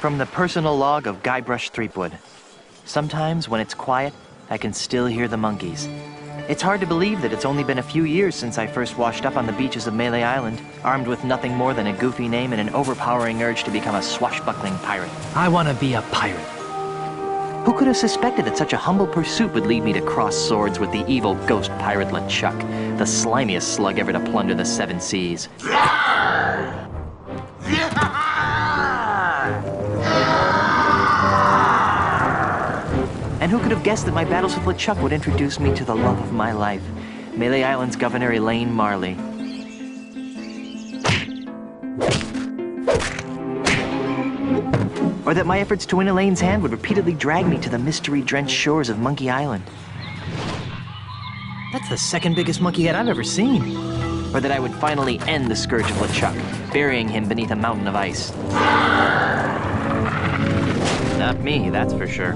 From the personal log of Guybrush Threepwood. Sometimes, when it's quiet, I can still hear the monkeys. It's hard to believe that it's only been a few years since I first washed up on the beaches of Melee Island, armed with nothing more than a goofy name and an overpowering urge to become a swashbuckling pirate. I want to be a pirate. Who could have suspected that such a humble pursuit would lead me to cross swords with the evil ghost pirate LeChuck, the slimiest slug ever to plunder the seven seas? And who could have guessed that my battles with LeChuck would introduce me to the love of my life, Melee Island's Governor Elaine Marley. Or that my efforts to win Elaine's hand would repeatedly drag me to the mystery-drenched shores of Monkey Island. That's the second biggest monkey head I've ever seen. Or that I would finally end the scourge of LeChuck, burying him beneath a mountain of ice. Not me, that's for sure.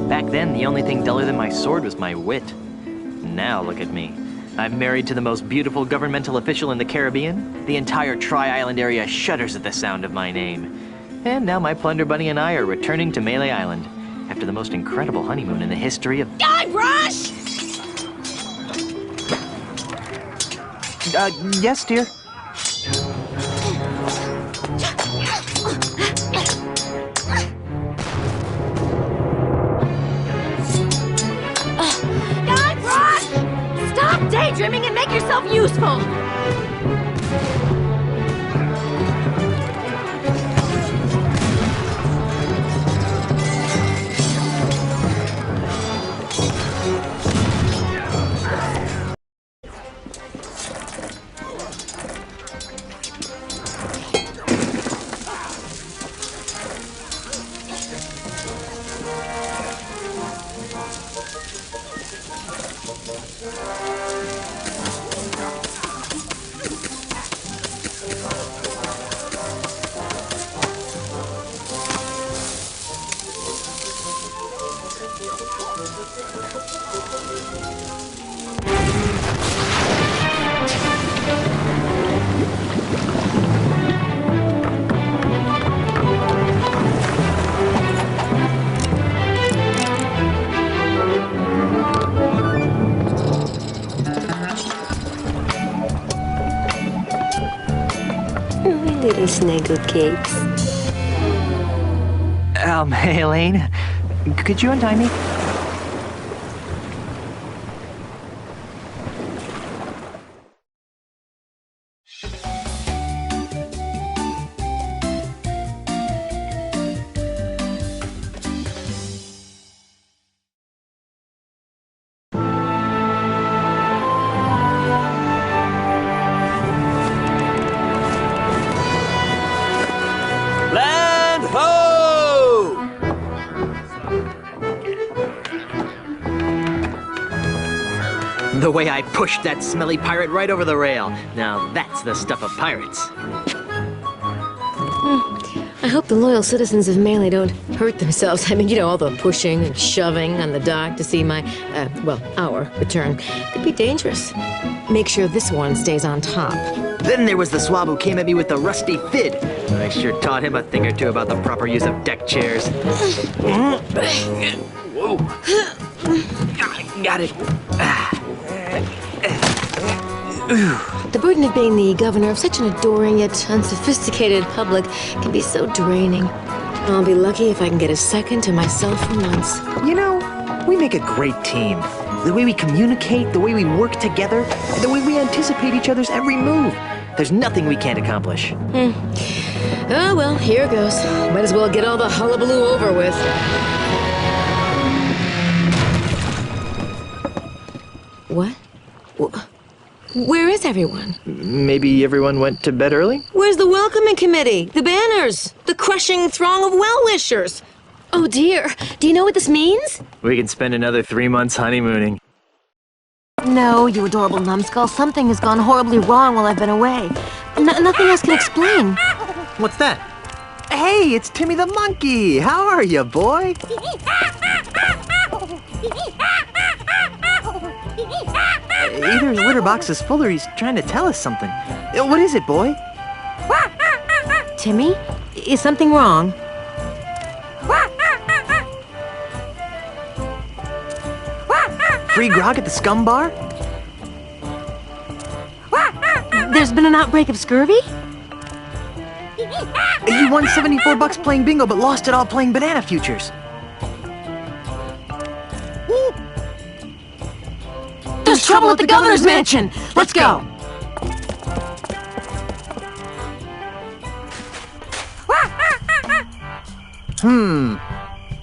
Back then, the only thing duller than my sword was my wit. Now look at me. I'm married to the most beautiful governmental official in the Caribbean. The entire Tri-Island area shudders at the sound of my name. And now my Plunder Bunny and I are returning to Melee Island after the most incredible honeymoon in the history of... Guybrush! Yes, dear? Guybrush! Stop daydreaming and make yourself useful! Little snuggle cakes. Hey, Elaine. Could you untie me? Land ho! The way I pushed that smelly pirate right over the rail. Now that's the stuff of pirates. I hope the loyal citizens of Melee don't hurt themselves. I mean, you know, all the pushing and shoving on the dock to see my, our return. Could be dangerous. Make sure this one stays on top. Then there was the swab who came at me with the rusty fid. I sure taught him a thing or two about the proper use of deck chairs. Whoa. Got it. The burden of being the governor of such an adoring yet unsophisticated public can be so draining. I'll be lucky if I can get a second to myself for once. You know, we make a great team. The way we communicate, the way we work together, the way we anticipate each other's every move. There's nothing we can't accomplish. Oh, well, here goes. Might as well get all the hullabaloo over with. What? Where is everyone? Maybe everyone went to bed early? Where's the welcoming committee? The banners? The crushing throng of well-wishers? Oh dear, do you know what this means? We can spend another 3 months honeymooning. No, you adorable numbskull. Something has gone horribly wrong while I've been away. Nothing else can explain. What's that? Hey, it's Timmy the monkey! How are you, boy? Either his litter box is full or he's trying to tell us something. What is it, boy? Timmy? Is something wrong? Free grog at the Scum Bar? There's been an outbreak of scurvy? You won 74 bucks playing bingo, but lost it all playing banana futures. There's trouble at the governor's mansion! Let's go!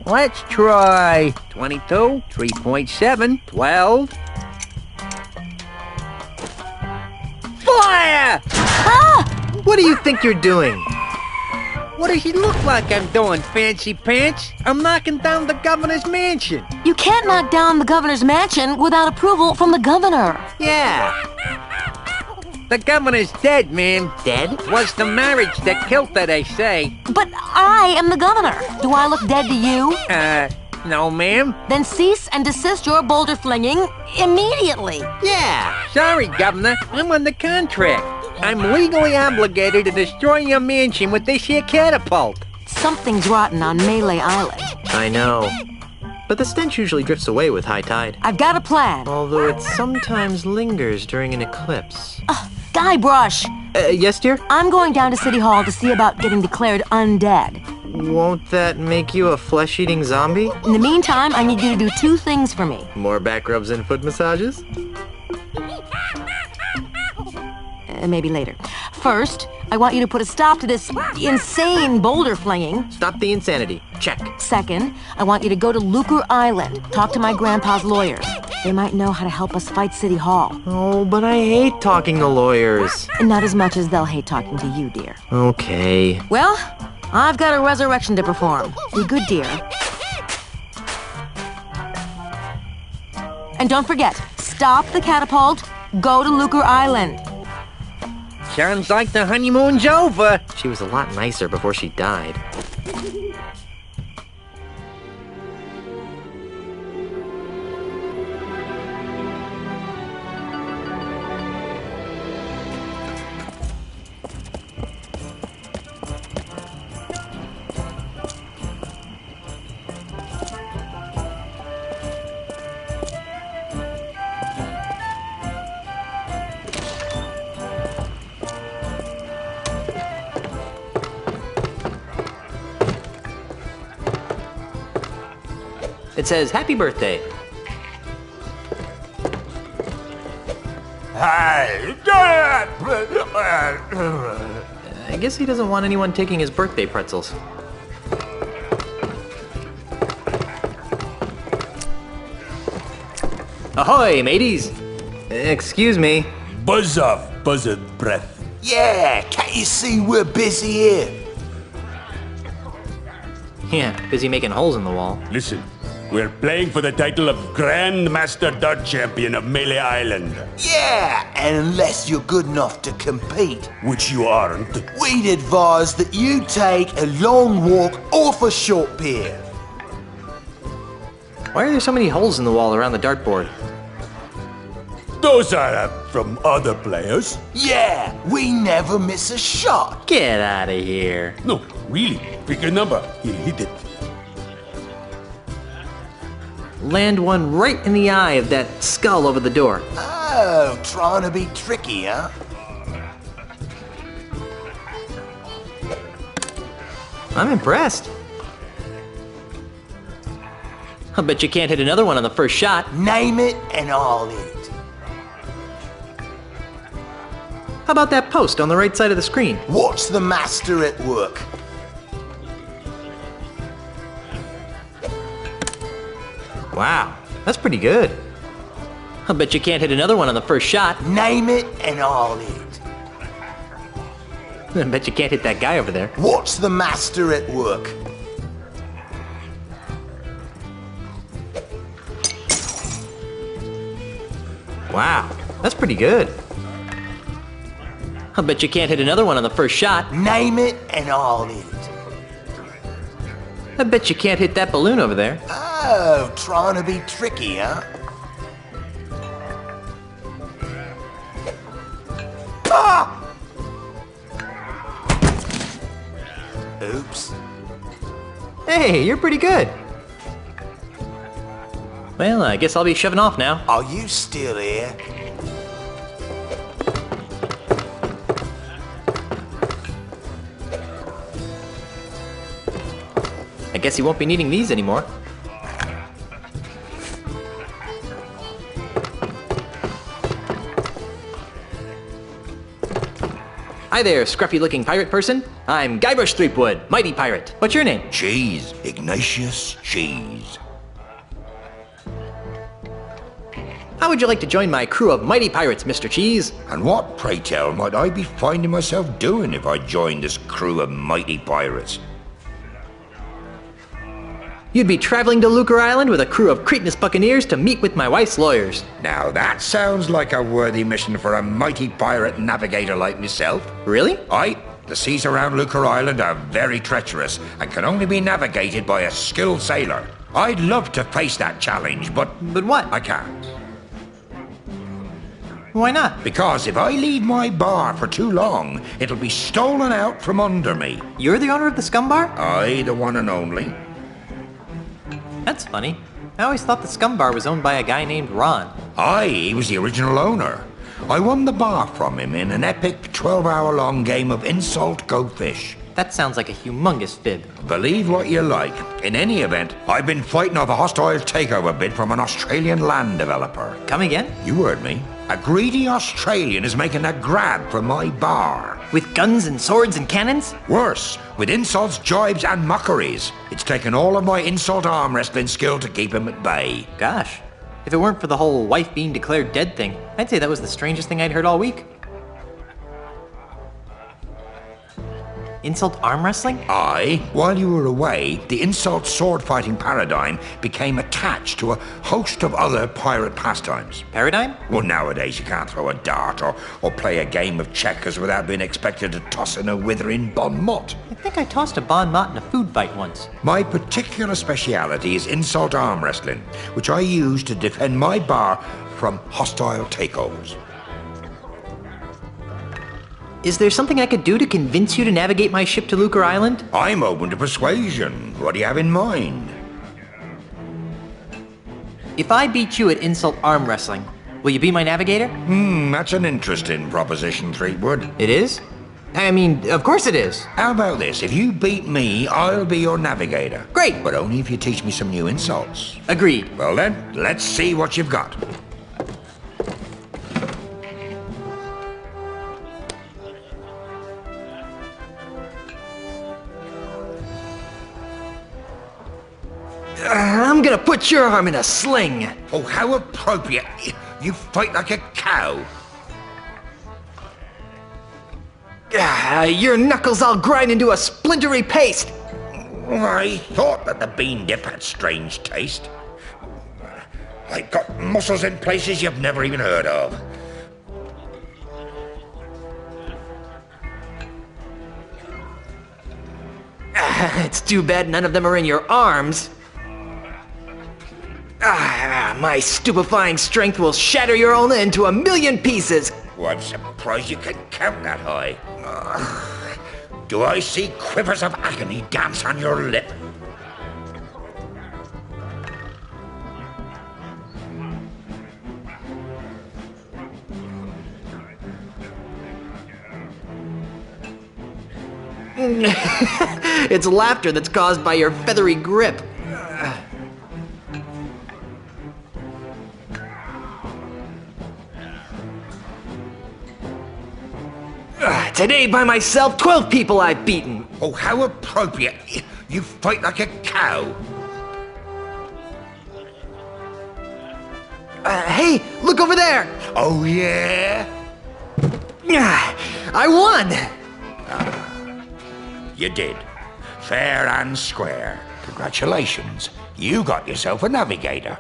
Let's try 22, 3.7, 12. Fire! What do you think you're doing? What does he look like I'm doing, Fancy Pants? I'm knocking down the governor's mansion. You can't knock down the governor's mansion without approval from the governor. Yeah. The governor's dead, ma'am. Dead? Was the marriage that killed her, they say. But I am the governor. Do I look dead to you? No, ma'am. Then cease and desist your boulder flinging immediately. Yeah. Sorry, Governor. I'm under contract. I'm legally obligated to destroy your mansion with this here catapult. Something's rotten on Melee Island. I know. But the stench usually drifts away with high tide. I've got a plan. Although it sometimes lingers during an eclipse. Guybrush, Yes, dear? I'm going down to City Hall to see about getting declared undead. Won't that make you a flesh-eating zombie? In the meantime, I need you to do two things for me. More back rubs and foot massages? Maybe later. First, I want you to put a stop to this insane boulder flinging. Stop the insanity. Check. Second, I want you to go to Lucre Island, talk to my grandpa's lawyers. They might know how to help us fight City Hall. Oh, but I hate talking to lawyers. And not as much as they'll hate talking to you, dear. Okay. Well, I've got a resurrection to perform. Be good, dear. And don't forget, stop the catapult, go to Lucre Island. Sounds like the honeymoon's over. She was a lot nicer before she died. It says, happy birthday. I guess he doesn't want anyone taking his birthday pretzels. Ahoy, mateys! Excuse me. Buzz off, buzzard breath. Yeah, can't you see we're busy here? Yeah, busy making holes in the wall. Listen, we're playing for the title of Grand Master Dart Champion of Melee Island. Yeah, and unless you're good enough to compete, Which you aren't. we'd advise that you take a long walk off a short pier. Why are there so many holes in the wall around the dartboard? Those are from other players. Yeah, we never miss a shot. Get out of here. No, really. Pick a number. He'll hit it. Land one right in the eye of that skull over the door. Oh, trying to be tricky, huh? I'm impressed. I bet you can't hit another one on the first shot. Name it and I'll hit it. How about that post on the right side of the screen? Watch the master at work. Wow, that's pretty good. I bet you can't hit another one on the first shot. Name it and I'll hit it. I bet you can't hit that guy over there. Watch the master at work. Wow, that's pretty good. I bet you can't hit another one on the first shot. Name it and I'll hit it. I bet you can't hit that balloon over there. Oh, trying to be tricky, huh? Ah! Oops. Hey, you're pretty good. Well, I guess I'll be shoving off now. Are you still here? I guess you won't be needing these anymore. Hi there, scruffy-looking pirate person. I'm Guybrush Threepwood, mighty pirate. What's your name? Cheese. Ignatius Cheese. How would you like to join my crew of mighty pirates, Mr. Cheese? And what, pray tell, might I be finding myself doing if I joined this crew of mighty pirates? You'd be traveling to Lucre Island with a crew of Cretinous buccaneers to meet with my wife's lawyers. Now that sounds like a worthy mission for a mighty pirate navigator like myself. Really? Aye, the seas around Lucre Island are very treacherous and can only be navigated by a skilled sailor. I'd love to face that challenge, but But what? I can't. Why not? Because if I leave my bar for too long, it'll be stolen out from under me. You're the owner of the Scum Bar? I, the one and only. That's funny. I always thought the Scum Bar was owned by a guy named Ron. Aye, he was the original owner. I won the bar from him in an epic 12-hour-long game of Insult Go Fish. That sounds like a humongous fib. Believe what you like. In any event, I've been fighting off a hostile takeover bid from an Australian land developer. Come again? You heard me. A greedy Australian is making a grab for my bar. With guns and swords and cannons? Worse, with insults, jibes, and mockeries. It's taken all of my insult arm wrestling skill to keep him at bay. Gosh. If it weren't for the whole wife being declared dead thing, I'd say that was the strangest thing I'd heard all week. Insult arm wrestling? Aye. While you were away, the insult sword fighting paradigm became attached to a host of other pirate pastimes. Paradigm? Well, nowadays you can't throw a dart or play a game of checkers without being expected to toss in a withering bon mot. I think I tossed a bon mot in a food fight once. My particular speciality is insult arm wrestling, which I use to defend my bar from hostile takeovers. Is there something I could do to convince you to navigate my ship to Lucre Island? I'm open to persuasion. What do you have in mind? If I beat you at insult arm wrestling, will you be my navigator? That's an interesting proposition, Threepwood. It is? I mean, of course it is. How about this? If you beat me, I'll be your navigator. Great. But only if you teach me some new insults. Agreed. Well then, let's see what you've got. I'm gonna put your arm in a sling. Oh, how appropriate. You fight like a cow. Your knuckles all grind into a splintery paste. I thought that the bean dip had strange taste. I've got muscles in places you've never even heard of. It's too bad none of them are in your arms. My stupefying strength will shatter your ulna into a million pieces. Oh, I'm surprised you can count that high. Do I see quivers of agony dance on your lip? It's laughter that's caused by your feathery grip. Today, by myself, 12 people I've beaten. Oh, how appropriate. You fight like a cow. Hey, look over there. Oh, yeah? I won. You did. Fair and square. Congratulations. You got yourself a navigator.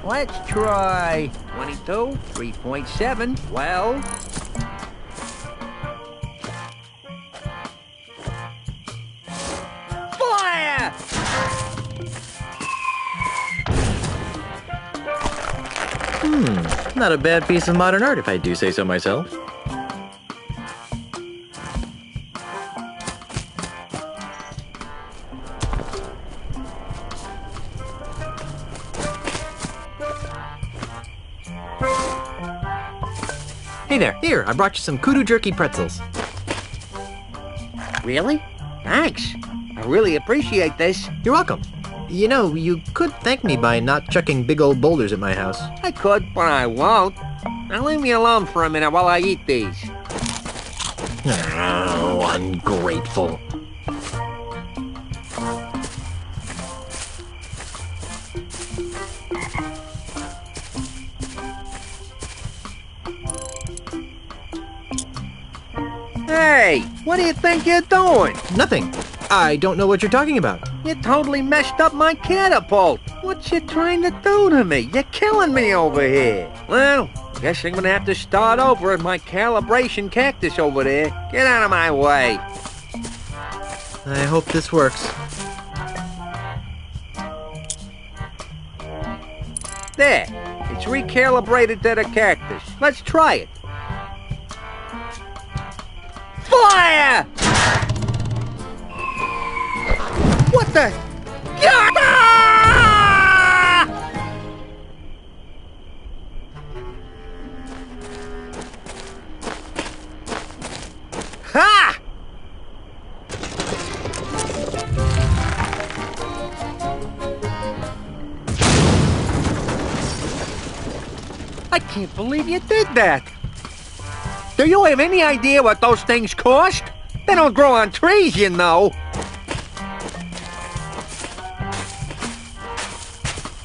Let's try 22, 3.7, 12. Fire! Not a bad piece of modern art, if I do say so myself. Hey there. Here, I brought you some kudu jerky pretzels. Really? Thanks. I really appreciate this. You're welcome. You know, you could thank me by not chucking big old boulders at my house. I could, but I won't. Now leave me alone for a minute while I eat these. Oh, ungrateful. Hey, what do you think you're doing? Nothing. I don't know what you're talking about. You totally messed up my catapult. What you trying to do to me? You're killing me over here. Well, guess I'm gonna have to start over at my calibration cactus over there. Get out of my way. I hope this works. There, it's recalibrated to the cactus. Let's try it. Fire! What the? Ah! Ha! I can't believe you did that. Do you have any idea what those things cost? They don't grow on trees, you know.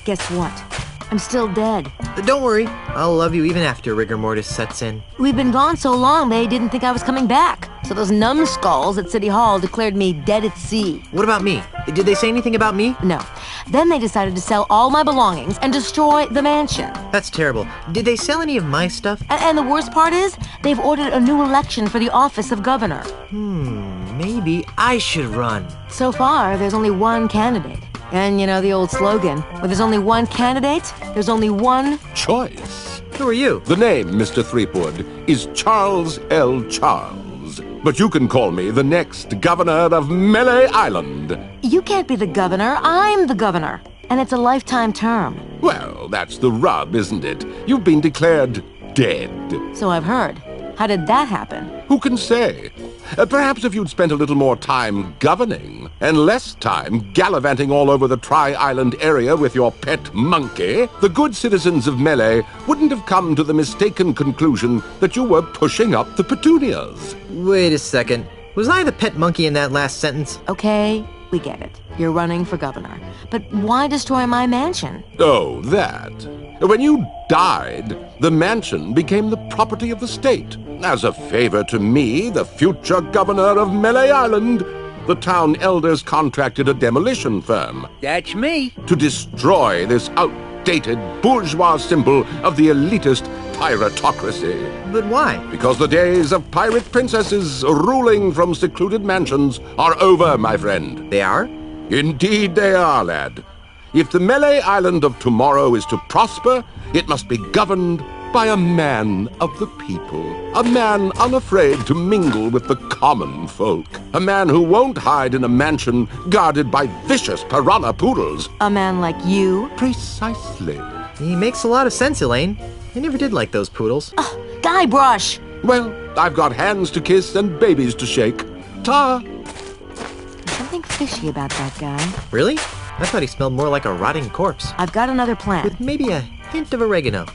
Guess what? I'm still dead. Don't worry. I'll love you even after rigor mortis sets in. We've been gone so long, they didn't think I was coming back. So those numbskulls at City Hall declared me dead at sea. What about me? Did they say anything about me? No. Then they decided to sell all my belongings and destroy the mansion. That's terrible. Did they sell any of my stuff? And the worst part is, they've ordered a new election for the office of governor. Maybe I should run. So far, there's only one candidate. And you know the old slogan, where there's only one candidate, there's only one... Choice. Who are you? The name, Mr. Threepwood, is Charles L. Charles. But you can call me the next governor of Melee Island. You can't be the governor, I'm the governor. And it's a lifetime term. Well, that's the rub, isn't it? You've been declared dead. So I've heard. How did that happen? Who can say? Perhaps if you'd spent a little more time governing and less time gallivanting all over the Tri-Island area with your pet monkey, the good citizens of Melee wouldn't have come to the mistaken conclusion that you were pushing up the petunias. Wait a second. Was I the pet monkey in that last sentence? Okay, we get it. You're running for governor. But why destroy my mansion? Oh, that. When you died, the mansion became the property of the state. As a favor to me, the future governor of Melee Island, the town elders contracted a demolition firm That's me. to destroy this outdated bourgeois symbol of the elitist piratocracy. But why? Because the days of pirate princesses ruling from secluded mansions are over, my friend. They are? Indeed they are, lad. If the Melee Island of tomorrow is to prosper, it must be governed by a man of the people. A man unafraid to mingle with the common folk. A man who won't hide in a mansion guarded by vicious piranha poodles. A man like you? Precisely. He makes a lot of sense, Elaine. I never did like those poodles. Guybrush! Well, I've got hands to kiss and babies to shake. Ta! There's something fishy about that guy. Really? I thought he smelled more like a rotting corpse. I've got another plan. With maybe a hint of oregano.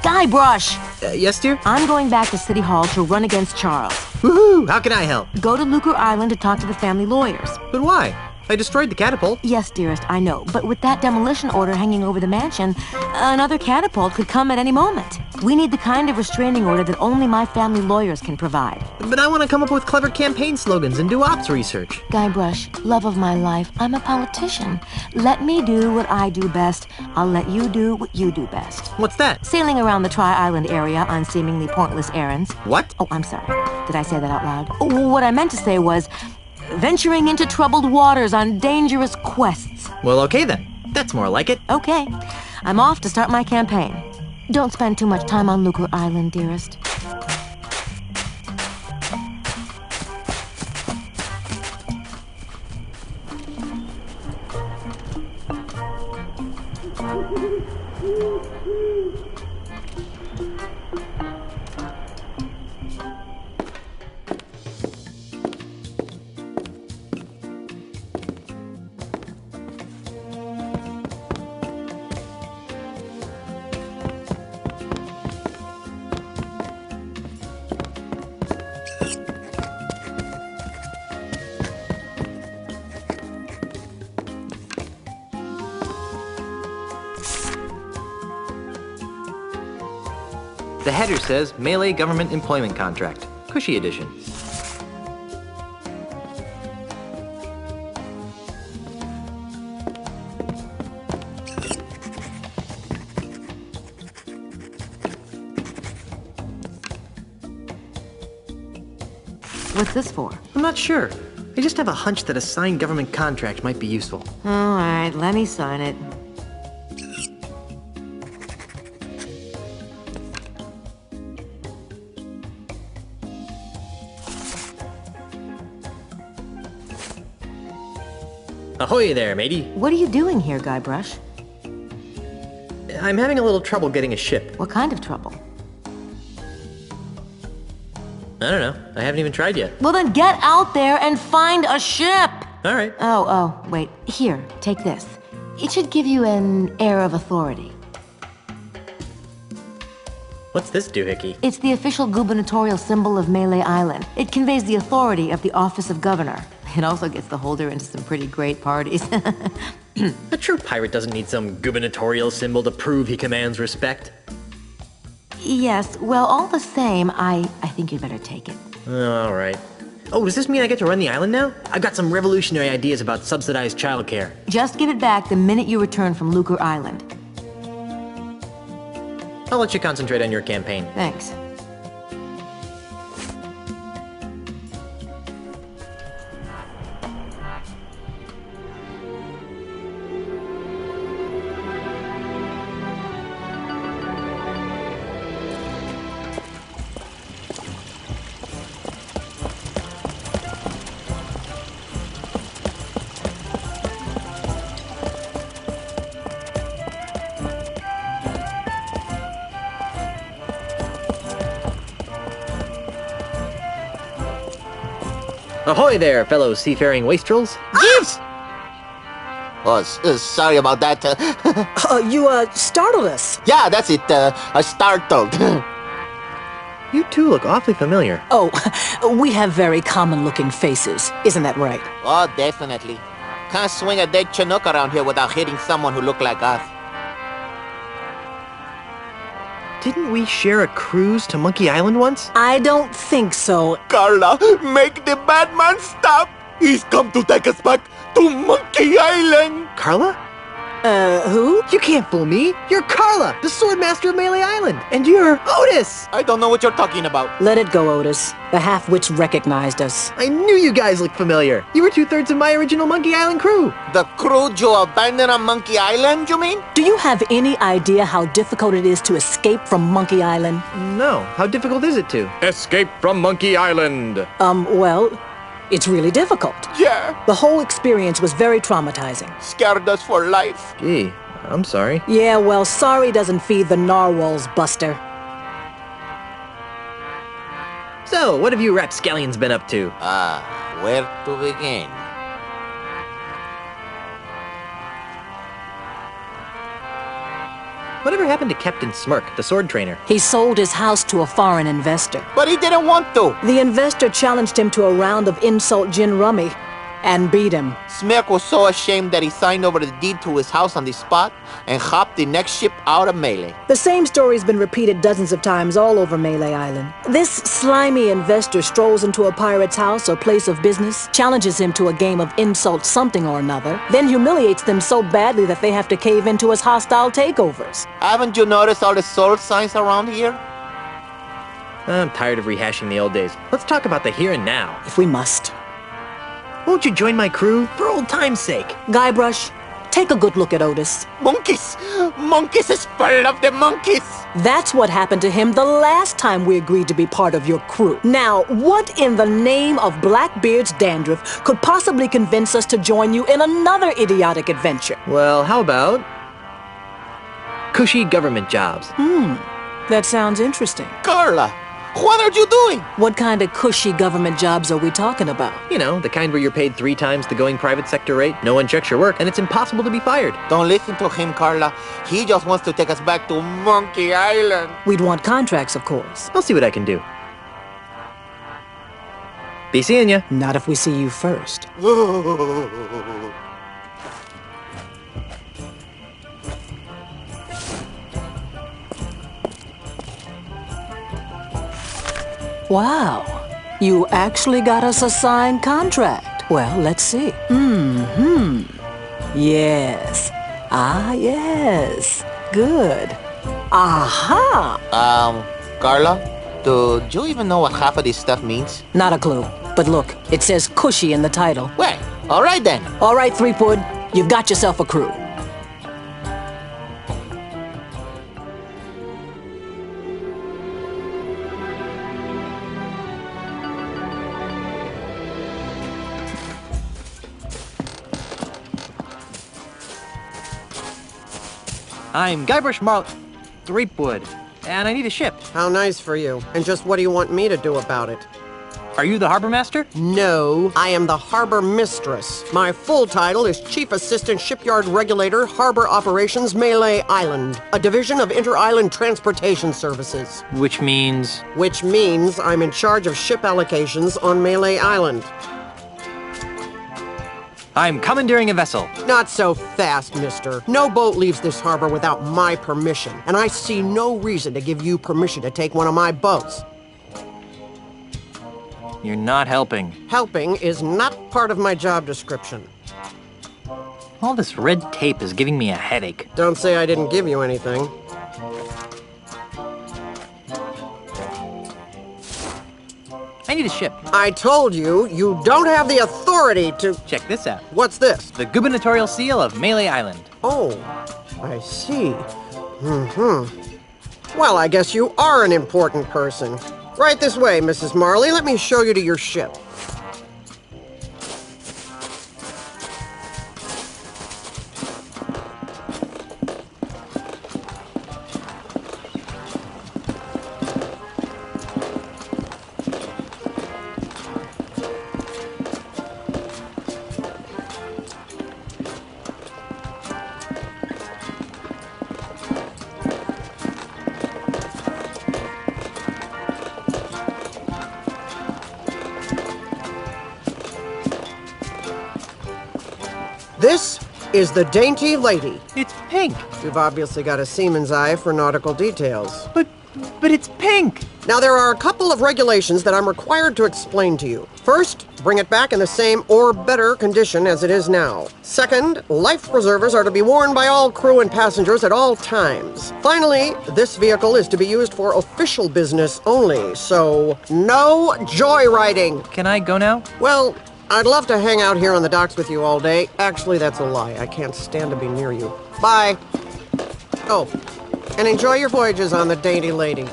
Guybrush! Yes, dear? I'm going back to City Hall to run against Charles. Woohoo! How can I help? Go to Lucre Island to talk to the family lawyers. But why? I destroyed the catapult. Yes, dearest, I know. But with that demolition order hanging over the mansion, another catapult could come at any moment. We need the kind of restraining order that only my family lawyers can provide. But I want to come up with clever campaign slogans and do ops research. Guybrush, love of my life, I'm a politician. Let me do what I do best. I'll let you do what you do best. What's that? Sailing around the Tri-Island area on seemingly pointless errands. What? Oh, I'm sorry. Did I say that out loud? Oh, what I meant to say was venturing into troubled waters on dangerous quests. Well, okay then. That's more like it. Okay. I'm off to start my campaign. Don't spend too much time on Lucre Island, dearest. The header says Melee Government Employment Contract. Cushy edition. What's this for? I'm not sure. I just have a hunch that a signed government contract might be useful. All right, let me sign it. Ahoy there, matey. What are you doing here, Guybrush? I'm having a little trouble getting a ship. What kind of trouble? I don't know. I haven't even tried yet. Well, then get out there and find a ship! All right. Oh, wait. Here, take this. It should give you an air of authority. What's this doohickey? It's the official gubernatorial symbol of Melee Island. It conveys the authority of the office of governor. It also gets the holder into some pretty great parties. A true pirate doesn't need some gubernatorial symbol to prove he commands respect. Yes, well, all the same, I think you'd better take it. All right. Oh, does this mean I get to run the island now? I've got some revolutionary ideas about subsidized childcare. Just give it back the minute you return from Lucre Island. I'll let you concentrate on your campaign. Thanks. Ahoy there, fellow seafaring wastrels. Yes! Oh, sorry about that. You startled us. Yeah, that's it. I startled. You two look awfully familiar. Oh, we have very common-looking faces. Isn't that right? Oh, definitely. Can't swing a dead Chinook around here without hitting someone who looked like us. Didn't we share a cruise to Monkey Island once? I don't think so. Carla, make the bad man stop! He's come to take us back to Monkey Island! Carla? Who? You can't fool me. You're Carla, the Swordmaster of Melee Island. And you're Otis. I don't know what you're talking about. Let it go, Otis. The half-wits recognized us. I knew you guys looked familiar. You were 2/3 of my original Monkey Island crew. The crew you abandoned on Monkey Island, you mean? Do you have any idea how difficult it is to escape from Monkey Island? No. How difficult is it to? Escape from Monkey Island. Well, it's really difficult. Yeah, The whole experience was very traumatizing. scared us for life. Gee, I'm sorry. Yeah, well, sorry doesn't feed the narwhals, Buster. So, what have you rapscallions been up to? Where to begin? Whatever happened to Captain Smirk, the sword trainer? He sold his house to a foreign investor. But he didn't want to. The investor challenged him to a round of insult gin rummy. And beat him. Smirk was so ashamed that he signed over the deed to his house on the spot and hopped the next ship out of Melee. The same story's been repeated dozens of times all over Melee Island. This slimy investor strolls into a pirate's house or place of business, challenges him to a game of insult something or another, then humiliates them so badly that they have to cave into his hostile takeovers. Haven't you noticed all the soul signs around here? I'm tired of rehashing the old days. Let's talk about the here and now. If we must. Won't you join my crew for old time's sake? Guybrush, take a good look at Otis. Monkeys! Monkeys is full of the monkeys! That's what happened to him the last time we agreed to be part of your crew. Now, what in the name of Blackbeard's dandruff could possibly convince us to join you in another idiotic adventure? Well, how about cushy government jobs? That sounds interesting. Carla, what are you doing? What kind of cushy government jobs are we talking about? You know, the kind where you're paid 3 times the going private sector rate, no one checks your work, and it's impossible to be fired. Don't listen to him, Carla. He just wants to take us back to Monkey Island. We'd want contracts, of course. I'll see what I can do. Be seeing ya. Not if we see you first. Wow, you actually got us a signed contract. Well, let's see. Yes. Ah, yes. Good. Aha! Carla, do you even know what half of this stuff means? Not a clue. But look, it says cushy in the title. Well, all right then. All right, Threepwood, you've got yourself a crew. I'm Guybrush Threepwood, and I need a ship. How nice for you. And just what do you want me to do about it? Are you the harbor master? No, I am the harbor mistress. My full title is Chief Assistant Shipyard Regulator, Harbor Operations, Melee Island, a division of Inter-Island Transportation Services. Which means? Which means I'm in charge of ship allocations on Melee Island. I'm commandeering a vessel. Not so fast, mister. No boat leaves this harbor without my permission, and I see no reason to give you permission to take one of my boats. You're not helping. Helping is not part of my job description. All this red tape is giving me a headache. Don't say I didn't give you anything. I need a ship. I told you, you don't have the authority to... Check this out. What's this? The gubernatorial seal of Melee Island. Oh, I see. Well, I guess you are an important person. Right this way, Mrs. Marley. Let me show you to your ship. This is the Dainty Lady. It's pink. You've obviously got a seaman's eye for nautical details. But it's pink. Now, there are a couple of regulations that I'm required to explain to you. First, bring it back in the same or better condition as it is now. Second, life preservers are to be worn by all crew and passengers at all times. Finally, this vehicle is to be used for official business only, so no joyriding. Can I go now? Well, I'd love to hang out here on the docks with you all day. Actually, that's a lie. I can't stand to be near you. Bye. Oh, and enjoy your voyages on the Dainty Lady.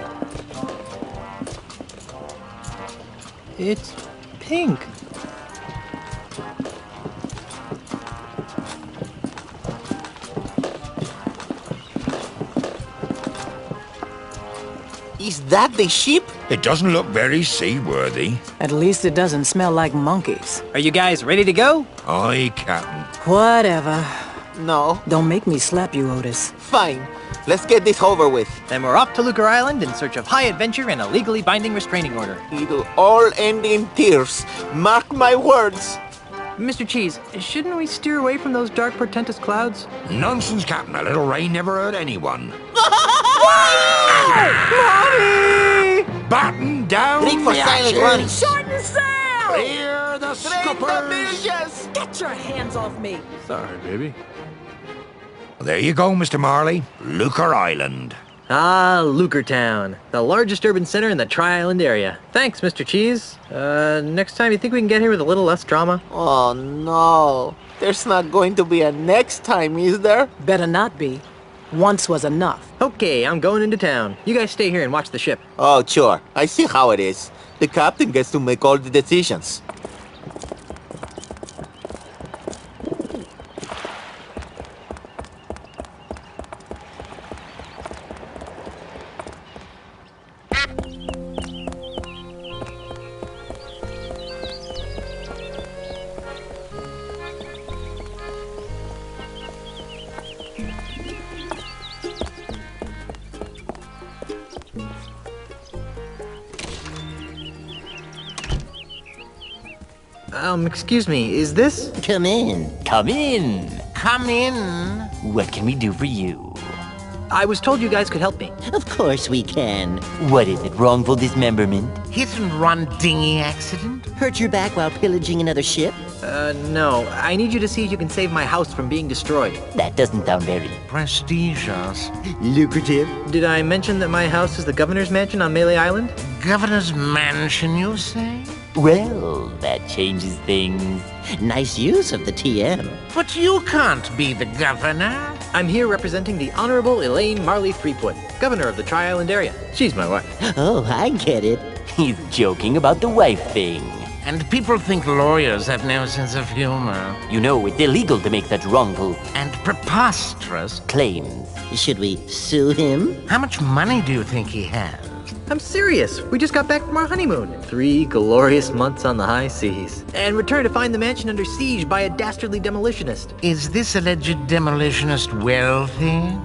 It's pink. Is that the ship? It doesn't look very seaworthy. At least it doesn't smell like monkeys. Are you guys ready to go? Aye, Captain. Whatever. No. Don't make me slap you, Otis. Fine. Let's get this over with. Then we're off to Lucre Island in search of high adventure and a legally binding restraining order. It'll all end in tears. Mark my words. Mr. Cheese, shouldn't we steer away from those dark, portentous clouds? Nonsense, Captain. A little rain never hurt anyone. Mommy! Batten down Drink for the silent ashes. running. Shorten sail! Clear the scuppers. Get your hands off me! Sorry, baby. There you go, Mr. Marley. Lucre Island. Ah, Lucretown, the largest urban center in the Tri-Island area. Thanks, Mr. Cheese. Next time, you think we can get here with a little less drama? Oh no. There's not going to be a next time, is there? Better not be. Once was enough. Okay, I'm going into town. You guys stay here and watch the ship. Oh, sure. I see how it is. The captain gets to make all the decisions. Excuse me, is this? Come in. Come in. Come in. What can we do for you? I was told you guys could help me. Of course we can. What is it, wrongful dismemberment? Hit and run dinghy accident? Hurt your back while pillaging another ship? No. I need you to see if you can save my house from being destroyed. That doesn't sound very Prestigious. lucrative. Did I mention that my house is the governor's mansion on Melee Island? Governor's mansion, you say? Well, that changes things. Nice use of the TM. But you can't be the governor. I'm here representing the Honorable Elaine Marley Threepwood, governor of the Tri-Island area. She's my wife. Oh, I get it. He's joking about the wife thing. And people think lawyers have no sense of humor. You know, it's illegal to make such wrongful And preposterous. claims. Should we sue him? How much money do you think he has? I'm serious. We just got back from our honeymoon. 3 glorious months on the high seas. And returned to find the mansion under siege by a dastardly demolitionist. Is this alleged demolitionist wealthy?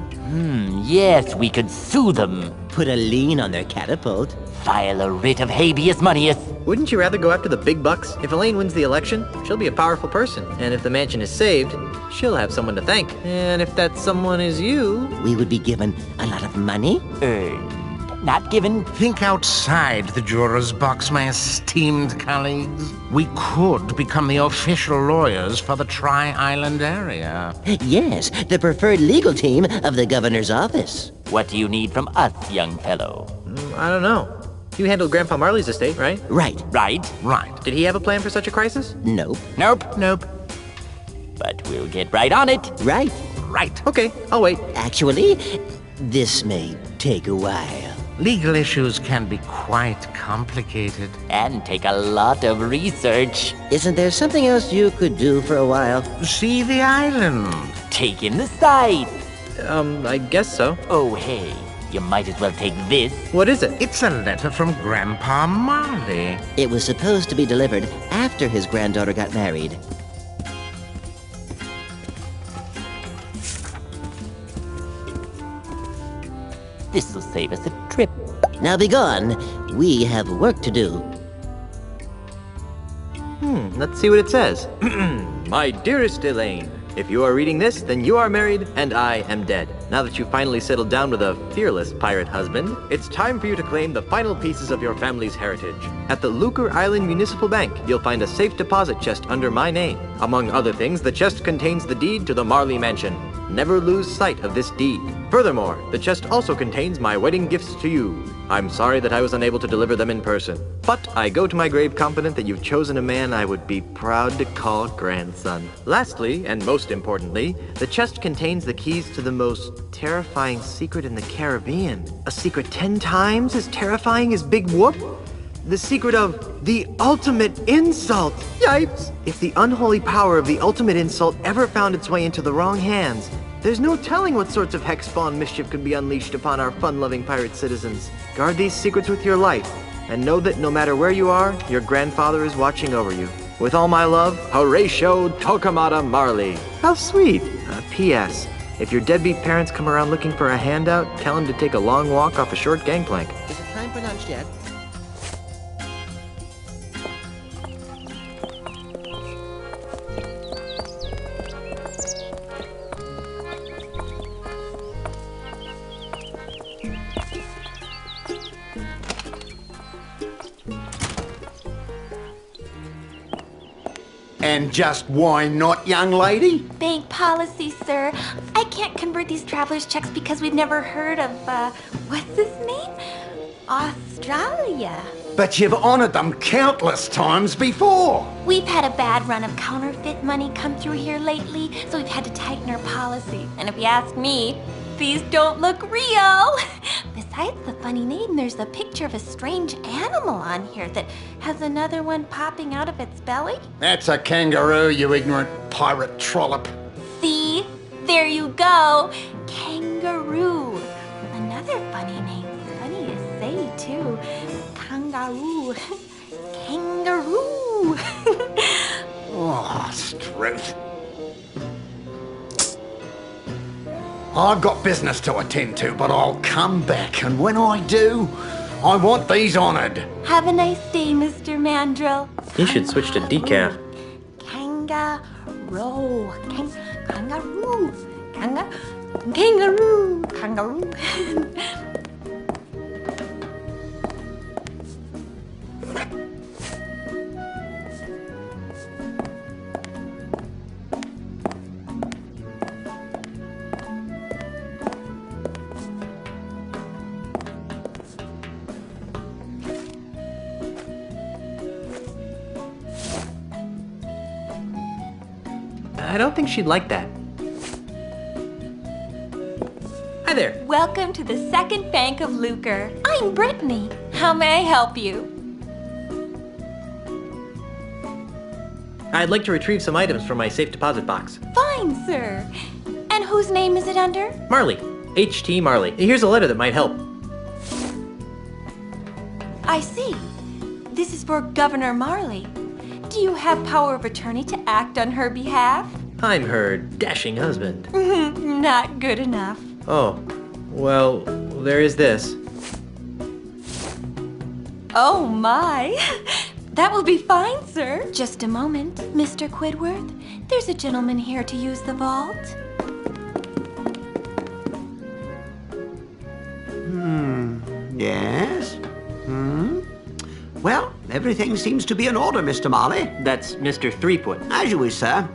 Yes, we could sue them. Put a lien on their catapult. File a writ of habeas moneyus. Wouldn't you rather go after the big bucks? If Elaine wins the election, she'll be a powerful person. And if the mansion is saved, she'll have someone to thank. And if that someone is you... We would be given a lot of money. Earned. Not given. Think outside the juror's box, my esteemed colleagues. We could become the official lawyers for the Tri-Island area. Yes, the preferred legal team of the governor's office. What do you need from us, young fellow? I don't know. You handled Grandpa Marley's estate, right? Right. Right? Right. Did he have a plan for such a crisis? Nope. Nope. But we'll get right on it. Right. Right. Okay, I'll wait. Actually, this may take a while. Legal issues can be quite complicated. And take a lot of research. Isn't there something else you could do for a while? See the island. Take in the sight. I guess so. Oh, hey, you might as well take this. What is it? It's a letter from Grandpa Marley. It was supposed to be delivered after his granddaughter got married. This'll save us a trip. Now be gone. We have work to do. Let's see what it says. My dearest Elaine, if you are reading this, then you are married and I am dead. Now that you've finally settled down with a fearless pirate husband, it's time for you to claim the final pieces of your family's heritage. At the Lucre Island Municipal Bank, you'll find a safe deposit chest under my name. Among other things, the chest contains the deed to the Marley Mansion. Never lose sight of this deed. Furthermore, the chest also contains my wedding gifts to you. I'm sorry that I was unable to deliver them in person, but I go to my grave confident that you've chosen a man I would be proud to call grandson. Lastly, and most importantly, the chest contains the keys to the most terrifying secret in the Caribbean. A secret 10 times as terrifying as Big Whoop? The secret of the ultimate insult. Yipes! If the unholy power of the ultimate insult ever found its way into the wrong hands, there's no telling what sorts of hex-spawn mischief could be unleashed upon our fun-loving pirate citizens. Guard these secrets with your life, and know that no matter where you are, your grandfather is watching over you. With all my love, Horatio Torquemada Marley. How sweet. P.S. If your deadbeat parents come around looking for a handout, tell them to take a long walk off a short gangplank. Is it time for lunch yet? And just why not, young lady? Bank policy, sir. I can't convert these traveler's checks because we've never heard of, what's his name? Australia. But you've honored them countless times before. We've had a bad run of counterfeit money come through here lately, so we've had to tighten our policy. And if you ask me, these don't look real. Besides the funny name, there's a picture of a strange animal on here that has another one popping out of its belly. That's a kangaroo, you ignorant pirate trollop. See? There you go. Kangaroo. Another funny name. Funny to say, too. Kangaroo. Kangaroo. Oh, Struth. I've got business to attend to, but I'll come back, and when I do, I want these honored. Have a nice day, Mr. Mandrill. You should switch to decaf. Kangaroo. Kangaroo. Kangaroo. Kangaroo. I don't think she'd like that. Hi there. Welcome to the Second Bank of Lucre. I'm Brittany. How may I help you? I'd like to retrieve some items from my safe deposit box. Fine, sir. And whose name is it under? Marley. H.T. Marley. Here's a letter that might help. I see. This is for Governor Marley. Do you have power of attorney to act on her behalf? I'm her dashing husband. Not good enough. Oh, well, there is this. Oh my. That will be fine, sir. Just a moment, Mr. Quidworth. There's a gentleman here to use the vault. Yes? Well, everything seems to be in order, Mr. Marley. That's Mr. Threepwood. As you wish, sir.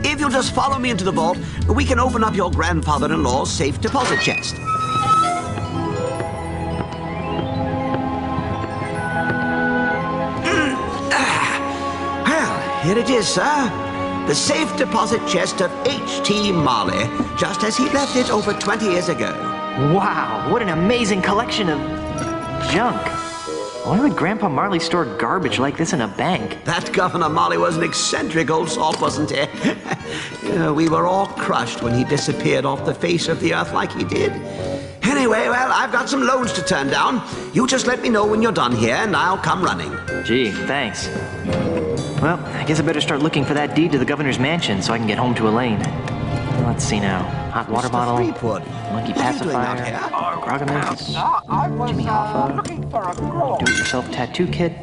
If you'll just follow me into the vault, we can open up your grandfather-in-law's safe deposit chest. Well, here it is, sir. The safe deposit chest of H.T. Marley, just as he left it over 20 years ago. Wow, what an amazing collection of junk. Why would Grandpa Marley store garbage like this in a bank? That Governor Marley was an eccentric old salt, wasn't he? We were all crushed when he disappeared off the face of the earth like he did. Anyway, well, I've got some loans to turn down. You just let me know when you're done here, and I'll come running. Gee, thanks. Well, I guess I better start looking for that deed to the governor's mansion so I can get home to Elaine. Let's see now. Hot water bottle, monkey pacifier, Grogamix, Jimmy Hoffa, do-it-yourself tattoo kit,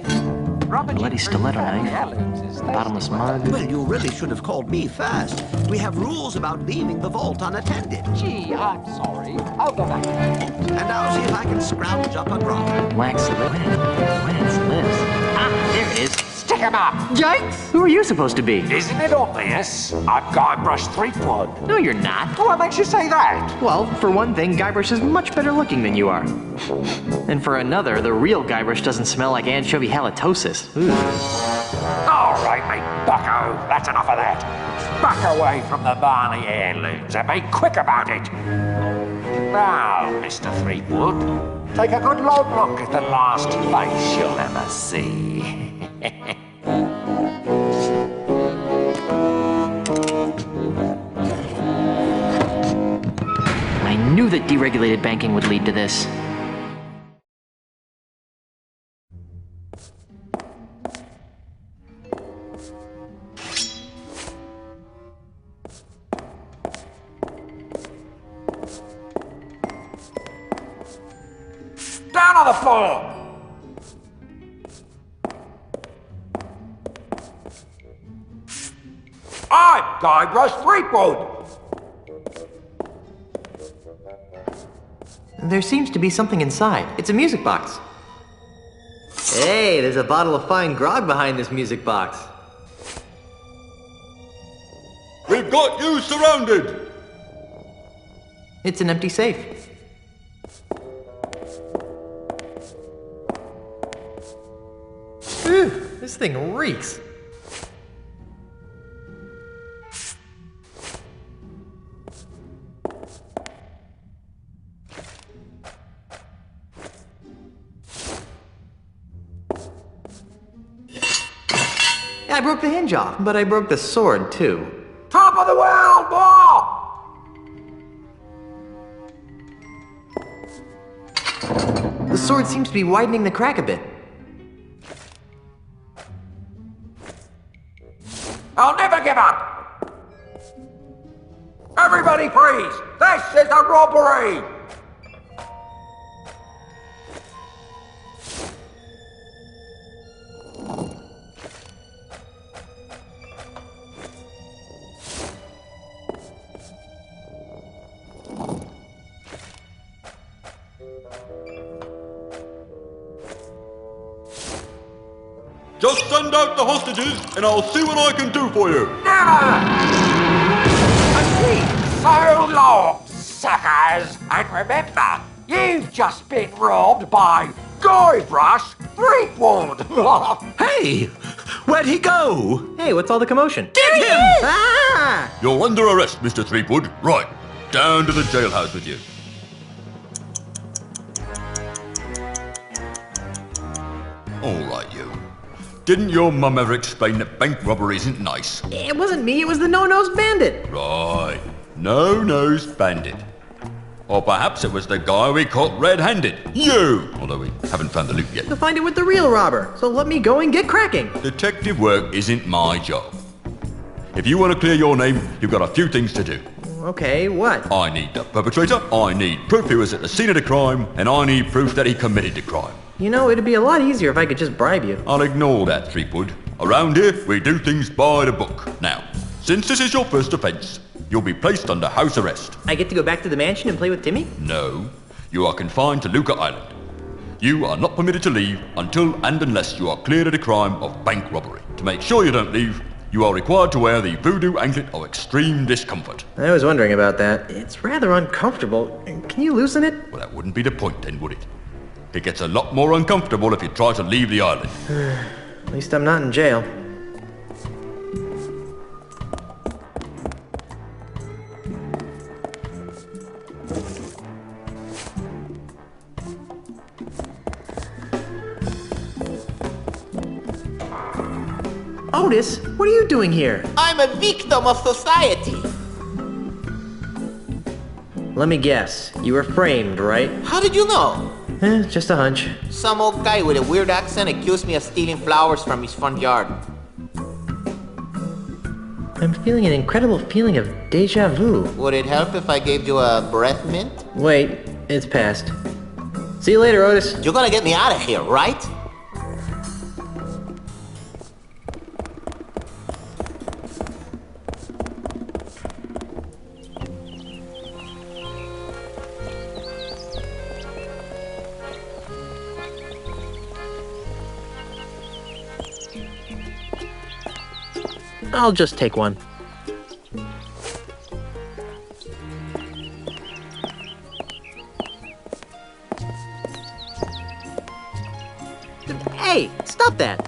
bloody stiletto knife, bottomless mug. Well, you really should have called me first. We have rules about leaving the vault unattended. Gee, I'm sorry. I'll go back. And I'll see if I can scrounge up a grog. Wax lips. Ah, there it is. Stick him up! Yikes! Who are you supposed to be? Isn't it obvious? I'm Guybrush Threepwood. No, you're not. What makes you say that? Well, for one thing, Guybrush is much better looking than you are. And for another, the real Guybrush doesn't smell like anchovy halitosis. Ooh. All right, mate, bucko. That's enough of that. Back away from the Barney heirlooms and be quick about it. Now, Mr. Threepwood, take a good long look at the last face you'll ever see. I knew that deregulated banking would lead to this. Down on the floor! I'm Guybrush Threepwood! There seems to be something inside. It's a music box. Hey, there's a bottle of fine grog behind this music box. We've got you surrounded! It's an empty safe. Phew, this thing reeks. I broke the hinge off, but I broke the sword too. Top of the world, boy! The sword seems to be widening the crack a bit. I'll never give up! Everybody freeze! This is a robbery! Just send out the hostages, and I'll see what I can do for you. So long, suckers! And remember, you've just been robbed by Guybrush Threepwood! Hey! Where'd he go? Hey, what's all the commotion? Get him! Ah! You're under arrest, Mr. Threepwood. Right, down to the jailhouse with you. All right, you. Didn't your mum ever explain that bank robbery isn't nice? It wasn't me, it was the no-nosed bandit. Right. No-nosed bandit. Or perhaps it was the guy we caught red-handed. You! Although we haven't found the loot yet. You'll find it with the real robber, so let me go and get cracking. Detective work isn't my job. If you want to clear your name, you've got a few things to do. Okay, what? I need the perpetrator, I need proof he was at the scene of the crime, and I need proof that he committed the crime. You know, it'd be a lot easier if I could just bribe you. I'll ignore that, Threepwood. Around here, we do things by the book. Now, since this is your first offense, you'll be placed under house arrest. I get to go back to the mansion and play with Timmy? No, you are confined to Luca Island. You are not permitted to leave until and unless you are cleared of the crime of bank robbery. To make sure you don't leave, you are required to wear the voodoo anklet of extreme discomfort. I was wondering about that. It's rather uncomfortable. Can you loosen it? Well, that wouldn't be the point then, would it? It gets a lot more uncomfortable if you try to leave the island. At least I'm not in jail. Otis, what are you doing here? I'm a victim of society. Let me guess. You were framed, right? How did you know? Just a hunch. Some old guy with a weird accent accused me of stealing flowers from his front yard. I'm feeling an incredible feeling of deja vu. Would it help if I gave you a breath mint? Wait, it's past. See you later, Otis. You're gonna get me out of here, right? I'll just take one. Hey, stop that!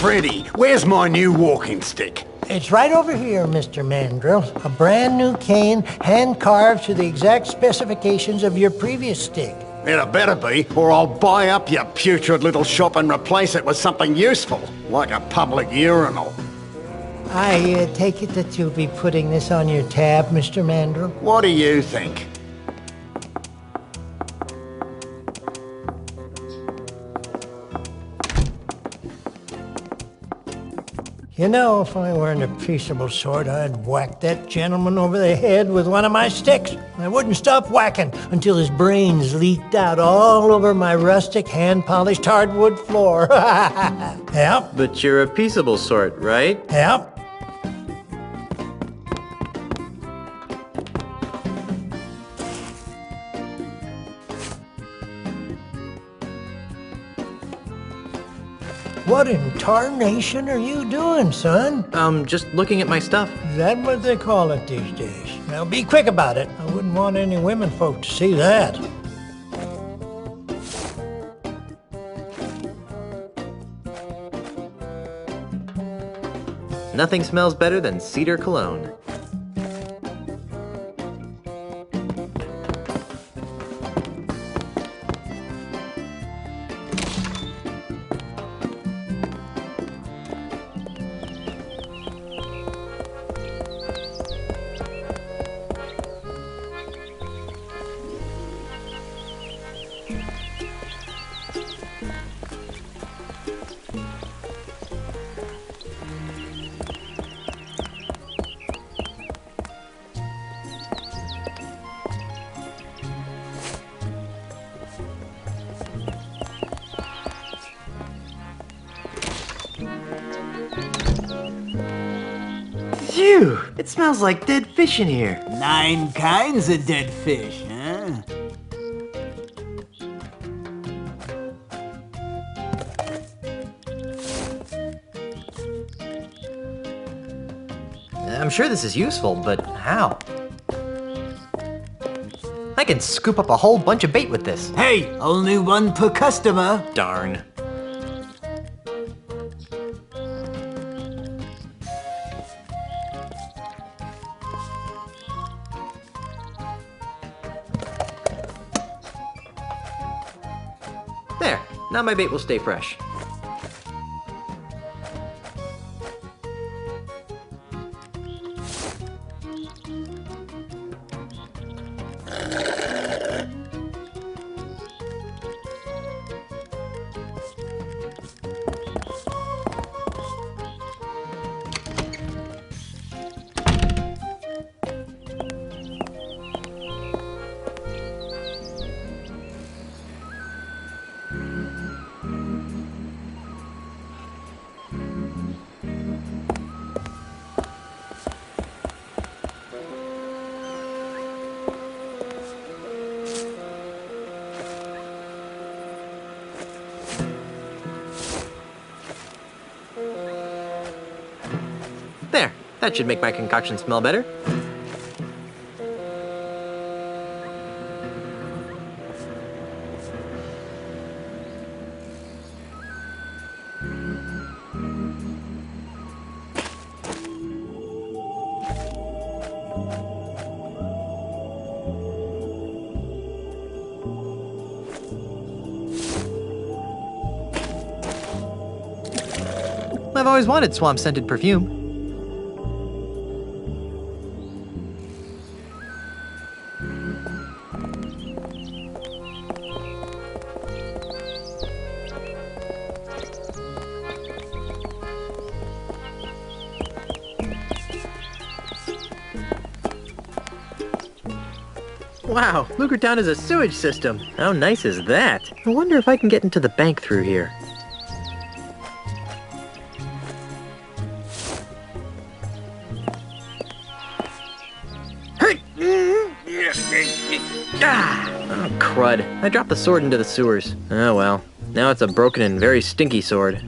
Freddy, where's my new walking stick? It's right over here, Mr. Mandrill. A brand new cane, hand-carved to the exact specifications of your previous stick. It better be, or I'll buy up your putrid little shop and replace it with something useful, like a public urinal. I take it that you'll be putting this on your tab, Mr. Mandrill? What do you think? You know, if I weren't a peaceable sort, I'd whack that gentleman over the head with one of my sticks. I wouldn't stop whacking until his brains leaked out all over my rustic, hand-polished hardwood floor. Yep. But you're a peaceable sort, right? Yep. What in tarnation are you doing, son? Just looking at my stuff. Is that what they call it these days? Now be quick about it. I wouldn't want any women folk to see that. Nothing smells better than cedar cologne. Phew! It smells like dead fish in here. 9 kinds of dead fish, huh? I'm sure this is useful, but how? I can scoop up a whole bunch of bait with this. Hey, only 1 per customer. Darn. There, now my bait will stay fresh. There, that should make my concoction smell better. I've always wanted swamp-scented perfume. Wow, Lucretown is a sewage system. How nice is that? I wonder if I can get into the bank through here. Oh, crud. I dropped the sword into the sewers. Oh well. Now it's a broken and very stinky sword.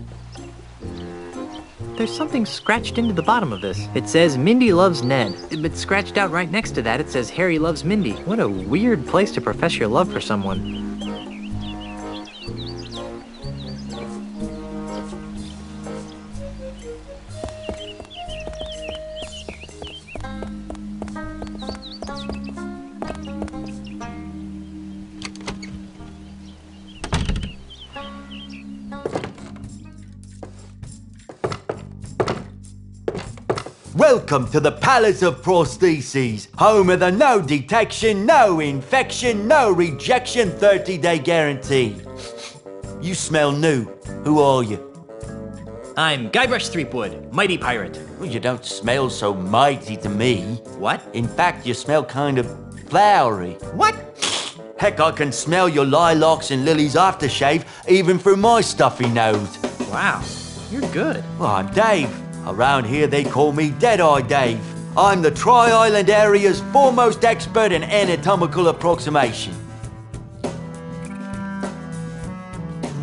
There's something scratched into the bottom of this. It says Mindy loves Ned, but scratched out right next to that it says Harry loves Mindy. What a weird place to profess your love for someone. Welcome to the Palace of Prostheses, home of the no detection, no infection, no rejection 30-day guarantee. You smell new. Who are you? I'm Guybrush Threepwood, mighty pirate. Well, you don't smell so mighty to me. What? In fact, you smell kind of flowery. What? Heck, I can smell your lilacs and lilies aftershave even through my stuffy nose. Wow, you're good. Well, I'm Dave. Around here they call me Deadeye Dave. I'm the Tri-Island area's foremost expert in anatomical approximation.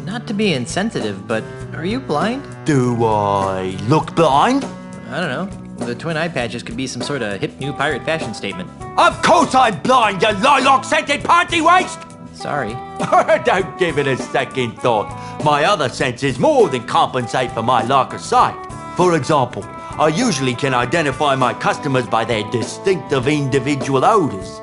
Not to be insensitive, but are you blind? Do I look blind? I don't know. The twin eye patches could be some sort of hip new pirate fashion statement. Of course I'm blind, you lilac-scented party waste! Sorry. Don't give it a second thought. My other senses more than compensate for my lack of sight. For example, I usually can identify my customers by their distinctive individual odors.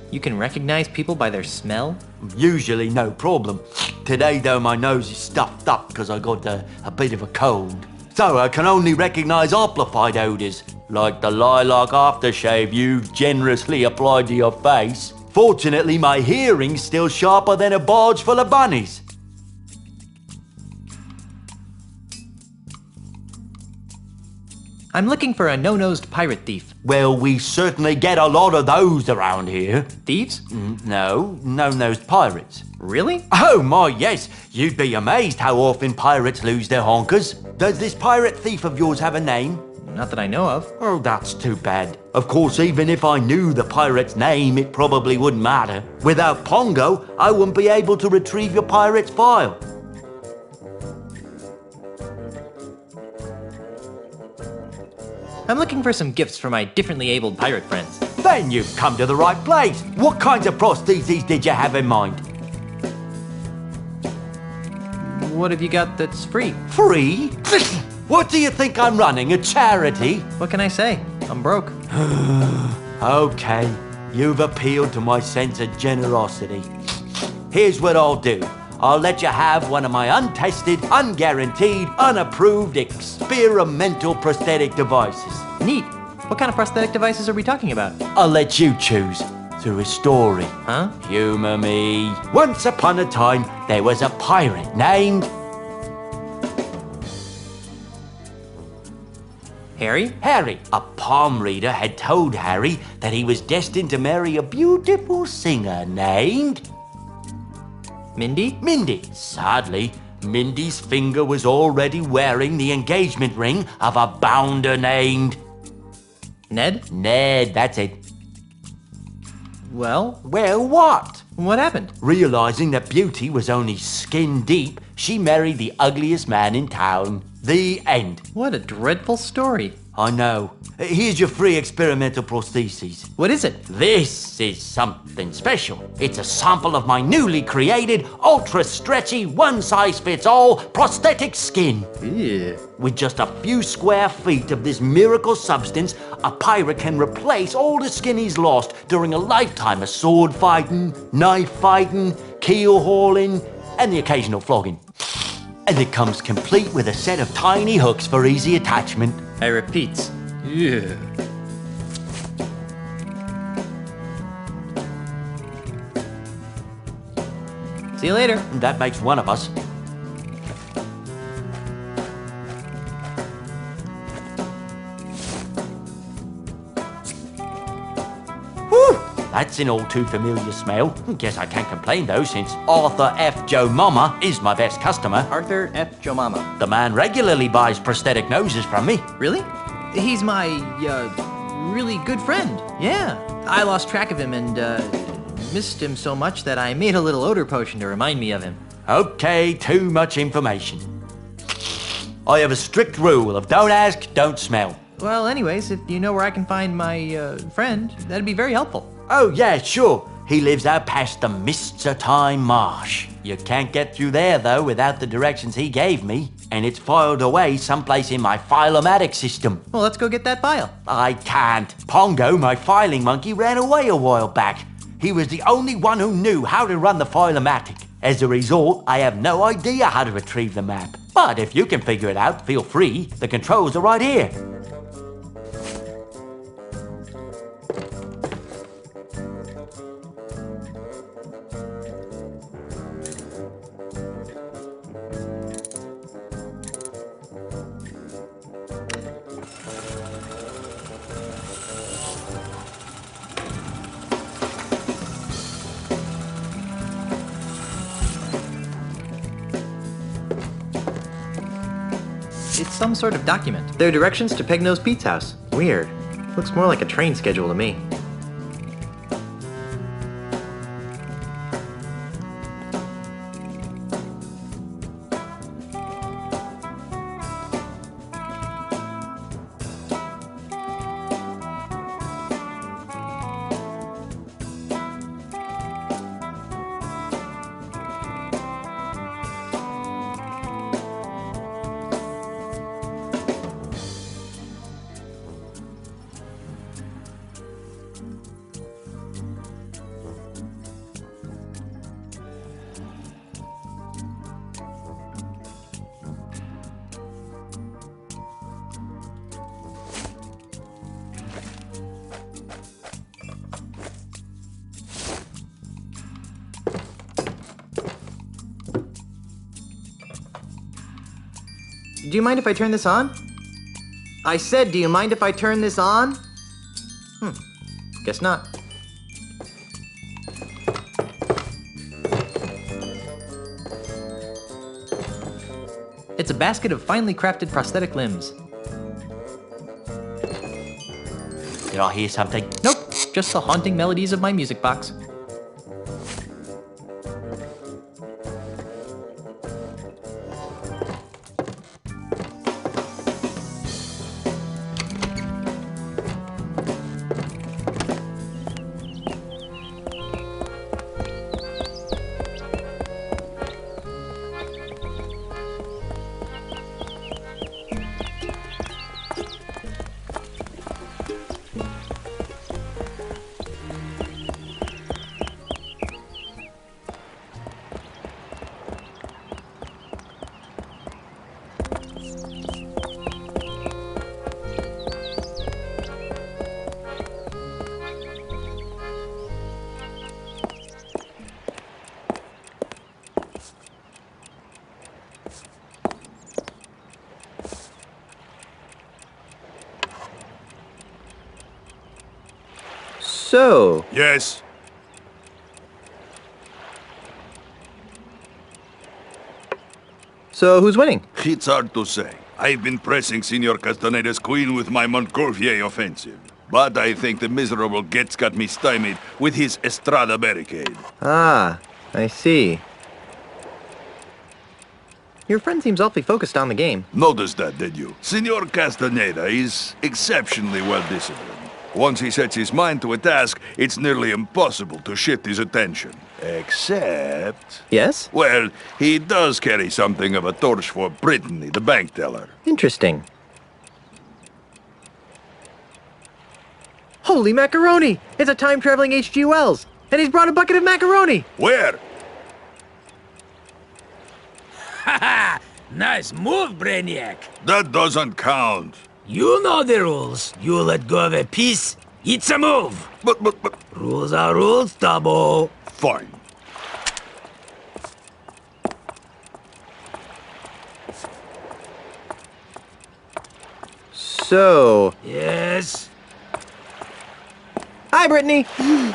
You can recognize people by their smell? Usually no problem. Today, though, my nose is stuffed up because I got a bit of a cold. So I can only recognize amplified odors, like the lilac aftershave you've generously applied to your face. Fortunately, my hearing's still sharper than a barge full of bunnies. I'm looking for a no-nosed pirate thief. Well, we certainly get a lot of those around here. Thieves? No, no-nosed pirates. Really? Oh my, yes. You'd be amazed how often pirates lose their honkers. Does this pirate thief of yours have a name? Not that I know of. Oh, that's too bad. Of course, even if I knew the pirate's name, it probably wouldn't matter. Without Pongo, I wouldn't be able to retrieve your pirate's file. I'm looking for some gifts for my differently abled pirate friends. Then you've come to the right place. What kinds of prostheses did you have in mind? What have you got that's free? Free? What do you think I'm running, a charity? What can I say? I'm broke. Okay, you've appealed to my sense of generosity. Here's what I'll do. I'll let you have one of my untested, unguaranteed, unapproved experimental prosthetic devices. Neat. What kind of prosthetic devices are we talking about? I'll let you choose through a story. Huh? Humor me. Once upon a time, there was a pirate named... Harry? Harry. A palm reader had told Harry that he was destined to marry a beautiful singer named... Mindy? Mindy. Sadly, Mindy's finger was already wearing the engagement ring of a bounder named... Ned? Ned, that's it. Well? Well, what? What happened? Realizing that beauty was only skin deep, she married the ugliest man in town. The end. What a dreadful story. I know. Here's your free experimental prostheses. What is it? This is something special. It's a sample of my newly created, ultra-stretchy, one-size-fits-all prosthetic skin. Yeah. With just a few square feet of this miracle substance, a pirate can replace all the skin he's lost during a lifetime of sword fighting, knife fighting, keel hauling, and the occasional flogging. And it comes complete with a set of tiny hooks for easy attachment. I repeat. Yeah. See you later. That makes one of us. Whew! That's an all too familiar smell. Guess I can't complain though, since Arthur F. Joe Mama is my best customer. Arthur F. Joe Mama. The man regularly buys prosthetic noses from me. Really? He's my, really good friend. Yeah. I lost track of him and, missed him so much that I made a little odor potion to remind me of him. Okay, too much information. I have a strict rule of don't ask, don't smell. Well, anyways, if you know where I can find my, friend, that'd be very helpful. Oh, yeah, sure. He lives out past the Mists of Time Marsh. You can't get through there, though, without the directions he gave me. And it's filed away someplace in my File-O-Matic system. Well, let's go get that file. I can't. Pongo, my filing monkey, ran away a while back. He was the only one who knew how to run the File-O-Matic. As a result, I have no idea how to retrieve the map. But if you can figure it out, feel free. The controls are right here. It's some sort of document. They're directions to Pegnose Pete's house. Weird. Looks more like a train schedule to me. Do you mind if I turn this on? I said, do you mind if I turn this on? Guess not. It's a basket of finely crafted prosthetic limbs. Did I hear something? Nope, just the haunting melodies of my music box. So... Yes? So, who's winning? It's hard to say. I've been pressing Senor Castaneda's queen with my Montgolfier offensive. But I think the miserable Getz got me stymied with his Estrada barricade. Ah, I see. Your friend seems awfully focused on the game. Noticed that, did you? Senor Castaneda is exceptionally well-disciplined. Once he sets his mind to a task, it's nearly impossible to shift his attention. Except... Yes? Well, he does carry something of a torch for Brittany, the bank teller. Interesting. Holy macaroni! It's a time-traveling H.G. Wells! And he's brought a bucket of macaroni! Where? Haha! Nice move, Brainiac! That doesn't count. You know the rules. You let go of a piece, it's a move. But... Rules are rules, Tabo. Fine. So... Yes? Hi, Brittany!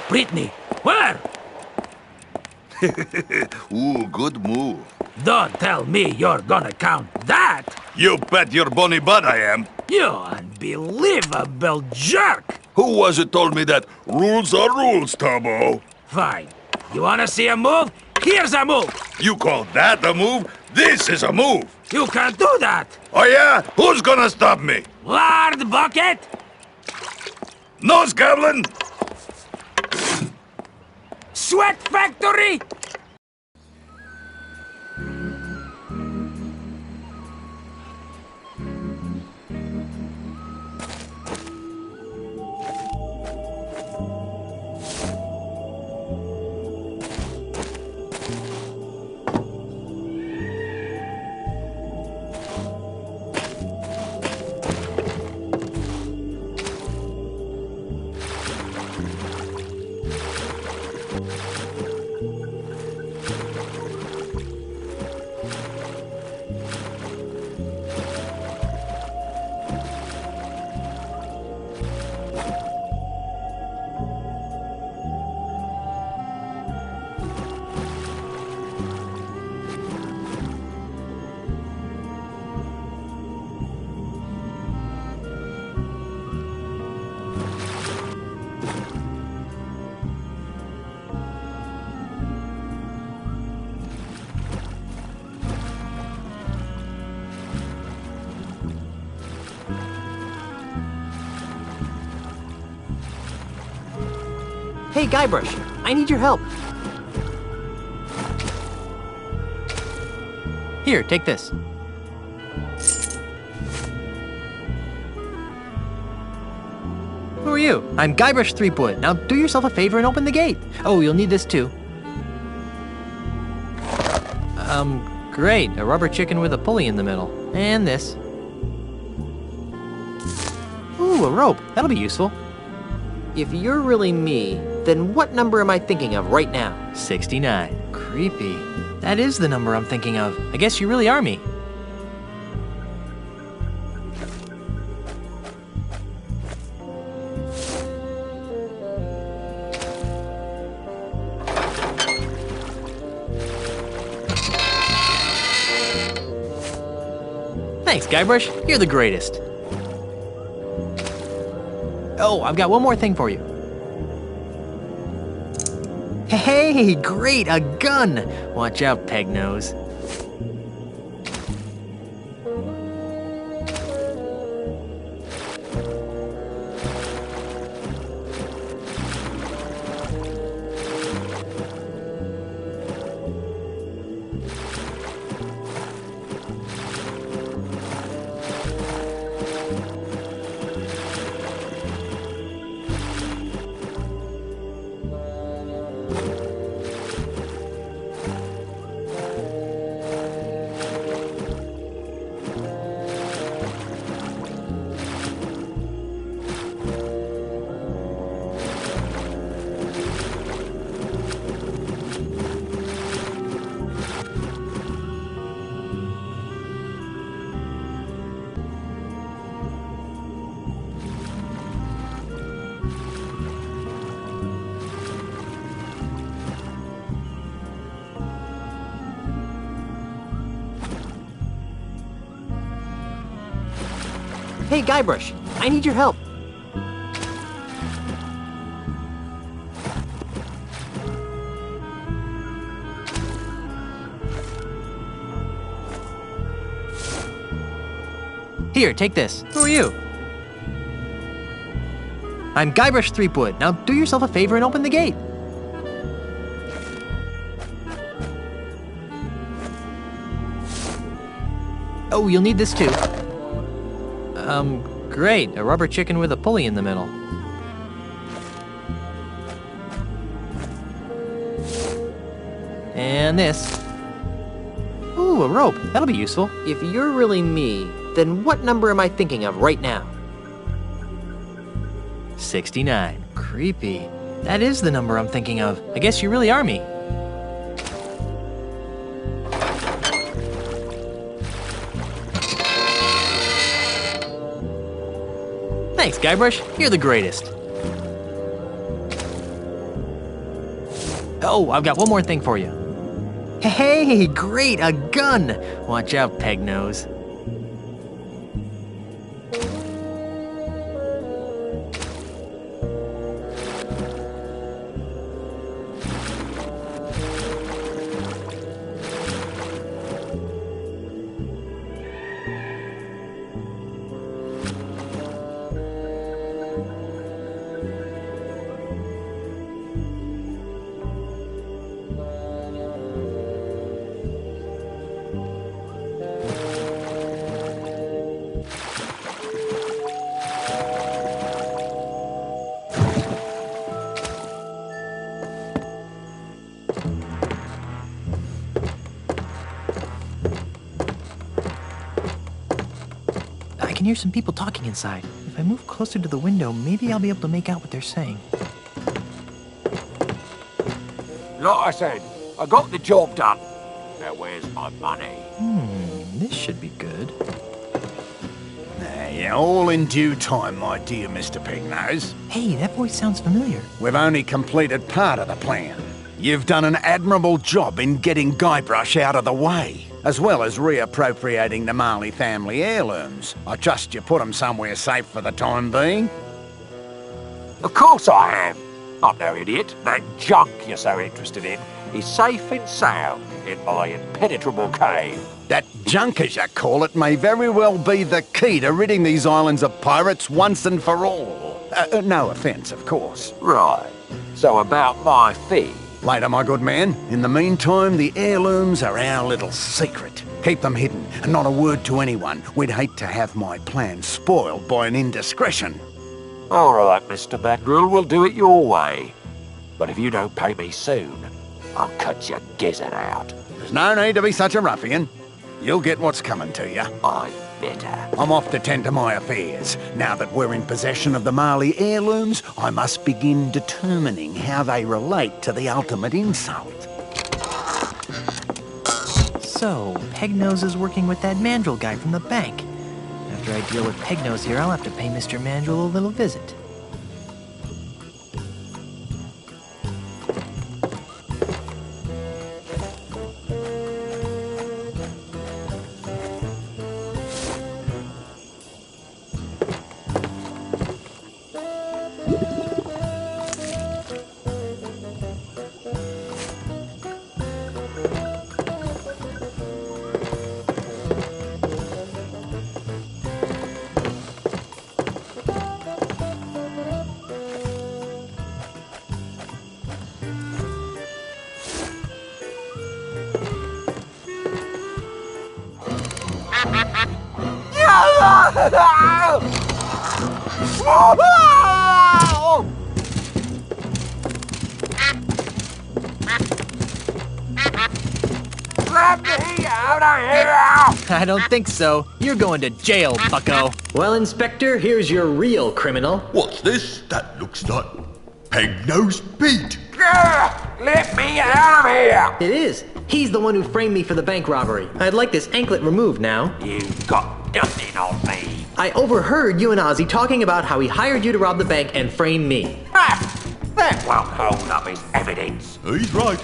Brittany, where? Ooh, good move. Don't tell me you're gonna count that! You bet your bonny butt I am. You unbelievable jerk! Who was it told me that rules are rules, Tabo? Fine. You wanna see a move? Here's a move! You call that a move? This is a move! You can't do that! Oh yeah? Who's gonna stop me? Lard Bucket! Nose Goblin! Sweat Factory! Hey, Guybrush, I need your help. Here, take this. Who are you? I'm Guybrush Threepwood. Now do yourself a favor and open the gate. Oh, you'll need this too. Great. A rubber chicken with a pulley in the middle. And this. Ooh, a rope. That'll be useful. If you're really me, then what number am I thinking of right now? 69. Creepy. That is the number I'm thinking of. I guess you really are me. Thanks, Guybrush. You're the greatest. Oh, I've got one more thing for you. Hey, great, a gun! Watch out, Pegnose. Hey, Guybrush, I need your help. Here, take this. Who are you? I'm Guybrush Threepwood. Now do yourself a favor and open the gate. Oh, you'll need this too. Great. A rubber chicken with a pulley in the middle. And this. Ooh, a rope. That'll be useful. If you're really me, then what number am I thinking of right now? 69. Creepy. That is the number I'm thinking of. I guess you really are me. Thanks, Guybrush. You're the greatest. Oh, I've got one more thing for you. Hey, great, a gun! Watch out, Pegnose. I can hear some people talking inside. If I move closer to the window, maybe I'll be able to make out what they're saying. Like I said, I got the job done. Now where's my money? This should be good. Yeah, all in due time, my dear Mr. Pegnose. Hey, that voice sounds familiar. We've only completed part of the plan. You've done an admirable job in getting Guybrush out of the way, as well as reappropriating the Marley family heirlooms. I trust you put them somewhere safe for the time being? Of course I am. I'm no idiot. That junk you're so interested in is safe and sound in my impenetrable cave. That junk, as you call it, may very well be the key to ridding these islands of pirates once and for all. No offense, of course. Right. So about my fee. Later, my good man. In the meantime, the heirlooms are our little secret. Keep them hidden, and not a word to anyone. We'd hate to have my plan spoiled by an indiscretion. All right, Mr. Mandrill, we'll do it your way. But if you don't pay me soon, I'll cut your gizzard out. There's no need to be such a ruffian. You'll get what's coming to you. I better. I'm off to tend to my affairs. Now that we're in possession of the Marley heirlooms, I must begin determining how they relate to the ultimate insult. So, Pegnose is working with that Mandrill guy from the bank. After I deal with Pegnose here, I'll have to pay Mr. Mandrill a little visit. Let me out of here! I don't think so. You're going to jail, bucko. Well, Inspector, here's your real criminal. What's this? That looks like Pegnose Pete. Let me out of here! It is. He's the one who framed me for the bank robbery. I'd like this anklet removed now. You've got nothing on me. I overheard you and Ozzy talking about how he hired you to rob the bank and frame me. That won't hold up his evidence. He's right.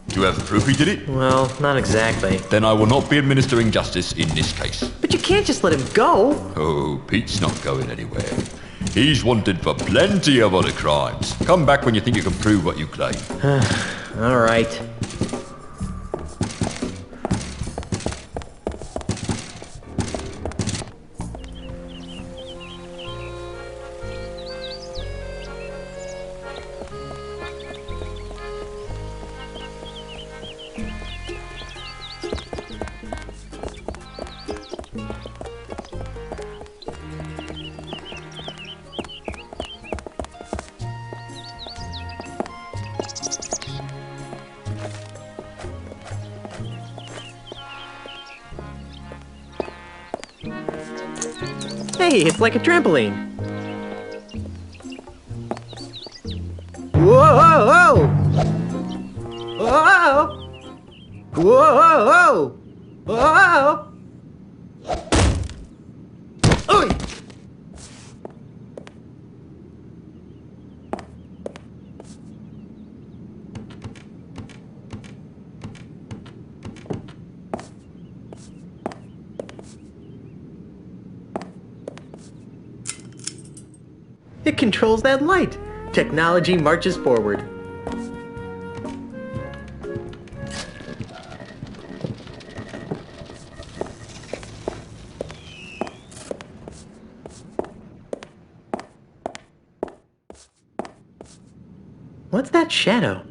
Do you have the proof he did it? Well, not exactly. Then I will not be administering justice in this case. But you can't just let him go. Oh, Pete's not going anywhere. He's wanted for plenty of other crimes. Come back when you think you can prove what you claim. All right. Hey, it's like a trampoline. Whoa! Whoa! Whoa! Whoa! Oy! It controls that light. Technology marches forward. What's that shadow?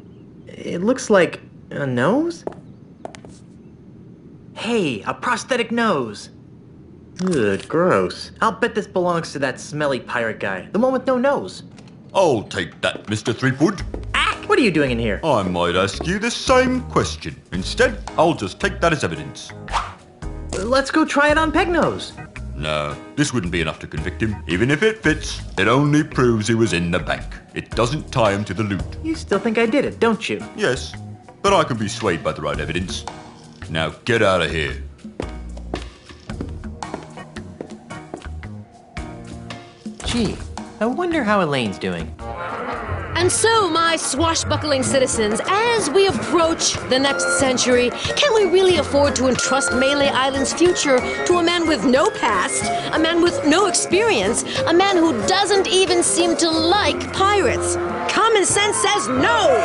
It looks like a nose? Hey, a prosthetic nose. Ugh, gross. I'll bet this belongs to that smelly pirate guy, the one with no nose. I'll take that, Mr. Threepwood. What are you doing in here? I might ask you the same question. Instead, I'll just take that as evidence. Let's go try it on Pegnose. No, this wouldn't be enough to convict him. Even if it fits, it only proves he was in the bank. It doesn't tie him to the loot. You still think I did it, don't you? Yes, but I can be swayed by the right evidence. Now get out of here. Gee, I wonder how Elaine's doing. And so, my swashbuckling citizens, as we approach the next century, can we really afford to entrust Melee Island's future to a man with no past, a man with no experience, a man who doesn't even seem to like pirates? Common sense says no!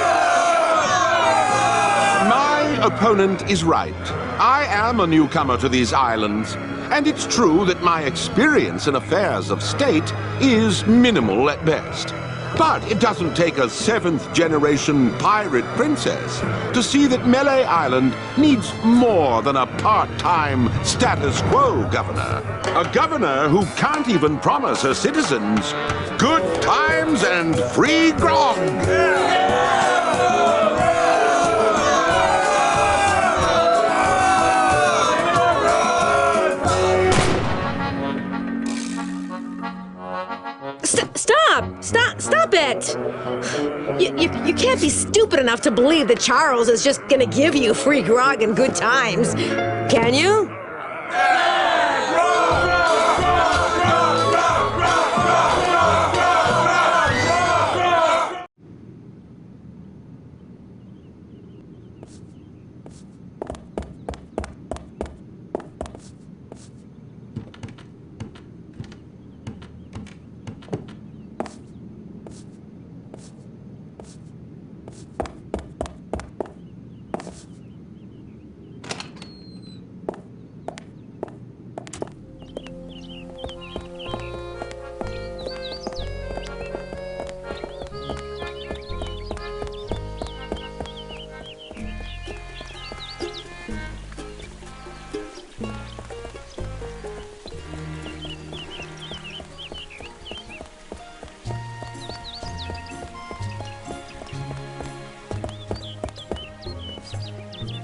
My opponent is right. I am a newcomer to these islands, and it's true that my experience in affairs of state is minimal at best. But it doesn't take a seventh-generation pirate princess to see that Melee Island needs more than a part-time status quo governor. A governor who can't even promise her citizens good times and free grog. Stop it! You can't be stupid enough to believe that Charles is just gonna give you free grog and good times, can you?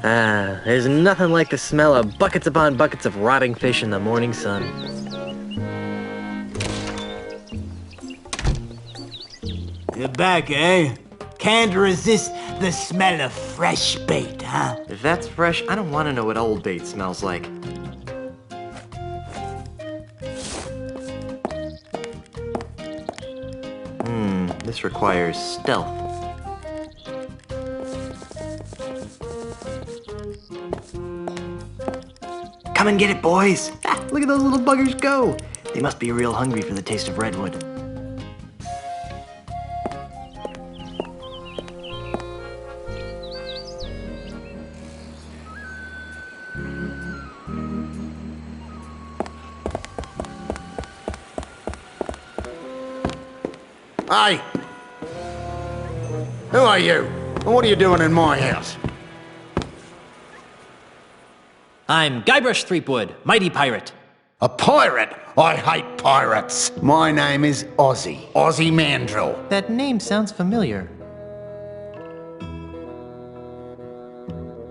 Ah, there's nothing like the smell of buckets upon buckets of rotting fish in the morning sun. You're back, eh? Can't resist the smell of fresh bait, huh? If that's fresh, I don't want to know what old bait smells like. This requires stealth. Come and get it, boys! Ah, look at those little buggers go! They must be real hungry for the taste of redwood. Hey! Who are you? And what are you doing in my house? I'm Guybrush Threepwood, mighty pirate. A pirate? I hate pirates. My name is Ozzy. Ozzy Mandrill. That name sounds familiar.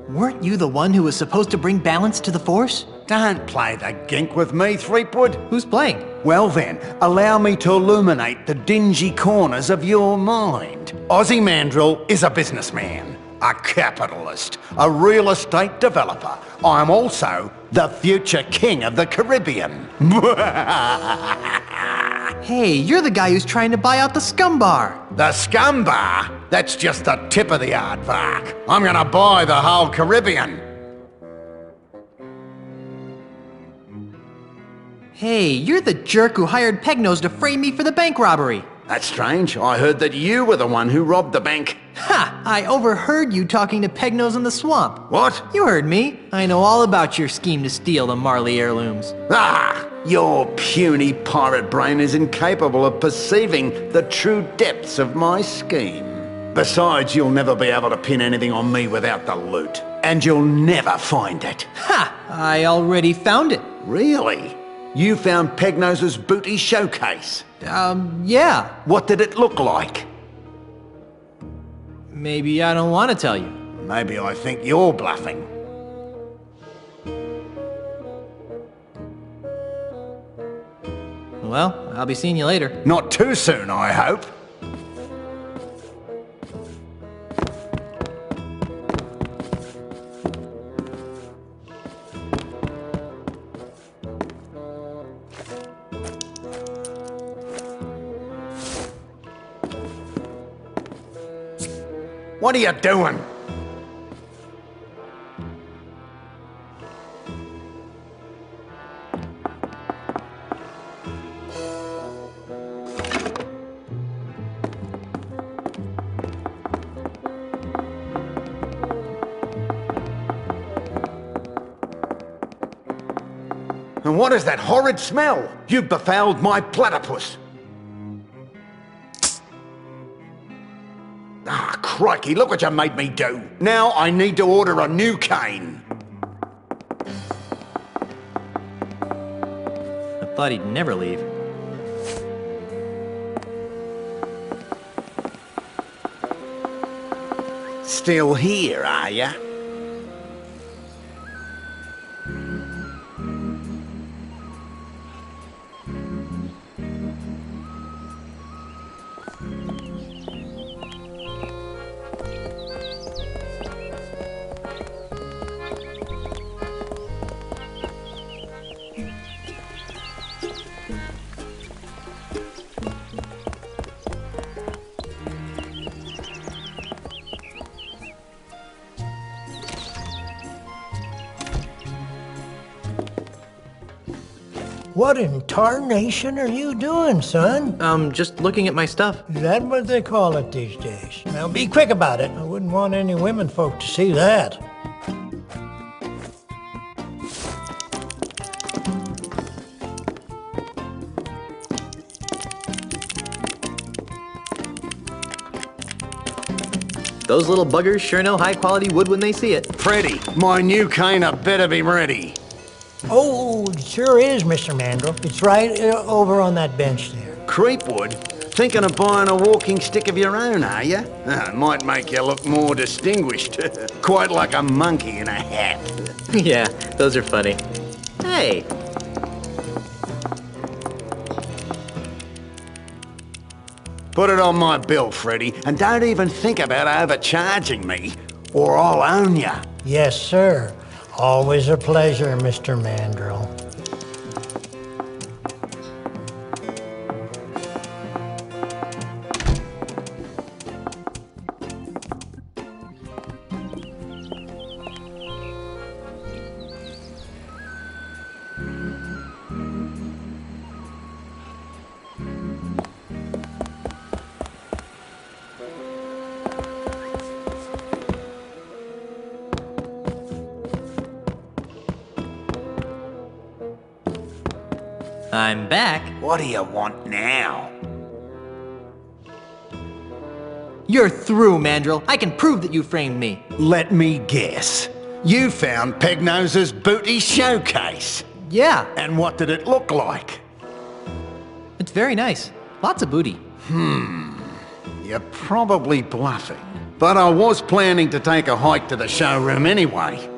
Weren't you the one who was supposed to bring balance to the Force? Don't play the gink with me, Threepwood. Who's playing? Well then, allow me to illuminate the dingy corners of your mind. Ozzy Mandrill is a businessman, a capitalist, a real estate developer. I'm also the future king of the Caribbean. Hey, you're the guy who's trying to buy out the Scum Bar. The Scum Bar? That's just the tip of the aardvark. I'm gonna buy the whole Caribbean. Hey, you're the jerk who hired Pegnose to frame me for the bank robbery. That's strange. I heard that you were the one who robbed the bank. Ha! I overheard you talking to Pegnose in the swamp. What? You heard me. I know all about your scheme to steal the Marley heirlooms. Ah! Your puny pirate brain is incapable of perceiving the true depths of my scheme. Besides, you'll never be able to pin anything on me without the loot. And you'll never find it. Ha! I already found it. Really? You found Pegnose's booty showcase? Yeah. What did it look like? Maybe I don't want to tell you. Maybe I think you're bluffing. Well, I'll be seeing you later. Not too soon, I hope. What are you doing? And what is that horrid smell? You befouled my platypus. crikey, look what you made me do. Now I need to order a new cane. I thought he'd never leave. Still here, are ya? What in tarnation are you doing, son? Just looking at my stuff. Is that what they call it these days? Now be quick about it. I wouldn't want any women folk to see that. Those little buggers sure know high-quality wood when they see it. Freddy, my new cane had better be ready. Oh, it sure is, Mr. Mandrill. It's right over on that bench there. Creepwood? Thinking of buying a walking stick of your own, are you? Might make you look more distinguished. Quite like a monkey in a hat. Yeah, those are funny. Hey! Put it on my bill, Freddy, and don't even think about overcharging me, or I'll own ya. Yes, sir. Always a pleasure, Mr. Mandrill. I'm back. What do you want now? You're through, Mandrill. I can prove that you framed me. Let me guess. You found Pegnose's booty showcase. Yeah. And what did it look like? It's very nice. Lots of booty. You're probably bluffing. But I was planning to take a hike to the showroom anyway.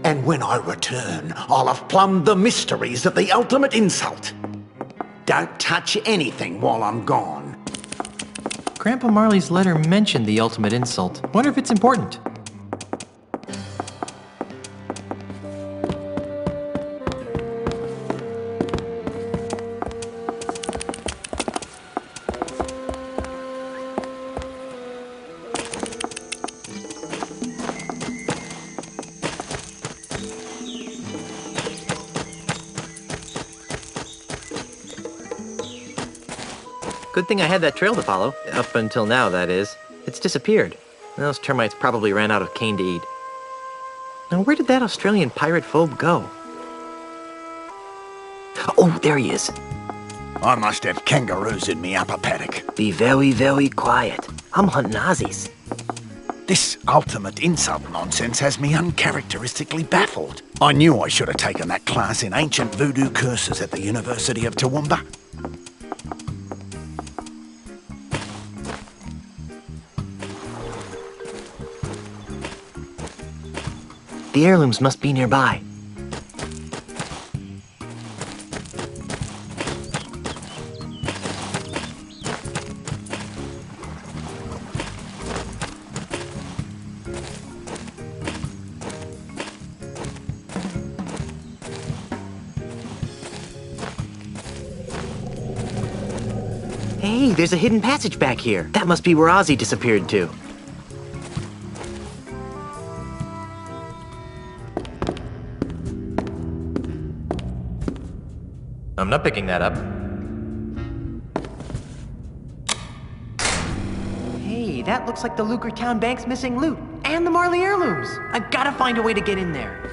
And when I return, I'll have plumbed the mysteries of the ultimate insult. Don't touch anything while I'm gone. Grandpa Marley's letter mentioned the ultimate insult. Wonder if it's important. Good thing I had that trail to follow. Up until now, that is. It's disappeared. Those termites probably ran out of cane to eat. Now, where did that Australian pirate phobe go? Oh, there he is. I must have kangaroos in me upper paddock. Be very, very quiet. I'm hunting Aussies. This ultimate insult nonsense has me uncharacteristically baffled. I knew I should have taken that class in ancient voodoo curses at the University of Toowoomba. The heirlooms must be nearby. Hey, there's a hidden passage back here. That must be where Ozzy disappeared to. I'm not picking that up. Hey, that looks like the Lucre Town Bank's missing loot, and the Marley heirlooms. I've got to find a way to get in there.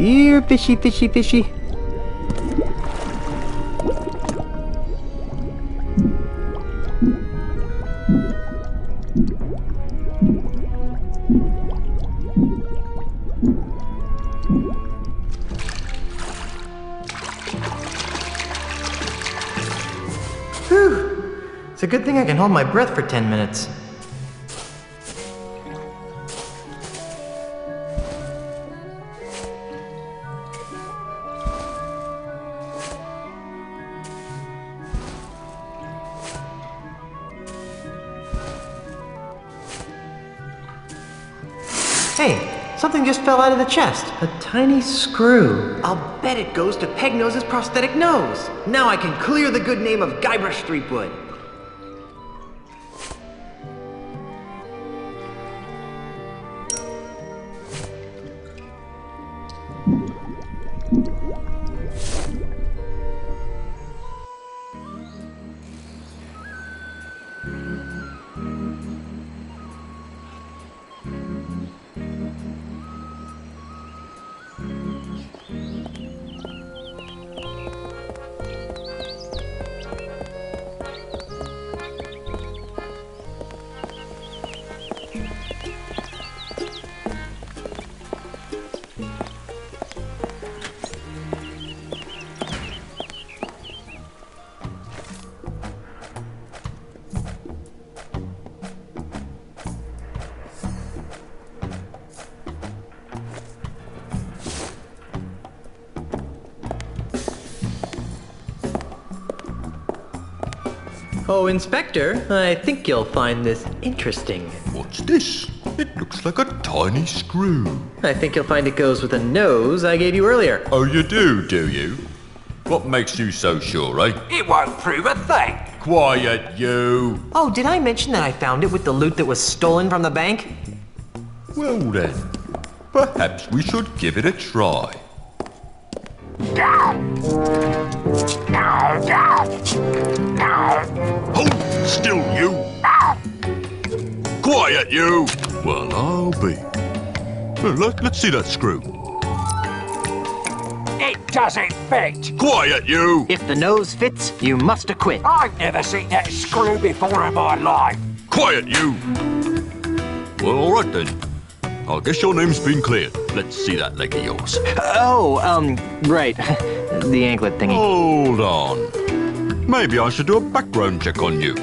Here, fishy, fishy, fishy. Whew. It's a good thing I can hold my breath for 10 minutes. Hey, something just fell out of the chest. A tiny screw. I'll bet it goes to Pegnose's prosthetic nose. Now I can clear the good name of Guybrush Threepwood. Oh, Inspector, I think you'll find this interesting. What's this? It looks like a tiny screw. I think you'll find it goes with the nose I gave you earlier. Oh, you do you? What makes you so sure, eh? It won't prove a thing. Quiet, you. Oh, did I mention that I found it with the loot that was stolen from the bank? Well then, perhaps we should give it a try. Hold still, you! Quiet, you! Well, I'll be. Well, let's see that screw. It doesn't fit. Quiet, you! If the nose fits, you must acquit. I've never seen that screw before in my life. Quiet, you! Well, all right then. I guess your name's been cleared. Let's see that leg of yours. Right. The anklet thingy. Hold on. Maybe I should do a background check on you.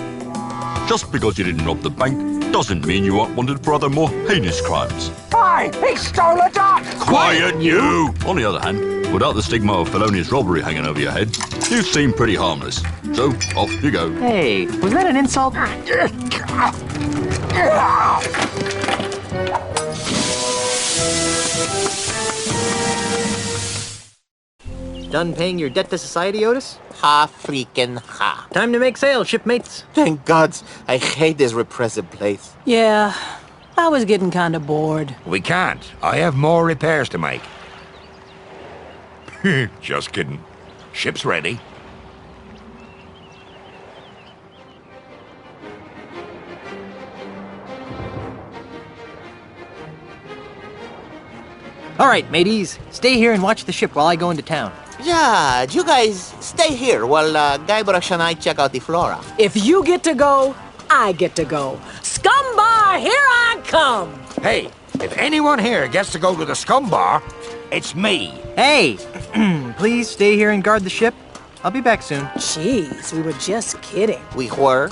Just because you didn't rob the bank doesn't mean you aren't wanted for other more heinous crimes. Hey, he stole a duck! Quiet, you! On the other hand, without the stigma of felonious robbery hanging over your head, you seem pretty harmless. So, off you go. Hey, was that an insult? Done paying your debt to society, Otis? Ha freaking ha. Time to make sail, shipmates. Thank gods, I hate this repressive place. Yeah, I was getting kind of bored. We can't. I have more repairs to make. Just kidding. Ship's ready. All right, mateys. Stay here and watch the ship while I go into town. Yeah, you guys stay here while Guybrush and I check out the flora. If you get to go, I get to go. Scumbar, here I come! Hey, if anyone here gets to go to the scum bar, it's me. Hey, please stay here and guard the ship. I'll be back soon. Jeez, we were just kidding. We were.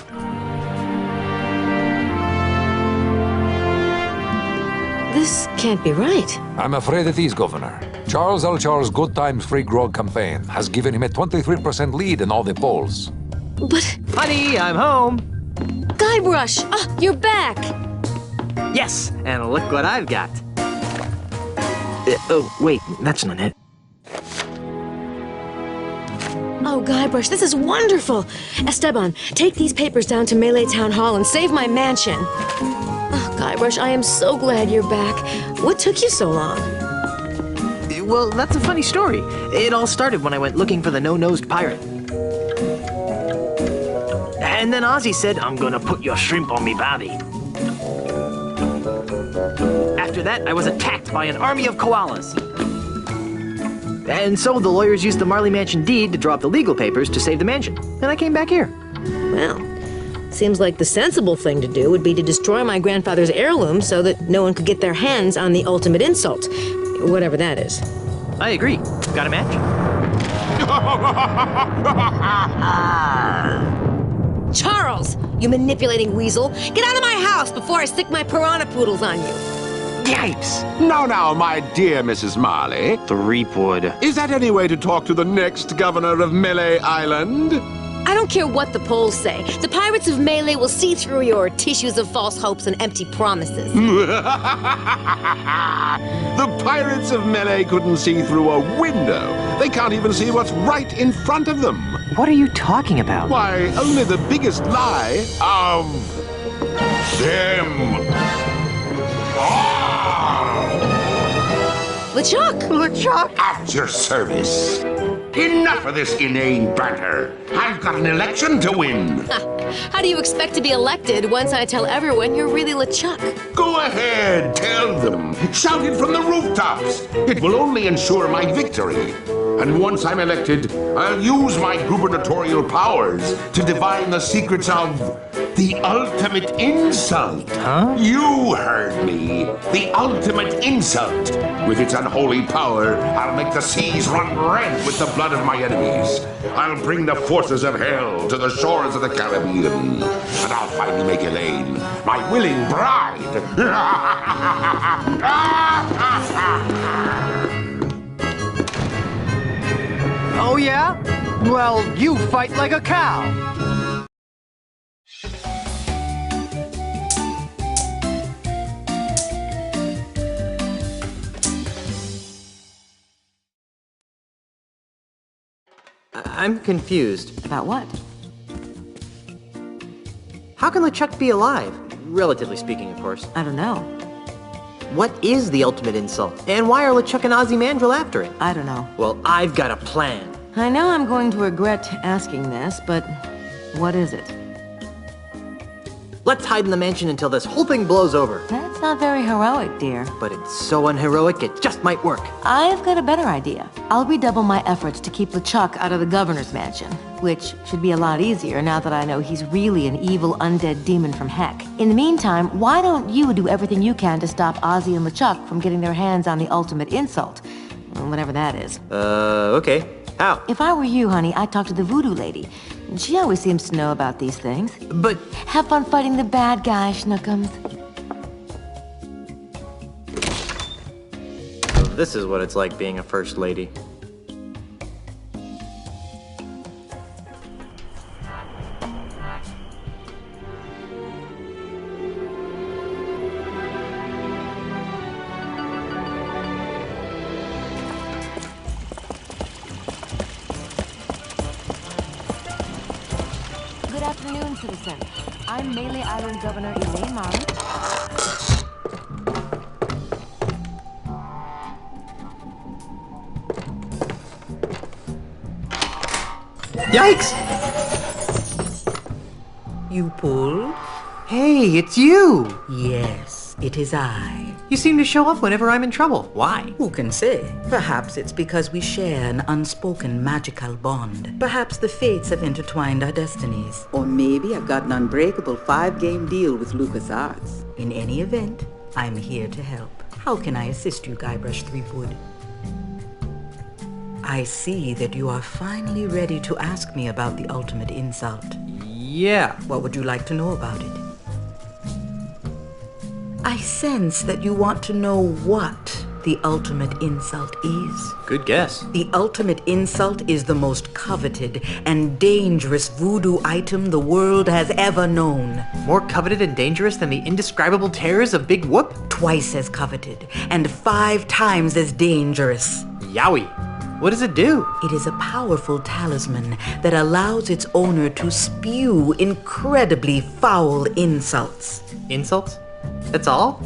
This can't be right. I'm afraid it is, Governor. Charles L. Charles Good Times Free Grog campaign has given him a 23% lead in all the polls. But... Honey, I'm home. Guybrush! You're back! Yes, and look what I've got. Oh, wait, that's not it. Oh, Guybrush, this is wonderful! Esteban, take these papers down to Melee Town Hall and save my mansion. Oh, Guybrush, I am so glad you're back. What took you so long? Well, that's a funny story. It all started when I went looking for the no-nosed pirate. And then Ozzy said, I'm gonna put your shrimp on me bobby. After that, I was attacked by an army of koalas. And so the lawyers used the Marley Mansion deed to draw up the legal papers to save the mansion. And I came back here. Well, seems like the sensible thing to do would be to destroy my grandfather's heirloom so that no one could get their hands on the ultimate insult. Whatever that is. I agree. Got a match? Charles, you manipulating weasel. Get out of my house before I stick my piranha poodles on you. Yipes! Now, my dear Mrs. Marley. Threepwood. Is that any way to talk to the next governor of Melee Island? I don't care what the polls say. The pirates of Melee will see through your tissues of false hopes and empty promises. The pirates of Melee couldn't see through a window. They can't even see what's right in front of them. What are you talking about? Why, only the biggest lie of them. LeChuck! LeChuck! At your service. Enough of this inane banter. I've got an election to win. How do you expect to be elected once I tell everyone you're really LeChuck? Go ahead, tell them. Shout it from the rooftops. It will only ensure my victory. And once I'm elected, I'll use my gubernatorial powers to divine the secrets of the ultimate insult. Huh? You heard me. The ultimate insult. With its unholy power, I'll make the seas run red with the blood of my enemies. I'll bring the forces of hell to the shores of the Caribbean. And I'll finally make Elaine my willing bride. Oh, yeah? Well, you fight like a cow. I'm confused. About what? How can LeChuck be alive? Relatively speaking, of course. I don't know. What is the ultimate insult? And why are LeChuck and Ozymandias after it? I don't know. Well, I've got a plan. I know I'm going to regret asking this, but what is it? Let's hide in the mansion until this whole thing blows over. That's not very heroic, dear. But it's so unheroic, it just might work. I've got a better idea. I'll redouble my efforts to keep LeChuck out of the governor's mansion, which should be a lot easier now that I know he's really an evil undead demon from heck. In the meantime, why don't you do everything you can to stop Ozzy and LeChuck from getting their hands on the ultimate insult? Whatever that is. Okay. How? If I were you, honey, I'd talk to the voodoo lady. She always seems to know about these things. But... Have fun fighting the bad guy, Schnookums. So this is what it's like being a first lady. Good afternoon, citizen. I'm Melee Island Governor Elaine Marley. Yikes! You pulled? Hey, it's you! Yes, it is I. You seem to show up whenever I'm in trouble. Why? Who can say? Perhaps it's because we share an unspoken magical bond. Perhaps the fates have intertwined our destinies. Or maybe I've got an unbreakable 5-game deal with LucasArts. In any event, I'm here to help. How can I assist you, Guybrush Threepwood? I see that you are finally ready to ask me about the ultimate insult. Yeah. What would you like to know about it? I sense that you want to know what the ultimate insult is. Good guess. The ultimate insult is the most coveted and dangerous voodoo item the world has ever known. More coveted and dangerous than the indescribable terrors of Big Whoop? Twice as coveted and 5 times as dangerous. Yowie. What does it do? It is a powerful talisman that allows its owner to spew incredibly foul insults. Insults? That's all?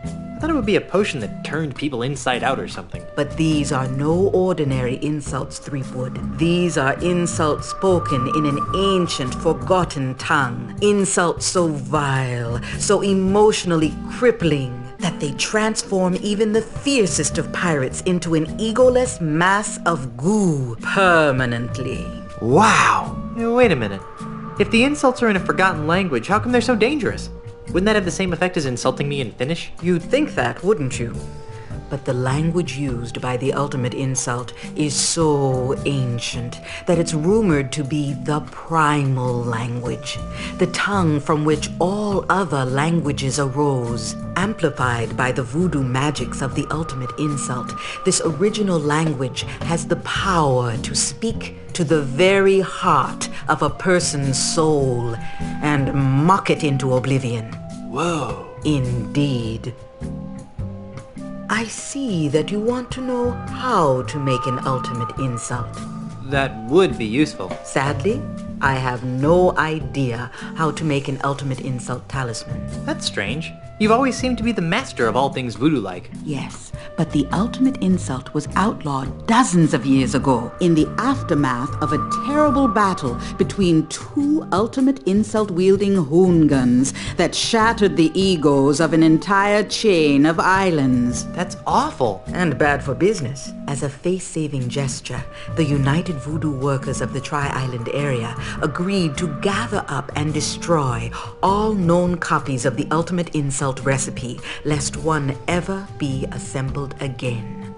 I thought it would be a potion that turned people inside out or something. But these are no ordinary insults, Threepwood. These are insults spoken in an ancient, forgotten tongue. Insults so vile, so emotionally crippling, that they transform even the fiercest of pirates into an egoless mass of goo permanently. Wow! Wait a minute. If the insults are in a forgotten language, how come they're so dangerous? Wouldn't that have the same effect as insulting me in Finnish? You'd think that, wouldn't you? But the language used by the ultimate insult is so ancient that it's rumored to be the primal language, the tongue from which all other languages arose. Amplified by the voodoo magics of the ultimate insult, this original language has the power to speak to the very heart of a person's soul and mock it into oblivion. Whoa. Indeed. I see that you want to know how to make an ultimate insult. That would be useful. Sadly, I have no idea how to make an ultimate insult talisman. That's strange. You've always seemed to be the master of all things voodoo-like. Yes, but the ultimate insult was outlawed dozens of years ago in the aftermath of a terrible battle between two ultimate insult-wielding hoongans that shattered the egos of an entire chain of islands. That's awful. And bad for business. As a face-saving gesture, the United Voodoo Workers of the Tri-Island area agreed to gather up and destroy all known copies of the ultimate insult recipe, lest one ever be assembled again.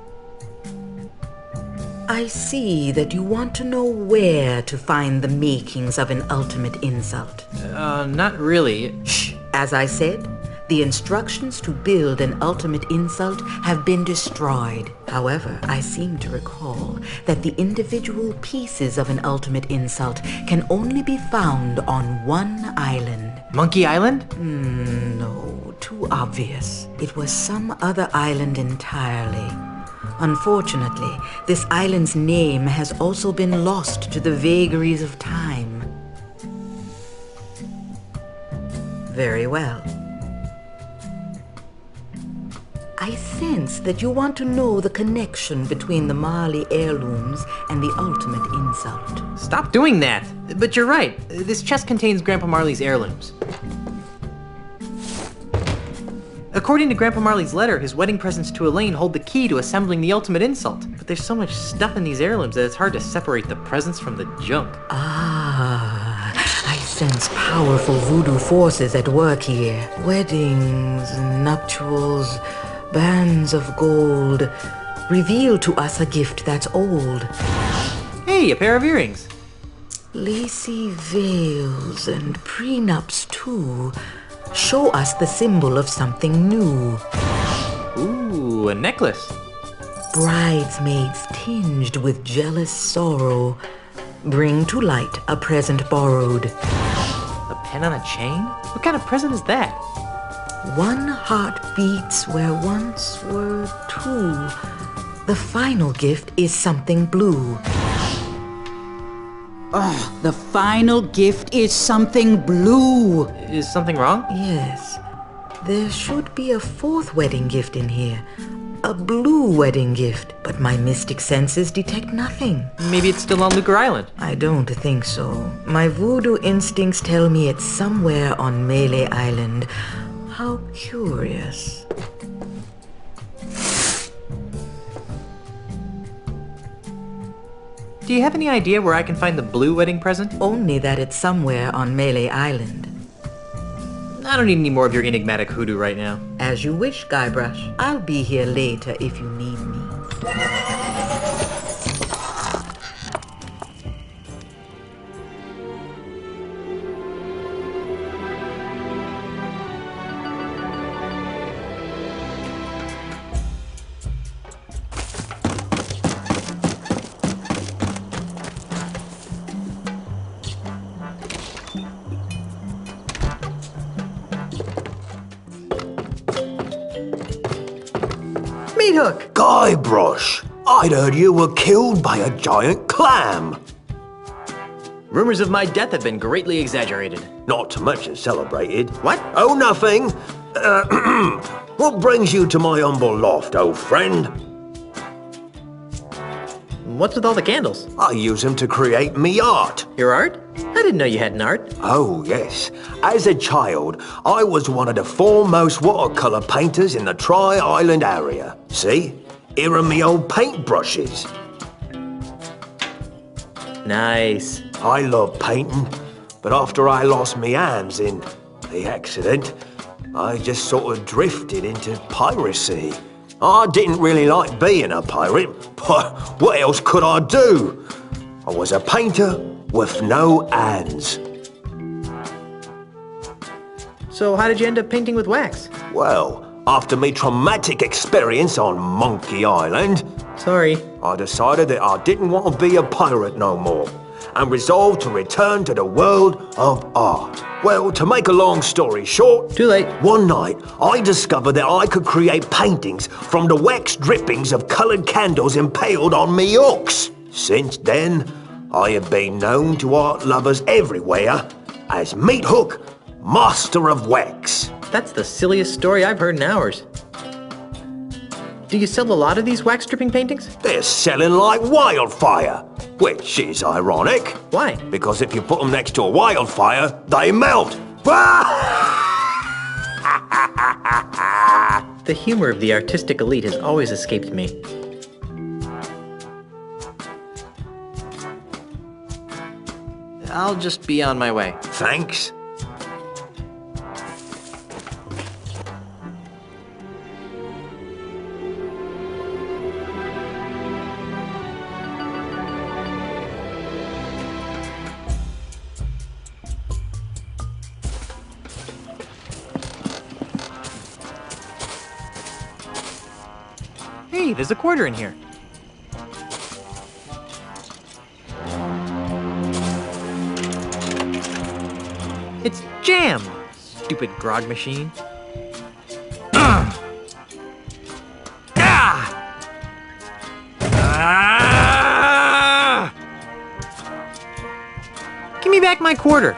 I see that you want to know where to find the makings of an ultimate insult. Not really. Shh! As I said, the instructions to build an ultimate insult have been destroyed. However, I seem to recall that the individual pieces of an ultimate insult can only be found on one island. Monkey Island? No, too obvious. It was some other island entirely. Unfortunately, this island's name has also been lost to the vagaries of time. Very well. I sense that you want to know the connection between the Marley heirlooms and the ultimate insult. Stop doing that! But you're right. This chest contains Grandpa Marley's heirlooms. According to Grandpa Marley's letter, his wedding presents to Elaine hold the key to assembling the ultimate insult. But there's so much stuff in these heirlooms that it's hard to separate the presents from the junk. I sense powerful voodoo forces at work here. Weddings, nuptials, bands of gold reveal to us a gift that's old. Hey, a pair of earrings. Lacy veils and prenups, too, show us the symbol of something new. Ooh, a necklace. Bridesmaids tinged with jealous sorrow bring to light a present borrowed. A pen on a chain? What kind of present is that? One heart beats where once were two. The final gift is something blue. Oh, the final gift is something blue. Is something wrong? Yes. There should be a fourth wedding gift in here. A blue wedding gift. But my mystic senses detect nothing. Maybe it's still on Lucre Island. I don't think so. My voodoo instincts tell me it's somewhere on Melee Island. How curious. Do you have any idea where I can find the blue wedding present? Only that it's somewhere on Melee Island. I don't need any more of your enigmatic hoodoo right now. As you wish, Guybrush. I'll be here later if you need me. Meathook! Guybrush, I'd heard you were killed by a giant clam. Rumors of my death have been greatly exaggerated. Not to mention celebrated. What? Oh, nothing. What brings you to my humble loft, old friend? What's with all the candles? I use them to create me art. Your art? I didn't know you had an art. Oh, yes. As a child, I was one of the foremost watercolor painters in the Tri-Island area. See? Here are me old paintbrushes. Nice. I love painting, but after I lost me hands in the accident, I just sort of drifted into piracy. I didn't really like being a pirate, but what else could I do? I was a painter with no hands. So how did you end up painting with wax? Well, after me traumatic experience on Monkey Island... Sorry. I decided that I didn't want to be a pirate no more, and resolved to return to the world of art. Well, to make a long story short... Too late. One night, I discovered that I could create paintings from the wax drippings of coloured candles impaled on me hooks. Since then, I have been known to art lovers everywhere as Meat Hook, Master of Wax. That's the silliest story I've heard in hours. Do you sell a lot of these wax-dripping paintings? They're selling like wildfire, which is ironic. Why? Because if you put them next to a wildfire, they melt. The humor of the artistic elite has always escaped me. I'll just be on my way. Thanks. Hey, there's a quarter in here. It's jam! Stupid grog machine. Give me back my quarter.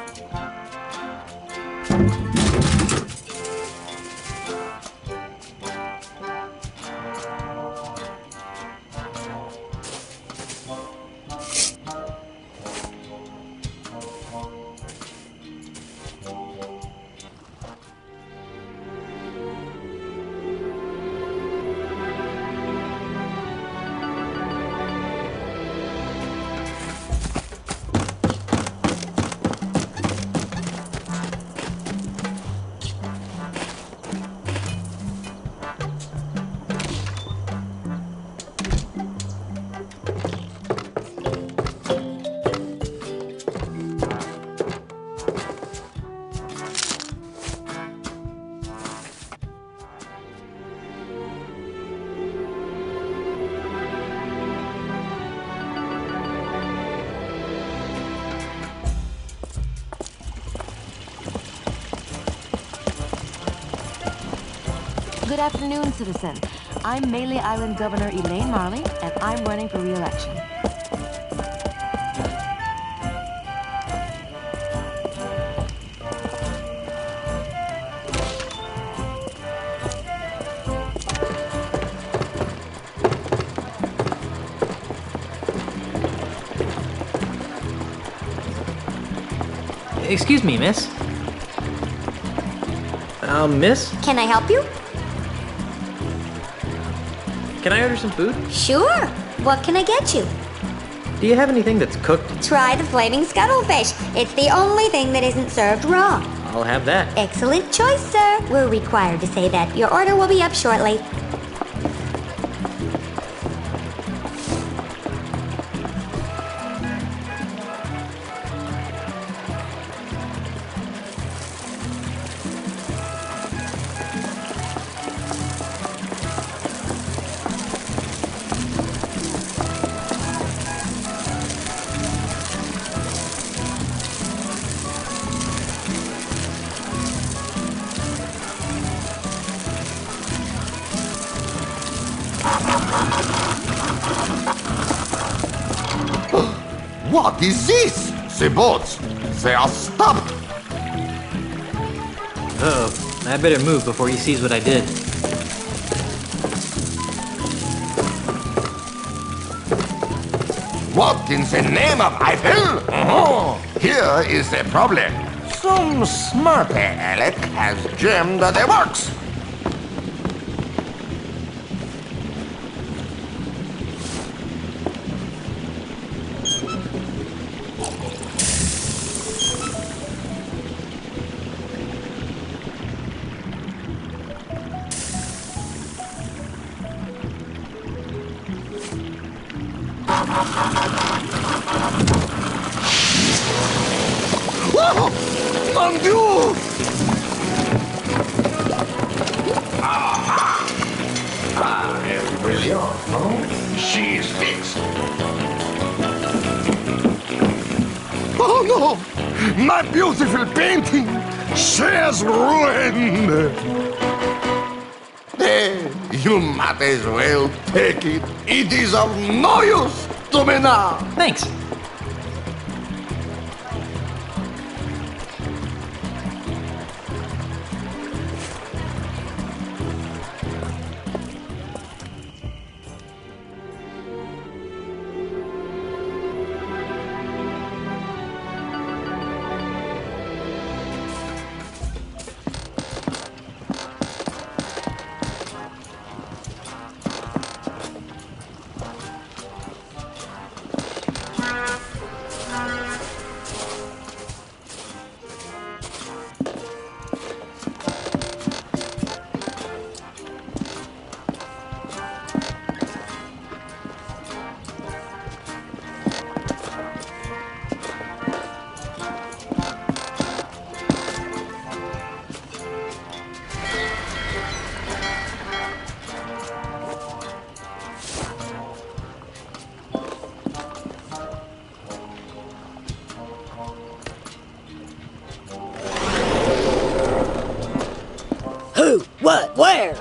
Good afternoon, citizen. I'm Melee Island Governor Elaine Marley, and I'm running for re-election. Excuse me, miss. Miss? Can I help you? Can I order some food? Sure. What can I get you? Do you have anything that's cooked? Try the flaming scuttlefish. It's the only thing that isn't served raw. I'll have that. Excellent choice, sir. We're required to say that. Your order will be up shortly. What is this? The boats, they are stopped. Uh-oh. I better move before he sees what I did. What in the name of Eiffel? Oh, here is the problem. Some smart Alec has jammed the works. Oh, mon Dieu! Brilliant, no? She is fixed. Oh no! My beautiful painting! She is ruined! Hey, you might as well take it. It is of no use to me now. Thanks. Who? What? Where?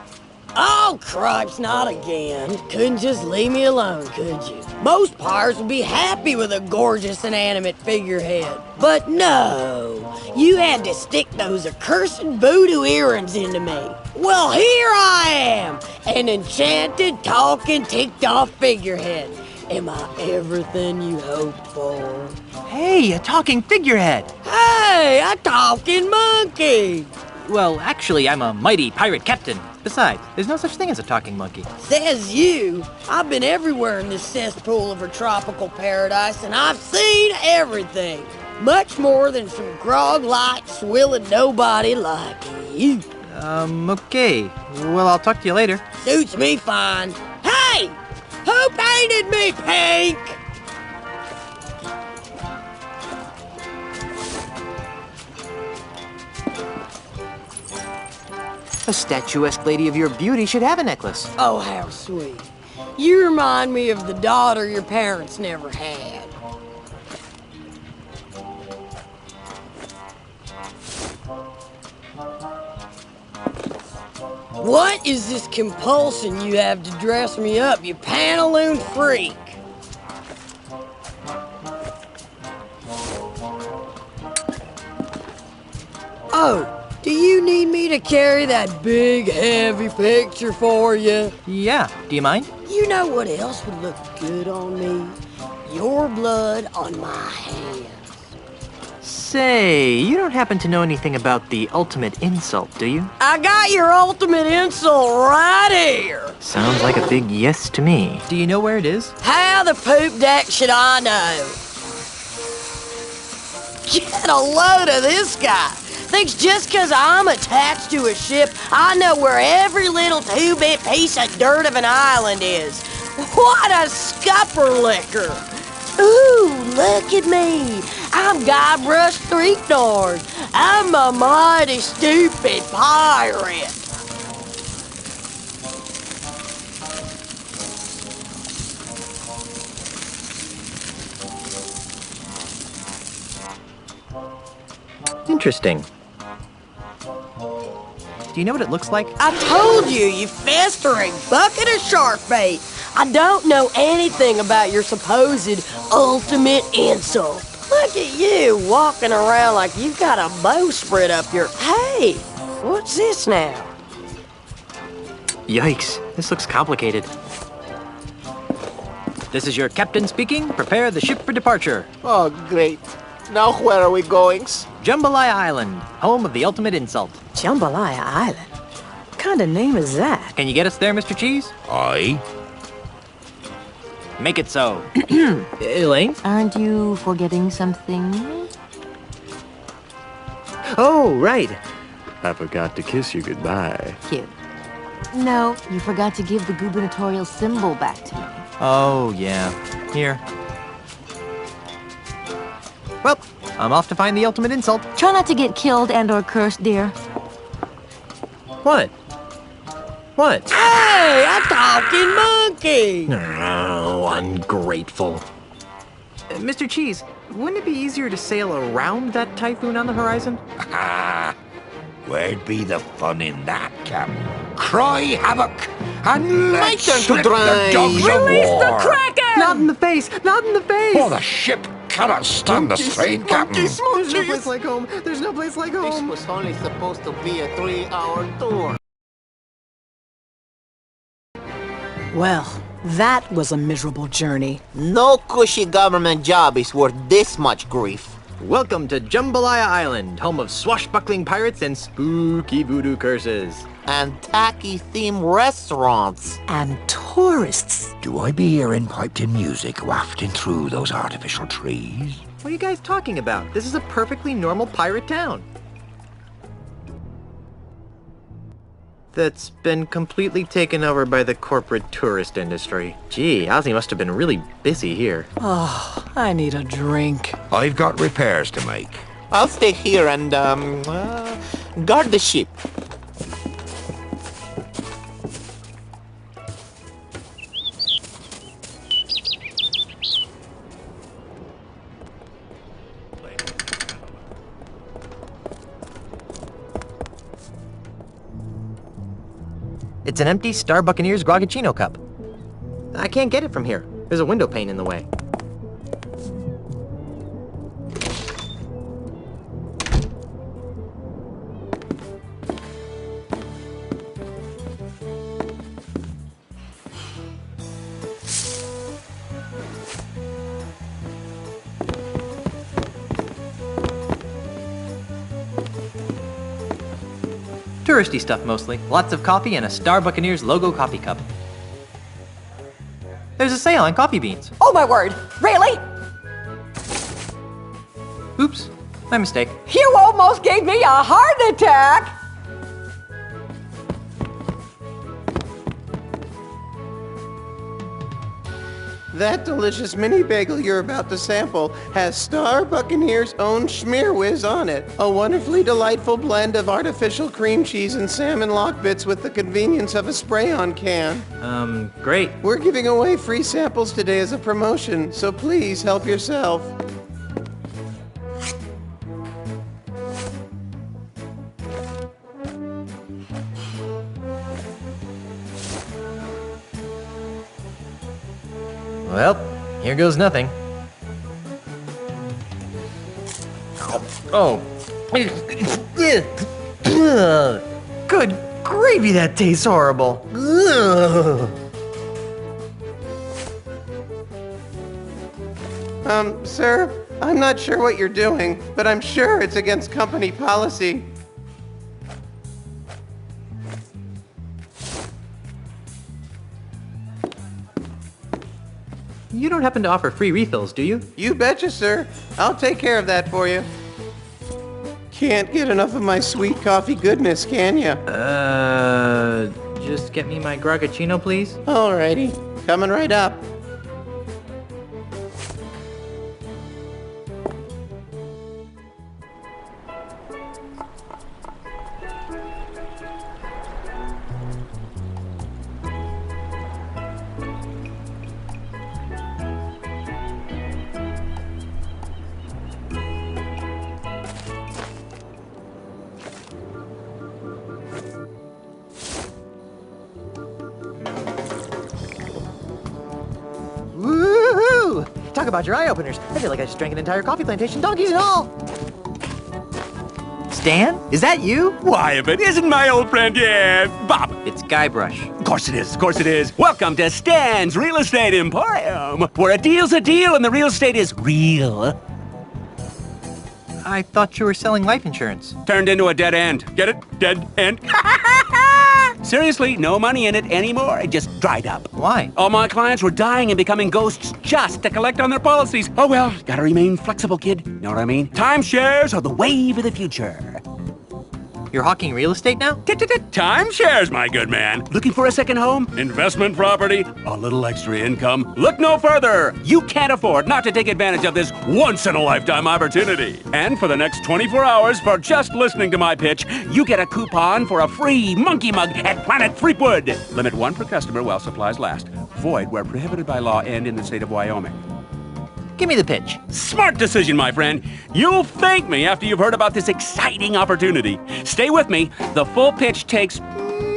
Oh, cripes, not again. Couldn't just leave me alone, could you? Most pirates would be happy with a gorgeous inanimate figurehead. But no, you had to stick those accursed voodoo earrings into me. Well, here I am, an enchanted, talking, ticked-off figurehead. Am I everything you hoped for? Hey, a talking figurehead! Hey, a talking monkey! Well, actually, I'm a mighty pirate captain. Besides, there's no such thing as a talking monkey. Says you. I've been everywhere in this cesspool of a tropical paradise, and I've seen everything. Much more than some grog-light, swilling nobody like you. Okay. Well, I'll talk to you later. Suits me fine. Hey! Who painted me pink? A statuesque lady of your beauty should have a necklace. Oh, how sweet. You remind me of the daughter your parents never had. What is this compulsion you have to dress me up, you pantaloon freak? Oh, do you need me to carry that big, heavy picture for you? Yeah, do you mind? You know what else would look good on me? Your blood on my hands. Say, you don't happen to know anything about the ultimate insult, do you? I got your ultimate insult right here. Sounds like a big yes to me. Do you know where it is? How the poop deck should I know? Get a load of this guy. Thinks just 'cause I'm attached to a ship, I know where every little two-bit piece of dirt of an island is. What a scupper liquor. Ooh, look at me. I'm Guybrush Threepnard. I'm a mighty stupid pirate. Interesting. Do you know what it looks like? I told you, you festering bucket of shark bait. I don't know anything about your supposed ultimate insult. Look at you walking around like you've got a bowsprit up your... Hey, what's this now? Yikes, this looks complicated. This is your captain speaking. Prepare the ship for departure. Oh, great. Now where are we going? Jambalaya Island, home of the ultimate insult. Jambalaya Island? What kind of name is that? Can you get us there, Mr. Cheese? Aye. Make it so. Elaine? Aren't you forgetting something? Oh, right. I forgot to kiss you goodbye. Cute. No, you forgot to give the gubernatorial symbol back to me. Oh, yeah. Here. Well, I'm off to find the ultimate insult. Try not to get killed and or cursed, dear. What? What? Hey, a talking monkey! Oh, ungrateful. Mr. Cheese, wouldn't it be easier to sail around that typhoon on the horizon? Where'd be the fun in that, Cap? Cry havoc and My let's turn to slip the drive. dogs of Release war. the Kraken! Not in the face! Not in the face! Oh, the ship cannot stand the strain, Captain. There's no place like home. There's no place like This home. was only supposed to be a 3-hour tour. Well, that was a miserable journey. No cushy government job is worth this much grief. Welcome to Jambalaya Island, home of swashbuckling pirates and spooky voodoo curses. And tacky themed restaurants. And tourists. Do I be hearing piped-in music wafting through those artificial trees? What are you guys talking about? This is a perfectly normal pirate town. That's been completely taken over by the corporate tourist industry. Gee, Ozzy must have been really busy here. Oh, I need a drink. I've got repairs to make. I'll stay here and, guard the ship. It's an empty Star Buccaneers Grogachino cup. I can't get it from here. There's a window pane in the way. Touristy stuff mostly. Lots of coffee and a Star Buccaneers logo coffee cup. There's a sale on coffee beans. Oh my word! Really? Oops, my mistake. You almost gave me a heart attack! That delicious mini bagel you're about to sample has Star Buccaneers' own Schmearwiz on it. A wonderfully delightful blend of artificial cream cheese and salmon lock bits with the convenience of a spray-on can. Great. We're giving away free samples today as a promotion, so please help yourself. Well, here goes nothing. Oh. Good gravy, that tastes horrible. Sir, I'm not sure what you're doing, but I'm sure it's against company policy. You don't happen to offer free refills, do you? You betcha, sir. I'll take care of that for you. Can't get enough of my sweet coffee goodness, can ya? Just get me my Grogachino, please? Alrighty. Coming right up. Woohoo! Talk about your eye openers. I feel like I just drank an entire coffee plantation, donkeys and all. Stan? Is that you? Why, if it isn't my old friend, yeah, Bob. It's Guybrush. Of course it is, of course it is. Welcome to Stan's Real Estate Emporium, where a deal's a deal and the real estate is real. I thought you were selling life insurance. Turned into a dead end. Get it? Dead end. Seriously, no money in it anymore. It just dried up. Why? All my clients were dying and becoming ghosts just to collect on their policies. Oh well, gotta remain flexible, kid. Know what I mean? Timeshares are the wave of the future. You're hawking real estate now? Timeshares, my good man. Looking for a second home? Investment property? A little extra income? Look no further. You can't afford not to take advantage of this once-in-a-lifetime opportunity. And for the next 24 hours, for just listening to my pitch, you get a coupon for a free monkey mug at Planet Freakwood. Limit 1 per customer while supplies last. Void where prohibited by law and in the state of Wyoming. Give me the pitch. Smart decision, my friend. You'll thank me after you've heard about this exciting opportunity. Stay with me. The full pitch takes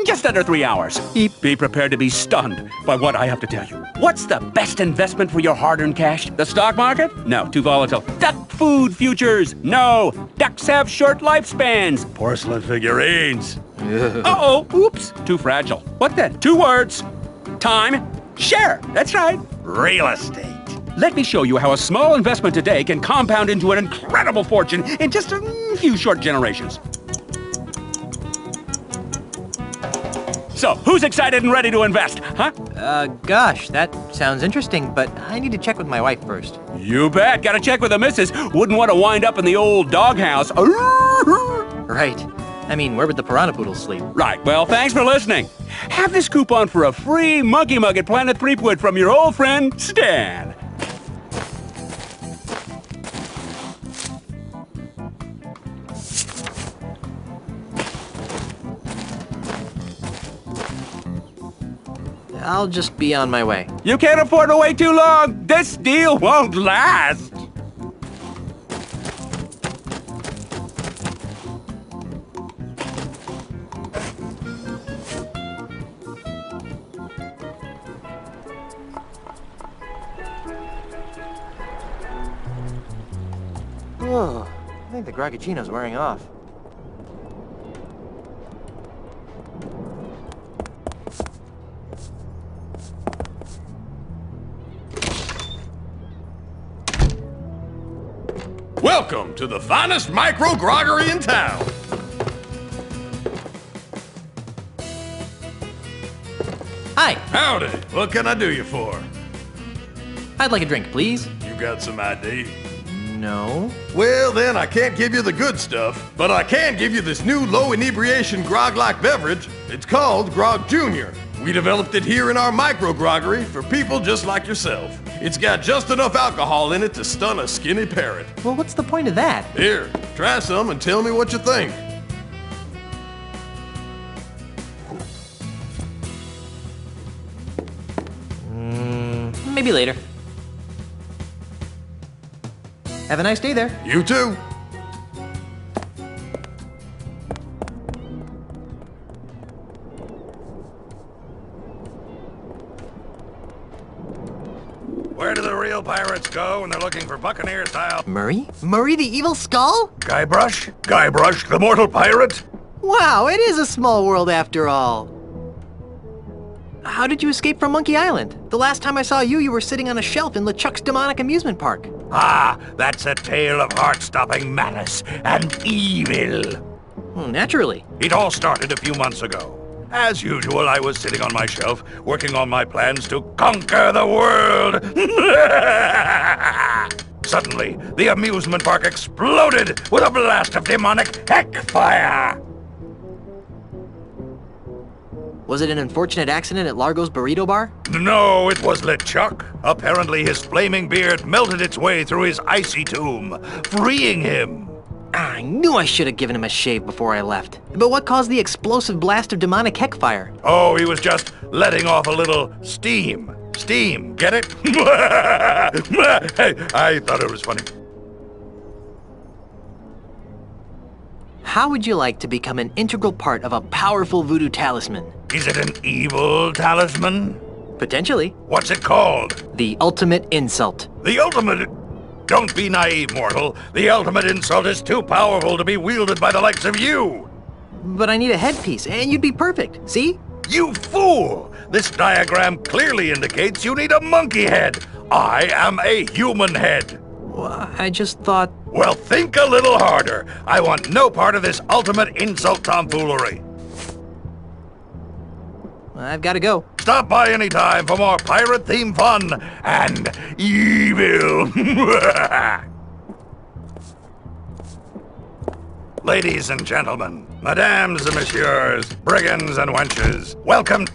just under 3 hours. Be prepared to be stunned by what I have to tell you. What's the best investment for your hard-earned cash? The stock market? No, too volatile. Duck food futures? No. Ducks have short lifespans. Porcelain figurines. Uh-oh, oops, too fragile. What then? 2 words. Time, share. That's right. Real estate. Let me show you how a small investment today can compound into an incredible fortune in just a few short generations. So, who's excited and ready to invest, huh? Gosh, that sounds interesting, but I need to check with my wife first. You bet. Gotta check with the missus. Wouldn't want to wind up in the old doghouse. Right. I mean, where would the piranha poodles sleep? Right. Well, thanks for listening. Have this coupon for a free monkey mug at Planet Freakwood from your old friend, Stan. I'll just be on my way. You can't afford to wait too long. This deal won't last. Oh, I think the Grogachino's wearing off. Welcome to the finest micro-groggery in town. Hi. Howdy. What can I do you for? I'd like a drink, please. You got some ID? No. Well, then I can't give you the good stuff, but I can give you this new low inebriation grog-like beverage. It's called Grog Junior. We developed it here in our micro-groggery for people just like yourself. It's got just enough alcohol in it to stun a skinny parrot. Well, what's the point of that? Here, try some and tell me what you think. Maybe later. Have a nice day there. You too. Where do the real pirates go when they're looking for buccaneer style? Murray? Murray the Evil Skull? Guybrush? Guybrush, the mortal pirate? Wow, it is a small world after all. How did you escape from Monkey Island? The last time I saw you, you were sitting on a shelf in LeChuck's demonic amusement park. Ah, that's a tale of heart-stopping malice and evil. Naturally. It all started a few months ago. As usual, I was sitting on my shelf, working on my plans to conquer the world. Suddenly, the amusement park exploded with a blast of demonic heck fire. Was it an unfortunate accident at Largo's Burrito Bar? No, it was LeChuck. Apparently, his flaming beard melted its way through his icy tomb, freeing him. I knew I should have given him a shave before I left. But what caused the explosive blast of demonic heck fire? Oh, he was just letting off a little steam. Steam, get it? I thought it was funny. How would you like to become an integral part of a powerful voodoo talisman? Is it an evil talisman? Potentially. What's it called? The Ultimate Insult. The Ultimate... Don't be naive, mortal. The ultimate insult is too powerful to be wielded by the likes of you. But I need a headpiece, and you'd be perfect. See? You fool! This diagram clearly indicates you need a monkey head. I am a human head. Well, I just thought... Well, think a little harder. I want no part of this ultimate insult tomfoolery. I've got to go. Stop by any time for more pirate-themed fun and evil. Ladies and gentlemen, madames and messieurs, brigands and wenches, welcome.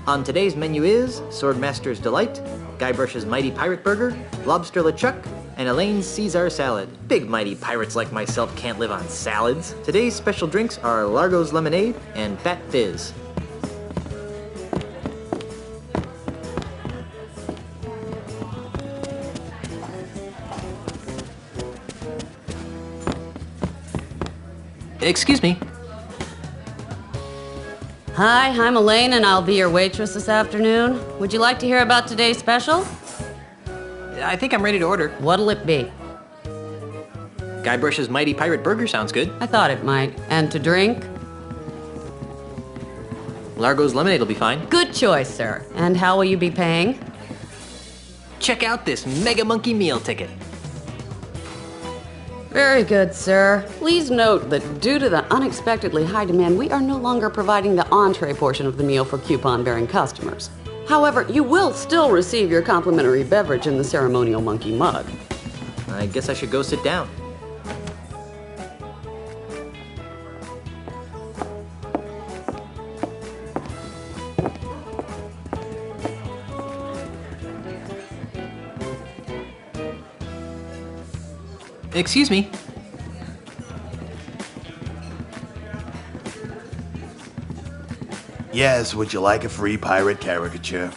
On today's menu is Swordmaster's Delight, Guybrush's Mighty Pirate Burger, Lobster LeChuck, and Elaine's Caesar Salad. Big mighty pirates like myself can't live on salads. Today's special drinks are Largo's Lemonade and Fat Fizz. Excuse me. Hi, I'm Elaine, and I'll be your waitress this afternoon. Would you like to hear about today's special? I think I'm ready to order. What'll it be? Guybrush's Mighty Pirate Burger sounds good. I thought it might. And to drink? Largo's Lemonade will be fine. Good choice, sir. And how will you be paying? Check out this Mega Monkey meal ticket. Very good, sir. Please note that due to the unexpectedly high demand, we are no longer providing the entree portion of the meal for coupon-bearing customers. However, you will still receive your complimentary beverage in the ceremonial monkey mug. I guess I should go sit down. Excuse me. Yes, would you like a free pirate caricature?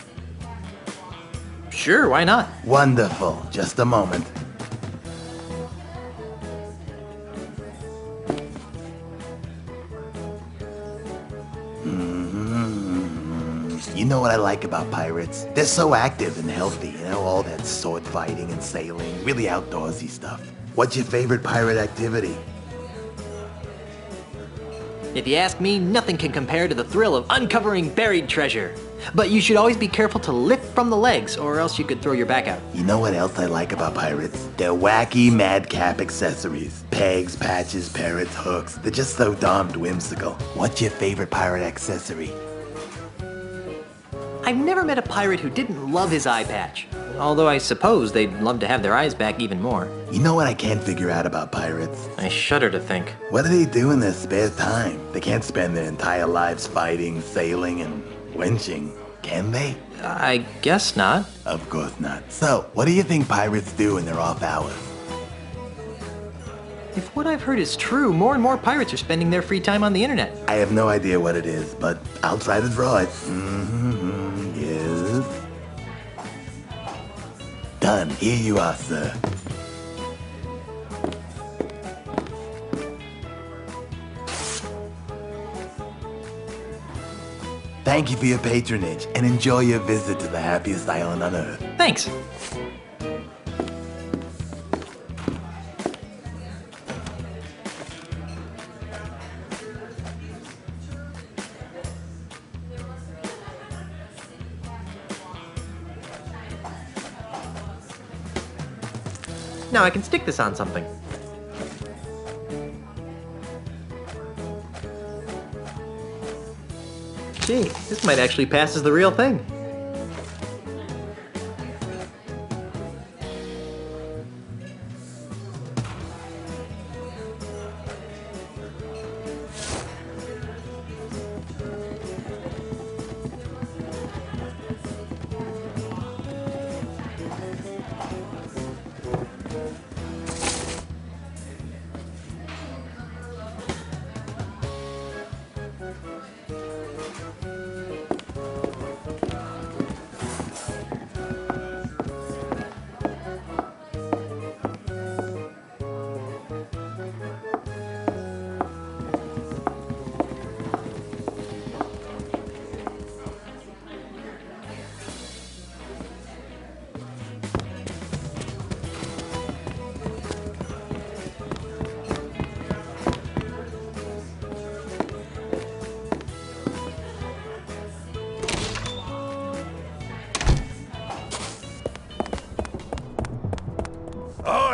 Sure, why not? Wonderful. Just a moment. You know what I like about pirates? They're so active and healthy, you know, all that sword fighting and sailing, really outdoorsy stuff. What's your favorite pirate activity? If you ask me, nothing can compare to the thrill of uncovering buried treasure. But you should always be careful to lift from the legs, or else you could throw your back out. You know what else I like about pirates? Their wacky madcap accessories. Pegs, patches, parrots, hooks. They're just so darned whimsical. What's your favorite pirate accessory? I've never met a pirate who didn't love his eye patch. Although I suppose they'd love to have their eyes back even more. You know what I can't figure out about pirates? I shudder to think. What do they do in their spare time? They can't spend their entire lives fighting, sailing, and wenching, can they? I guess not. Of course not. So, what do you think pirates do in their off hours? If what I've heard is true, more and more pirates are spending their free time on the internet. I have no idea what it is, but I'll try to draw it. Yes. Done. Here you are, sir. Thank you for your patronage, and enjoy your visit to the happiest island on Earth. Thanks. Now I can stick this on something. Gee, this might actually pass as the real thing.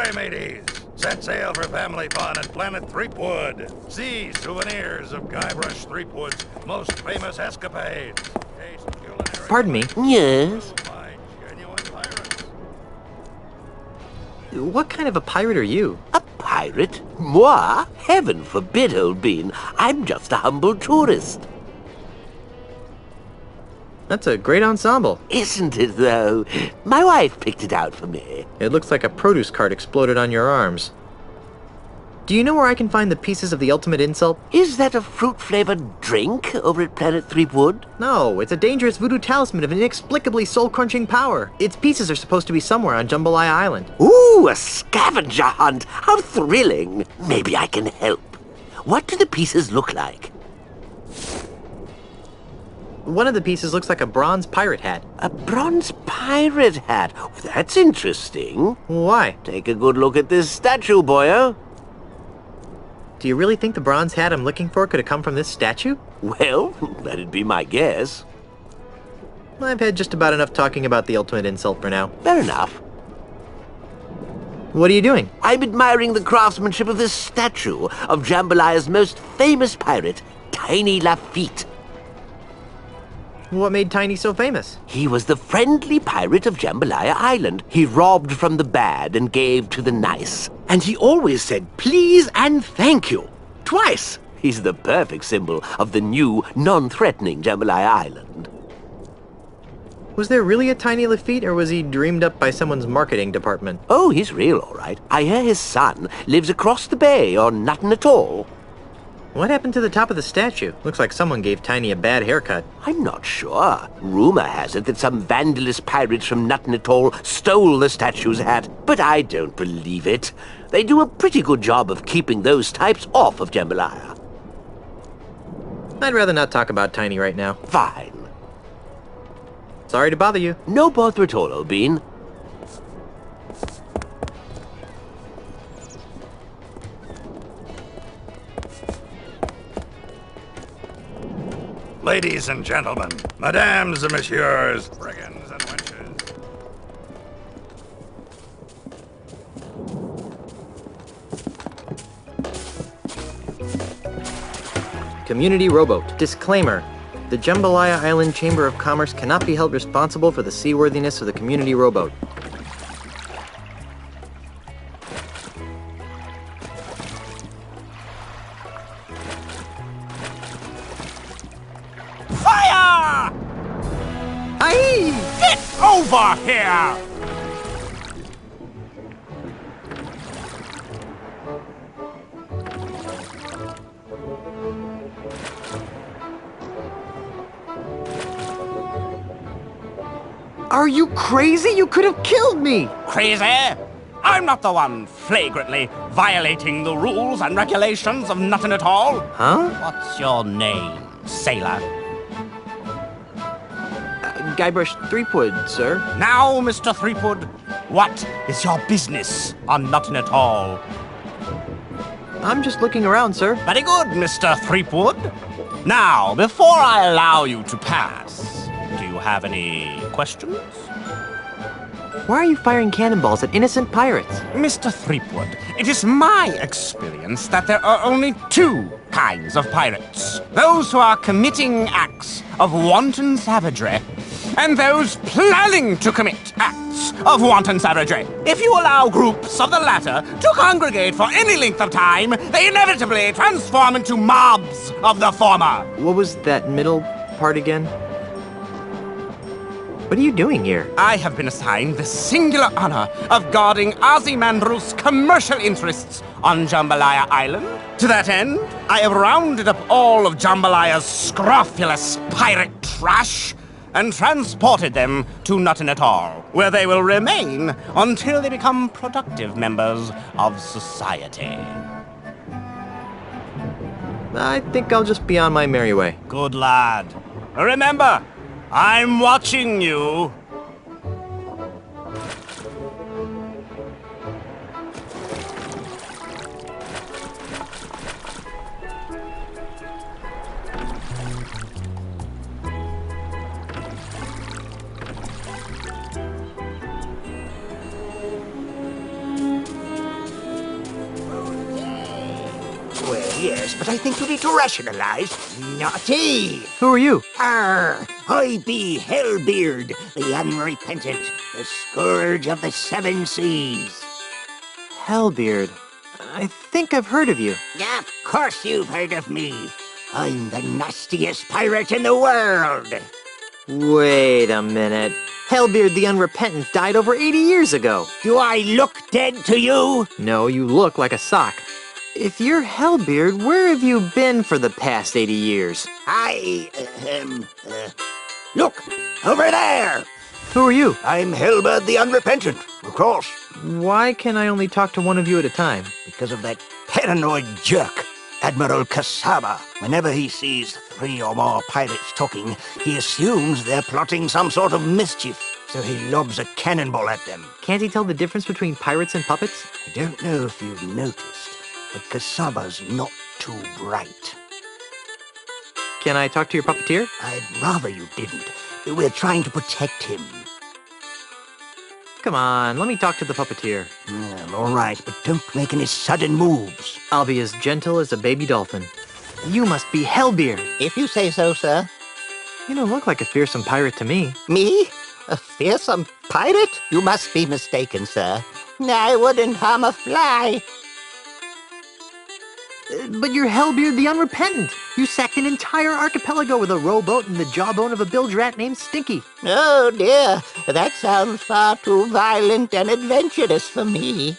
away, mateys. Set sail for family fun at Planet Threepwood. See souvenirs of Guybrush Threepwood's most famous escapades. Pardon me. Yes? What kind of a pirate are you? A pirate? Moi? Heaven forbid, old bean. I'm just a humble tourist. That's a great ensemble. Isn't it, though? My wife picked it out for me. It looks like a produce cart exploded on your arms. Do you know where I can find the pieces of the ultimate insult? Is that a fruit-flavored drink over at Planet Threepwood? No, it's a dangerous voodoo talisman of inexplicably soul-crunching power. Its pieces are supposed to be somewhere on Jambalaya Island. Ooh, a scavenger hunt! How thrilling! Maybe I can help. What do the pieces look like? One of the pieces looks like a bronze pirate hat. A bronze pirate hat? That's interesting. Why? Take a good look at this statue, boyo. Do you really think the bronze hat I'm looking for could have come from this statue? Well, that'd be my guess. I've had just about enough talking about the ultimate insult for now. Fair enough. What are you doing? I'm admiring the craftsmanship of this statue of Jambalaya's most famous pirate, Tiny Lafitte. What made Tiny so famous? He was the friendly pirate of Jambalaya Island. He robbed from the bad and gave to the nice. And he always said please and thank you. Twice. He's the perfect symbol of the new, non-threatening Jambalaya Island. Was there really a Tiny Lafitte, or was he dreamed up by someone's marketing department? Oh, he's real, all right. I hear his son lives across the bay on Nothing at All. What happened to the top of the statue? Looks like someone gave Tiny a bad haircut. I'm not sure. Rumor has it that some vandalous pirates from Nothing at All stole the statue's hat, but I don't believe it. They do a pretty good job of keeping those types off of Jambalaya. I'd rather not talk about Tiny right now. Fine. Sorry to bother you. No bother at all, old bean. Ladies and gentlemen, madames and messieurs, brigands and wenches. Community rowboat. Disclaimer. The Jambalaya Island Chamber of Commerce cannot be held responsible for the seaworthiness of the community rowboat. Fire! Aye! Get over here! Are you crazy? You could have killed me! Crazy? I'm not the one flagrantly violating the rules and regulations of Nothing at All. Huh? What's your name, sailor? Guybrush Threepwood, sir. Now, Mr. Threepwood, what is your business on Nothing at All? I'm just looking around, sir. Very good, Mr. Threepwood. Now, before I allow you to pass, do you have any questions? Why are you firing cannonballs at innocent pirates? Mr. Threepwood, it is my experience that there are only two kinds of pirates. Those who are committing acts of wanton savagery, and those planning to commit acts of wanton savagery. If you allow groups of the latter to congregate for any length of time, they inevitably transform into mobs of the former. What was that middle part again? What are you doing here? I have been assigned the singular honor of guarding Ozymandias' commercial interests on Jambalaya Island. To that end, I have rounded up all of Jambalaya's scrofulous pirate trash and transported them to Nothing at All, where they will remain until they become productive members of society. I think I'll just be on my merry way. Good lad. Remember, I'm watching you. Yes, but I think you need to rationalize. Naughty! Who are you? I be Hellbeard, the Unrepentant, the Scourge of the Seven Seas. Hellbeard. I think I've heard of you. Of course you've heard of me. I'm the nastiest pirate in the world. Wait a minute. Hellbeard the Unrepentant died over 80 years ago. Do I look dead to you? No, you look like a sock. If you're Hellbeard, where have you been for the past 80 years? Look, over there! Who are you? I'm Hellbeard the Unrepentant, of course. Why can I only talk to one of you at a time? Because of that paranoid jerk, Admiral Kasaba. Whenever he sees 3 or more pirates talking, he assumes they're plotting some sort of mischief, so he lobs a cannonball at them. Can't he tell the difference between pirates and puppets? I don't know if you've noticed, but Kasaba's not too bright. Can I talk to your puppeteer? I'd rather you didn't. We're trying to protect him. Come on, let me talk to the puppeteer. Well, all right, but don't make any sudden moves. I'll be as gentle as a baby dolphin. You must be Hellbeard. If you say so, sir. You don't look like a fearsome pirate to me. Me? A fearsome pirate? You must be mistaken, sir. I wouldn't harm a fly. But you're Hellbeard the Unrepentant. You sacked an entire archipelago with a rowboat and the jawbone of a bilge rat named Stinky. Oh dear, that sounds far too violent and adventurous for me.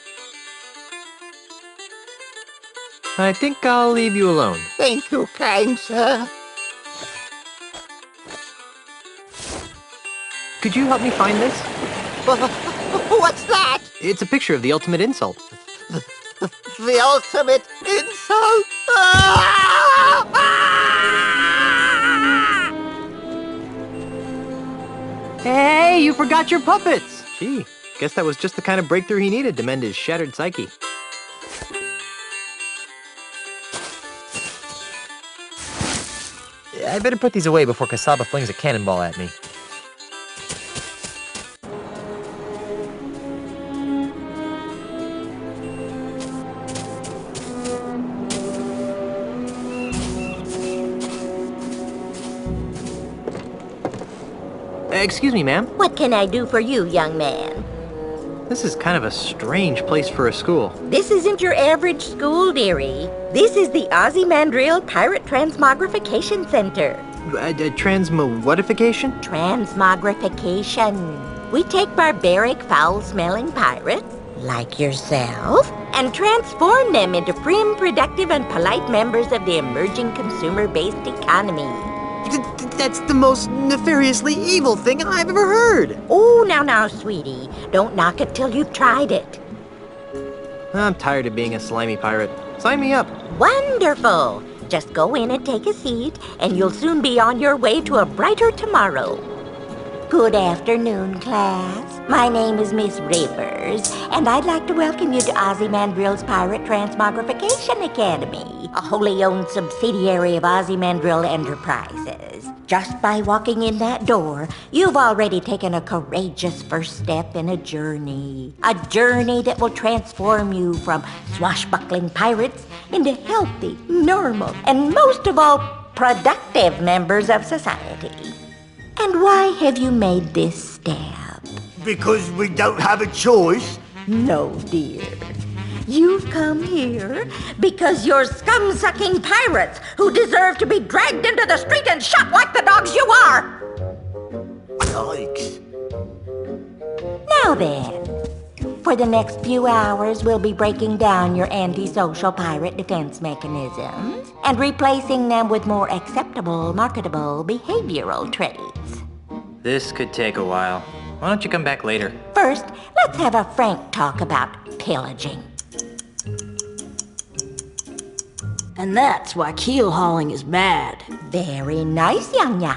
I think I'll leave you alone. Thank you, kind sir. Could you help me find this? What's that? It's a picture of the ultimate insult. The ultimate insult! Hey, you forgot your puppets! Gee, guess that was just the kind of breakthrough he needed to mend his shattered psyche. I better put these away before Kasaba flings a cannonball at me. Excuse me, ma'am. What can I do for you, young man? This is kind of a strange place for a school. This isn't your average school, dearie. This is the Ozymandias Pirate Transmogrification Center. Transmogrification? Transmogrification. We take barbaric, foul-smelling pirates, like yourself, and transform them into prim, productive, and polite members of the emerging consumer-based economy. That's the most nefariously evil thing I've ever heard. Oh, now, sweetie. Don't knock it till you've tried it. I'm tired of being a slimy pirate. Sign me up. Wonderful. Just go in and take a seat, and you'll soon be on your way to a brighter tomorrow. Good afternoon, class. My name is Miss Rivers, and I'd like to welcome you to Ozymandias Pirate Transmogrification Academy, a wholly owned subsidiary of Ozymandias Enterprises. Just by walking in that door, you've already taken a courageous first step in a journey that will transform you from swashbuckling pirates into healthy, normal, and most of all, productive members of society. And why have you made this step? Because we don't have a choice. No, dear. You've come here because you're scum-sucking pirates who deserve to be dragged into the street and shot like the dogs you are! Yikes. Now then, for the next few hours, we'll be breaking down your antisocial pirate defense mechanisms and replacing them with more acceptable, marketable behavioral traits. This could take a while. Why don't you come back later? First, let's have a frank talk about pillaging. And that's why keel hauling is bad. Very nice, Yanya.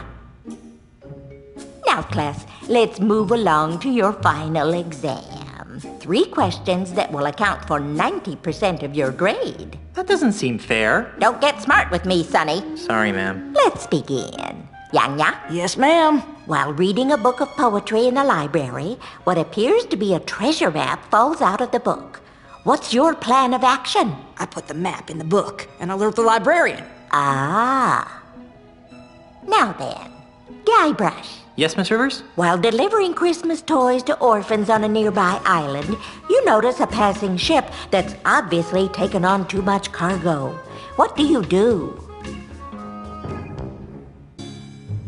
Now, class, let's move along to your final exam. 3 questions that will account for 90% of your grade. That doesn't seem fair. Don't get smart with me, Sonny. Sorry, ma'am. Let's begin. Yanya? Yes, ma'am. While reading a book of poetry in a library, what appears to be a treasure map falls out of the book. What's your plan of action? I put the map in the book and alert the librarian. Ah. Now then, Guybrush. Yes, Miss Rivers? While delivering Christmas toys to orphans on a nearby island, you notice a passing ship that's obviously taken on too much cargo. What do you do?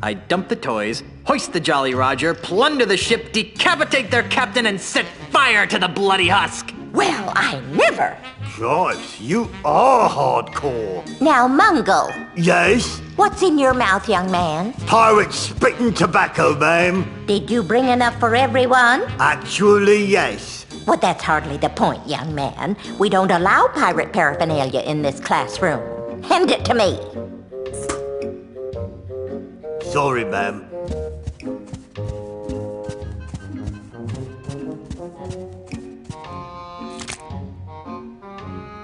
I dump the toys, hoist the Jolly Roger, plunder the ship, decapitate their captain, and set fire to the bloody husk. Well, I never. Cripes, you are hardcore. Now, Mungo. Yes? What's in your mouth, young man? Pirate spitting tobacco, ma'am. Did you bring enough for everyone? Actually, yes. Well, that's hardly the point, young man. We don't allow pirate paraphernalia in this classroom. Hand it to me. Sorry, ma'am.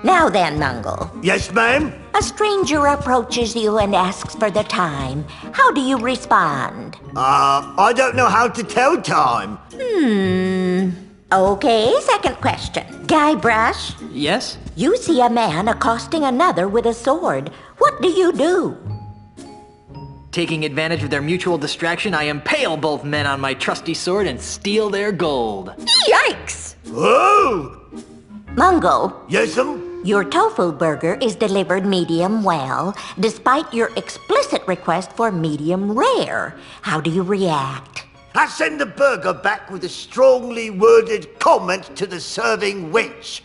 Now then, Mungo. Yes, ma'am? A stranger approaches you and asks for the time. How do you respond? I don't know how to tell time. Okay, second question. Guybrush? Yes? You see a man accosting another with a sword. What do you do? Taking advantage of their mutual distraction, I impale both men on my trusty sword and steal their gold. Yikes! Whoa! Mungo. Yes'm? Your tofu burger is delivered medium well, despite your explicit request for medium rare. How do you react? I send the burger back with a strongly worded comment to the serving wench.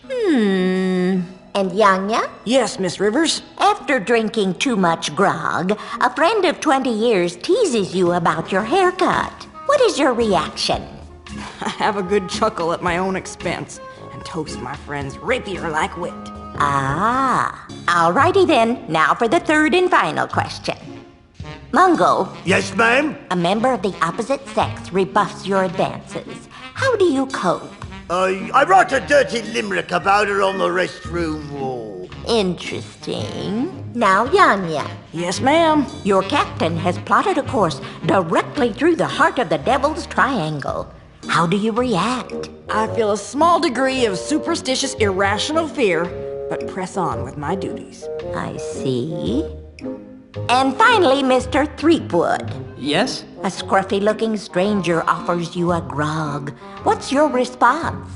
And Yanya? Yes, Miss Rivers? After drinking too much grog, a friend of 20 years teases you about your haircut. What is your reaction? I have a good chuckle at my own expense and toast my friend's rapier-like wit. Ah, alrighty then. Now for the third and final question. Mungo. Yes, ma'am? A member of the opposite sex rebuffs your advances. How do you cope? I wrote a dirty limerick about her on the restroom wall. Interesting. Now, Yanya. Yes, ma'am? Your captain has plotted a course directly through the heart of the Devil's Triangle. How do you react? I feel a small degree of superstitious, irrational fear, but press on with my duties. I see. And finally, Mr. Threepwood. Yes? A scruffy-looking stranger offers you a grog. What's your response?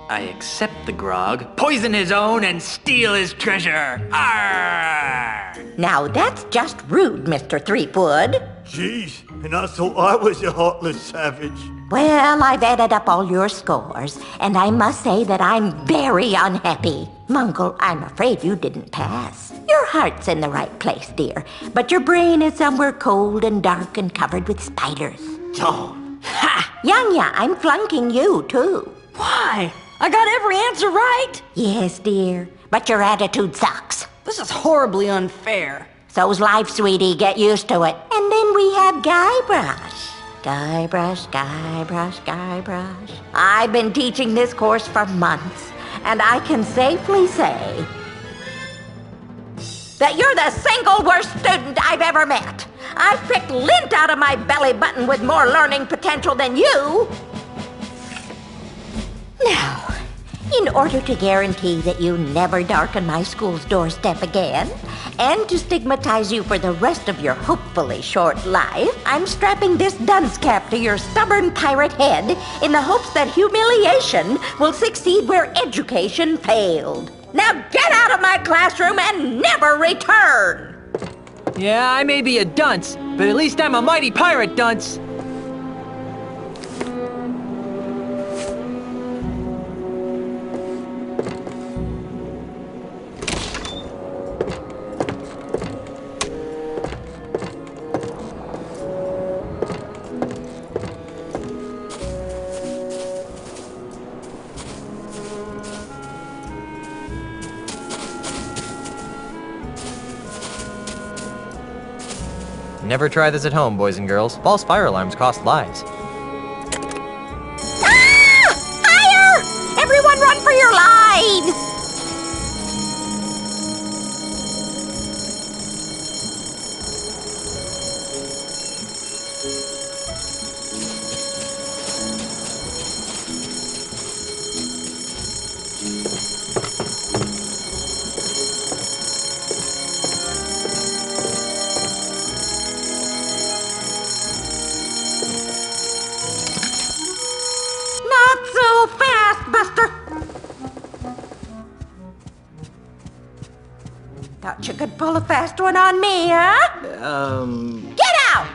I accept the grog, poison his own, and steal his treasure. Arr! Now that's just rude, Mr. Threepwood. Jeez, and I thought I was a heartless savage. Well, I've added up all your scores, and I must say that I'm very unhappy. Mungo, I'm afraid you didn't pass. Your heart's in the right place, dear, but your brain is somewhere cold and dark and covered with spiders. Oh. Ha! Yanya, I'm flunking you, too. Why? I got every answer right. Yes, dear, but your attitude sucks. This is horribly unfair. So's life, sweetie. Get used to it. And then we have Guybrush. Guybrush, Guybrush, Guybrush. I've been teaching this course for months, and I can safely say that you're the single worst student I've ever met. I've picked lint out of my belly button with more learning potential than you. Now, in order to guarantee that you never darken my school's doorstep again, and to stigmatize you for the rest of your hopefully short life, I'm strapping this dunce cap to your stubborn pirate head in the hopes that humiliation will succeed where education failed. Now get out of my classroom and never return! Yeah, I may be a dunce, but at least I'm a mighty pirate dunce. Never try this at home, boys and girls. False fire alarms cost lives. Ah! Fire! Everyone run for your lives! could pull a fast one on me, huh? Get out!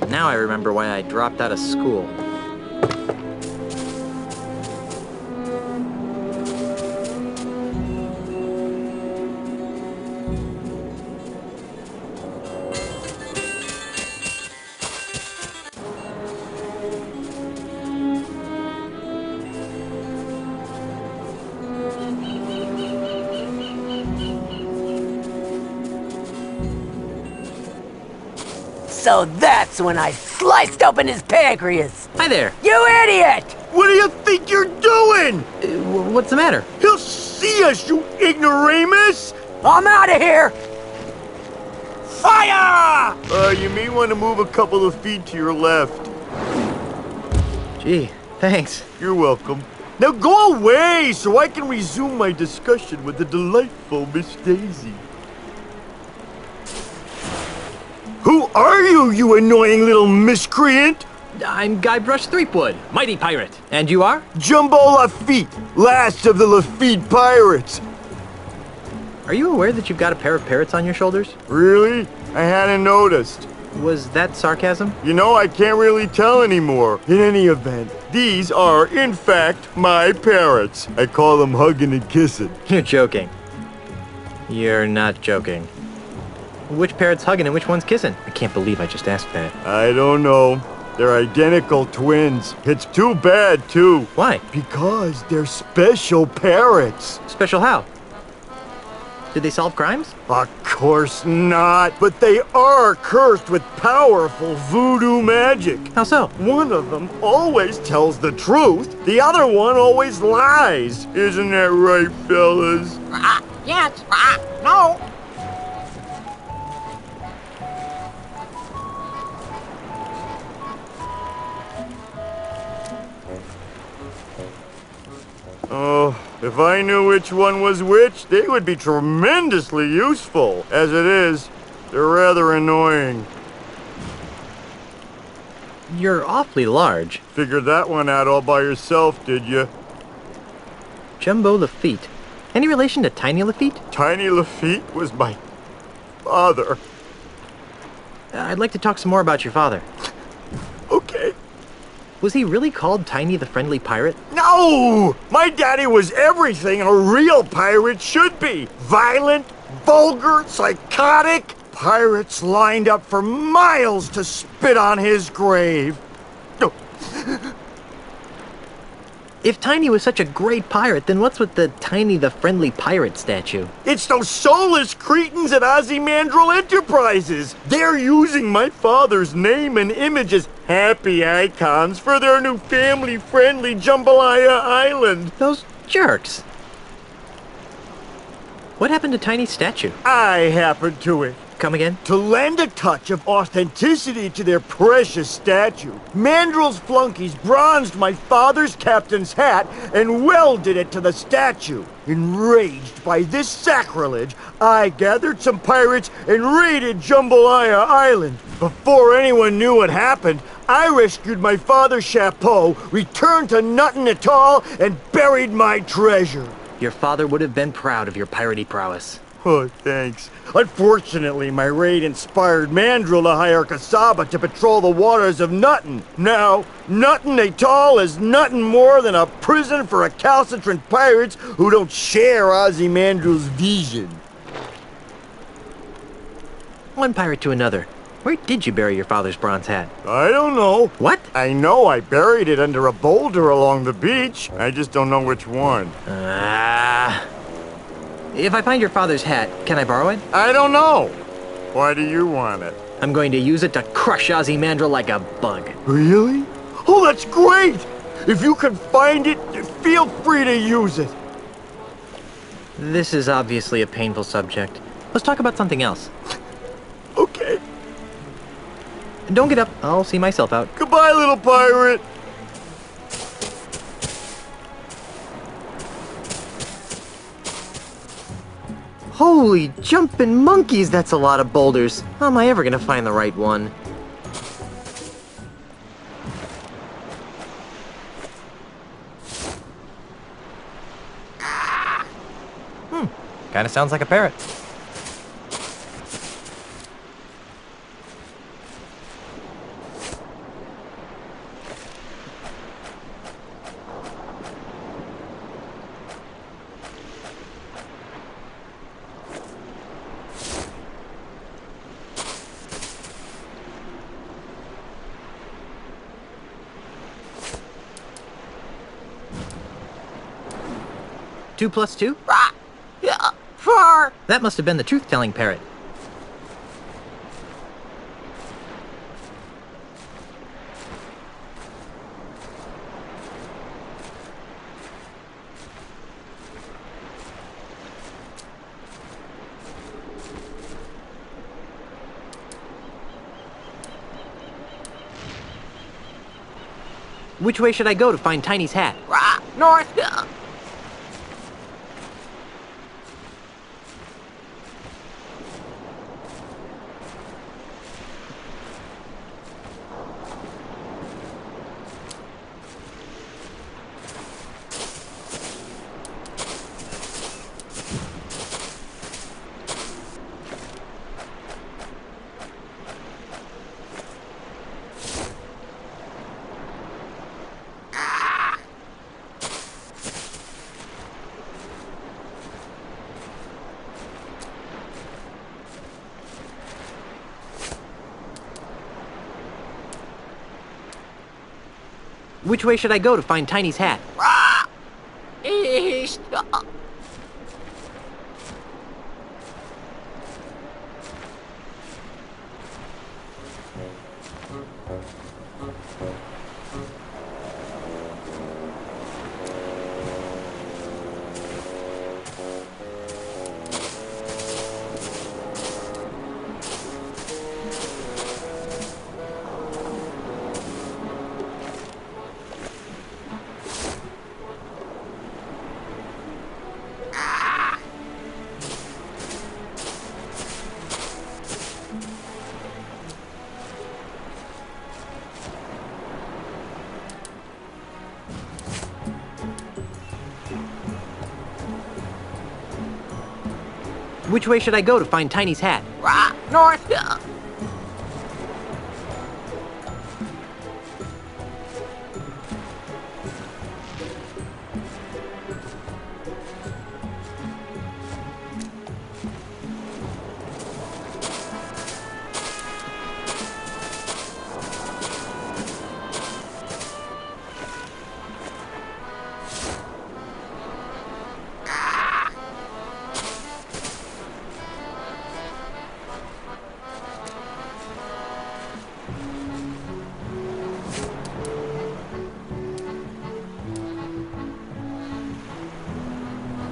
Now I remember why I dropped out of school. So that's when I sliced open his pancreas. Hi there. You idiot! What do you think you're doing? What's the matter? He'll see us, you ignoramus! I'm out of here! Fire! You may want to move a couple of feet to your left. Gee, thanks. You're welcome. Now go away so I can resume my discussion with the delightful Miss Daisy. Who are you, you annoying little miscreant? I'm Guybrush Threepwood, mighty pirate. And you are? Jumbo Lafitte, last of the Lafitte pirates. Are you aware that you've got a pair of parrots on your shoulders? Really? I hadn't noticed. Was that sarcasm? You know, I can't really tell anymore. In any event, these are, in fact, my parrots. I call them hugging and kissing. You're joking. You're not joking. Which parrot's hugging and which one's kissing? I can't believe I just asked that. I don't know. They're identical twins. It's too bad, too. Why? Because they're special parrots. Special how? Did they solve crimes? Of course not. But they are cursed with powerful voodoo magic. How so? One of them always tells the truth. The other one always lies. Isn't that right, fellas? Yes. No. Oh, if I knew which one was which, they would be tremendously useful. As it is, they're rather annoying. You're awfully large. Figured that one out all by yourself, did you? Jumbo Lafitte. Any relation to Tiny Lafitte? Tiny Lafitte was my father. I'd like to talk some more about your father. Okay. Was he really called Tiny the Friendly Pirate? No! My daddy was everything a real pirate should be. Violent, vulgar, psychotic. Pirates lined up for miles to spit on his grave. If Tiny was such a great pirate, then what's with the Tiny the Friendly Pirate statue? It's those soulless cretins at Ozymandial Enterprises. They're using my father's name and image as happy icons for their new family-friendly Jambalaya Island. Those jerks. What happened to Tiny's statue? I happened to it. Come again? To lend a touch of authenticity to their precious statue, Mandrill's flunkies bronzed my father's captain's hat and welded it to the statue. Enraged by this sacrilege, I gathered some pirates and raided Jambalaya Island. Before anyone knew what happened, I rescued my father's chapeau, returned to Nuttin Atoll, and buried my treasure. Your father would have been proud of your piratey prowess. Oh, thanks. Unfortunately, my raid inspired Mandrill to hire Kasaba to patrol the waters of Nuttin. Now, Nuttin Atoll is nothing more than a prison for recalcitrant pirates who don't share Ozymandial's vision. One pirate to another. Where did you bury your father's bronze hat? I don't know. What? I know I buried it under a boulder along the beach. I just don't know which one. If I find your father's hat, can I borrow it? I don't know. Why do you want it? I'm going to use it to crush Ozymandial like a bug. Really? Oh, that's great! If you can find it, feel free to use it. This is obviously a painful subject. Let's talk about something else. Okay. Don't get up. I'll see myself out. Goodbye, little pirate. Holy jumping monkeys, that's a lot of boulders. How am I ever gonna find the right one? Kinda sounds like a parrot. 2 plus 2? 4. That must have been the truth-telling parrot. Which way should I go to find Tiny's hat? North. Which way should I go to find Tiny's hat? East. Which way should I go to find Tiny's hat? North.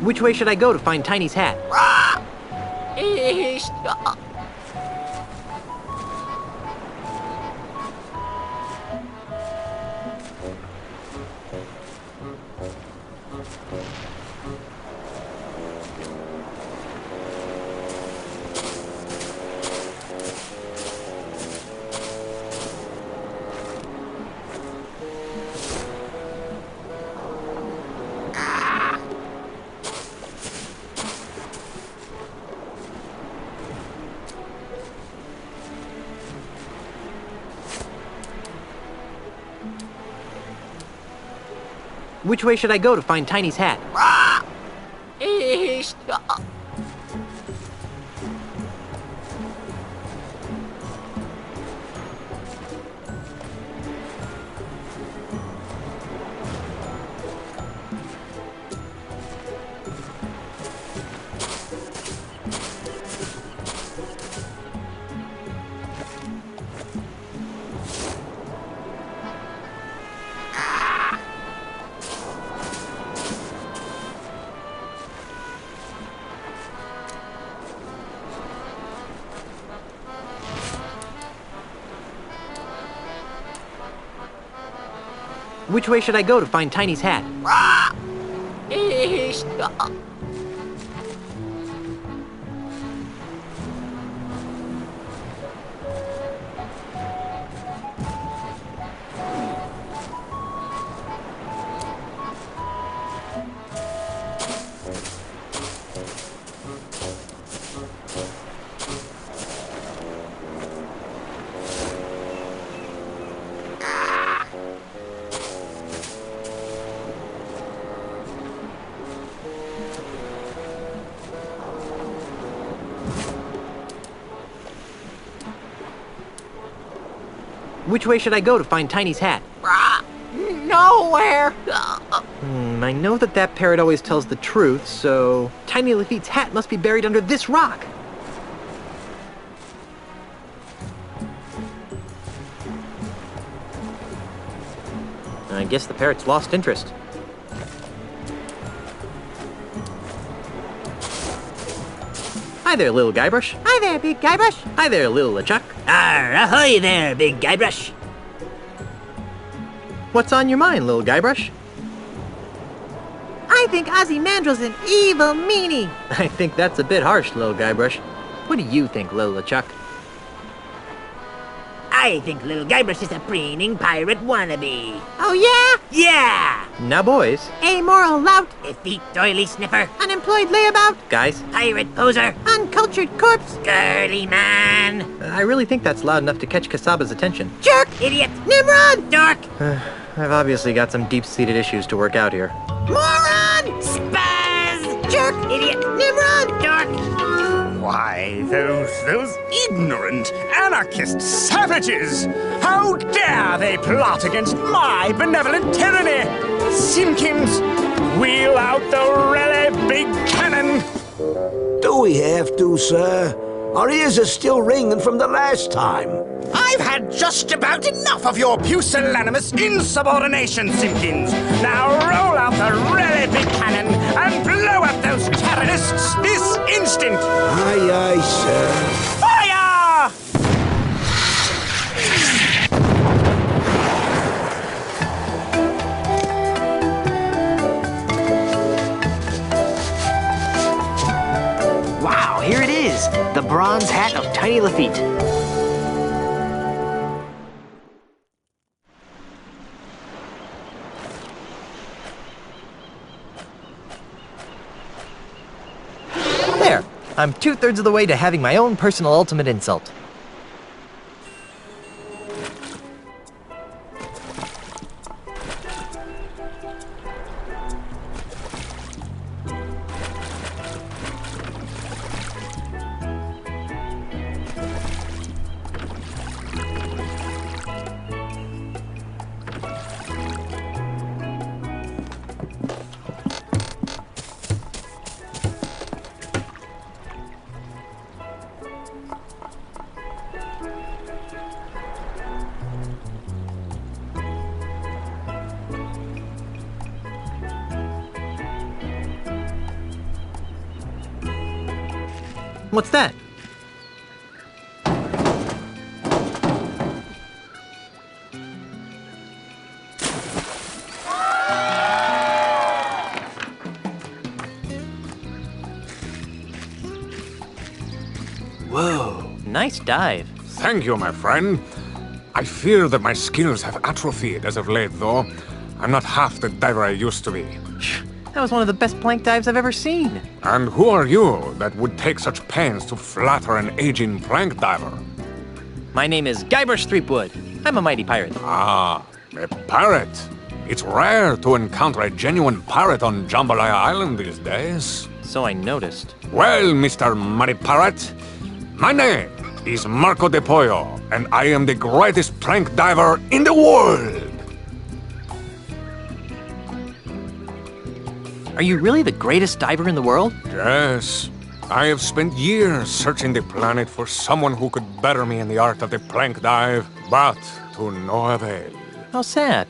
Which way should I go to find Tiny's hat? East. Which way should I go to find Tiny's hat? East. Which way should I go to find Tiny's hat? East. Which way should I go to find Tiny's hat? nowhere. I know that parrot always tells the truth, so Tiny Lafitte's hat must be buried under this rock. I guess the parrot's lost interest. Hi there, little Guybrush. Hi there, big Guybrush. Hi there, little LeChuck. Ahoy there, big Guybrush. What's on your mind, little Guybrush? I think Ozymandias an evil meanie. I think that's a bit harsh, little Guybrush. What do you think, little LeChuck? I think little Guybrush is a preening pirate wannabe. Oh, yeah? Yeah! Now, boys. Amoral lout. Effete doily sniffer. Unemployed layabout. Guys. Pirate poser. Uncultured corpse. Girly man. I really think that's loud enough to catch Kasaba's attention. Jerk. Idiot. Nimrod. Dork. I've obviously got some deep-seated issues to work out here. Moron. Spaz. Jerk. Idiot. Nimrod. Dork. Why, those ignorant anarchist savages! How dare they plot against my benevolent tyranny! Simpkins, wheel out the really big cannon! Do we have to, sir? Our ears are still ringing from the last time. I've had just about enough of your pusillanimous insubordination, Simpkins! Now roll out the really big cannon and blow up those terrorists this instant! Aye, aye, sir. Fire! Wow, here it is! The bronze hat of Tiny Lafitte. There! I'm 2/3 of the way to having my own personal ultimate insult. What's that? Whoa, nice dive. Thank you, my friend. I fear that my skills have atrophied as of late, though. I'm not half the diver I used to be. That was one of the best plank dives I've ever seen. And who are you that would take such pains to flatter an aging plank diver? My name is Guybrush Threepwood. I'm a mighty pirate. Ah, a pirate. It's rare to encounter a genuine pirate on Jambalaya Island these days. So I noticed. Well, Mr. Mighty Pirate, my name is Marco de Pollo, and I am the greatest plank diver in the world. Are you really the greatest diver in the world? Yes. I have spent years searching the planet for someone who could better me in the art of the plank dive, but to no avail. How sad.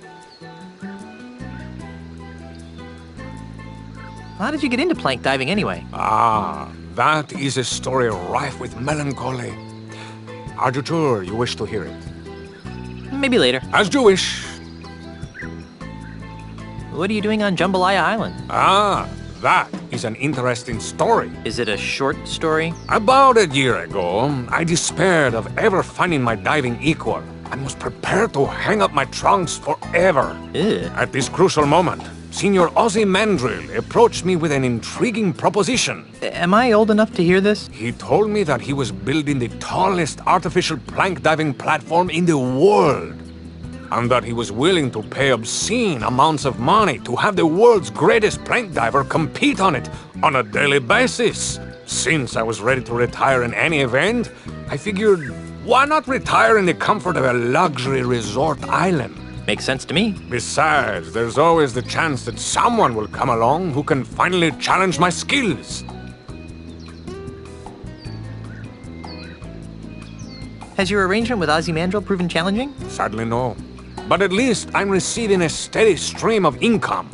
How did you get into plank diving anyway? Ah, that is a story rife with melancholy. Are you sure you wish to hear it? Maybe later. As you wish. What are you doing on Jambalaya Island? Ah, that is an interesting story. Is it a short story? About a year ago, I despaired of ever finding my diving equal and was prepared to hang up my trunks forever. Ew. At this crucial moment, Senior Ozymandias approached me with an intriguing proposition. Am I old enough to hear this? He told me that he was building the tallest artificial plank diving platform in the world, and that he was willing to pay obscene amounts of money to have the world's greatest plank diver compete on it on a daily basis. Since I was ready to retire in any event, I figured, why not retire in the comfort of a luxury resort island? Makes sense to me. Besides, there's always the chance that someone will come along who can finally challenge my skills. Has your arrangement with Ozymandias proven challenging? Sadly, no. But at least I'm receiving a steady stream of income.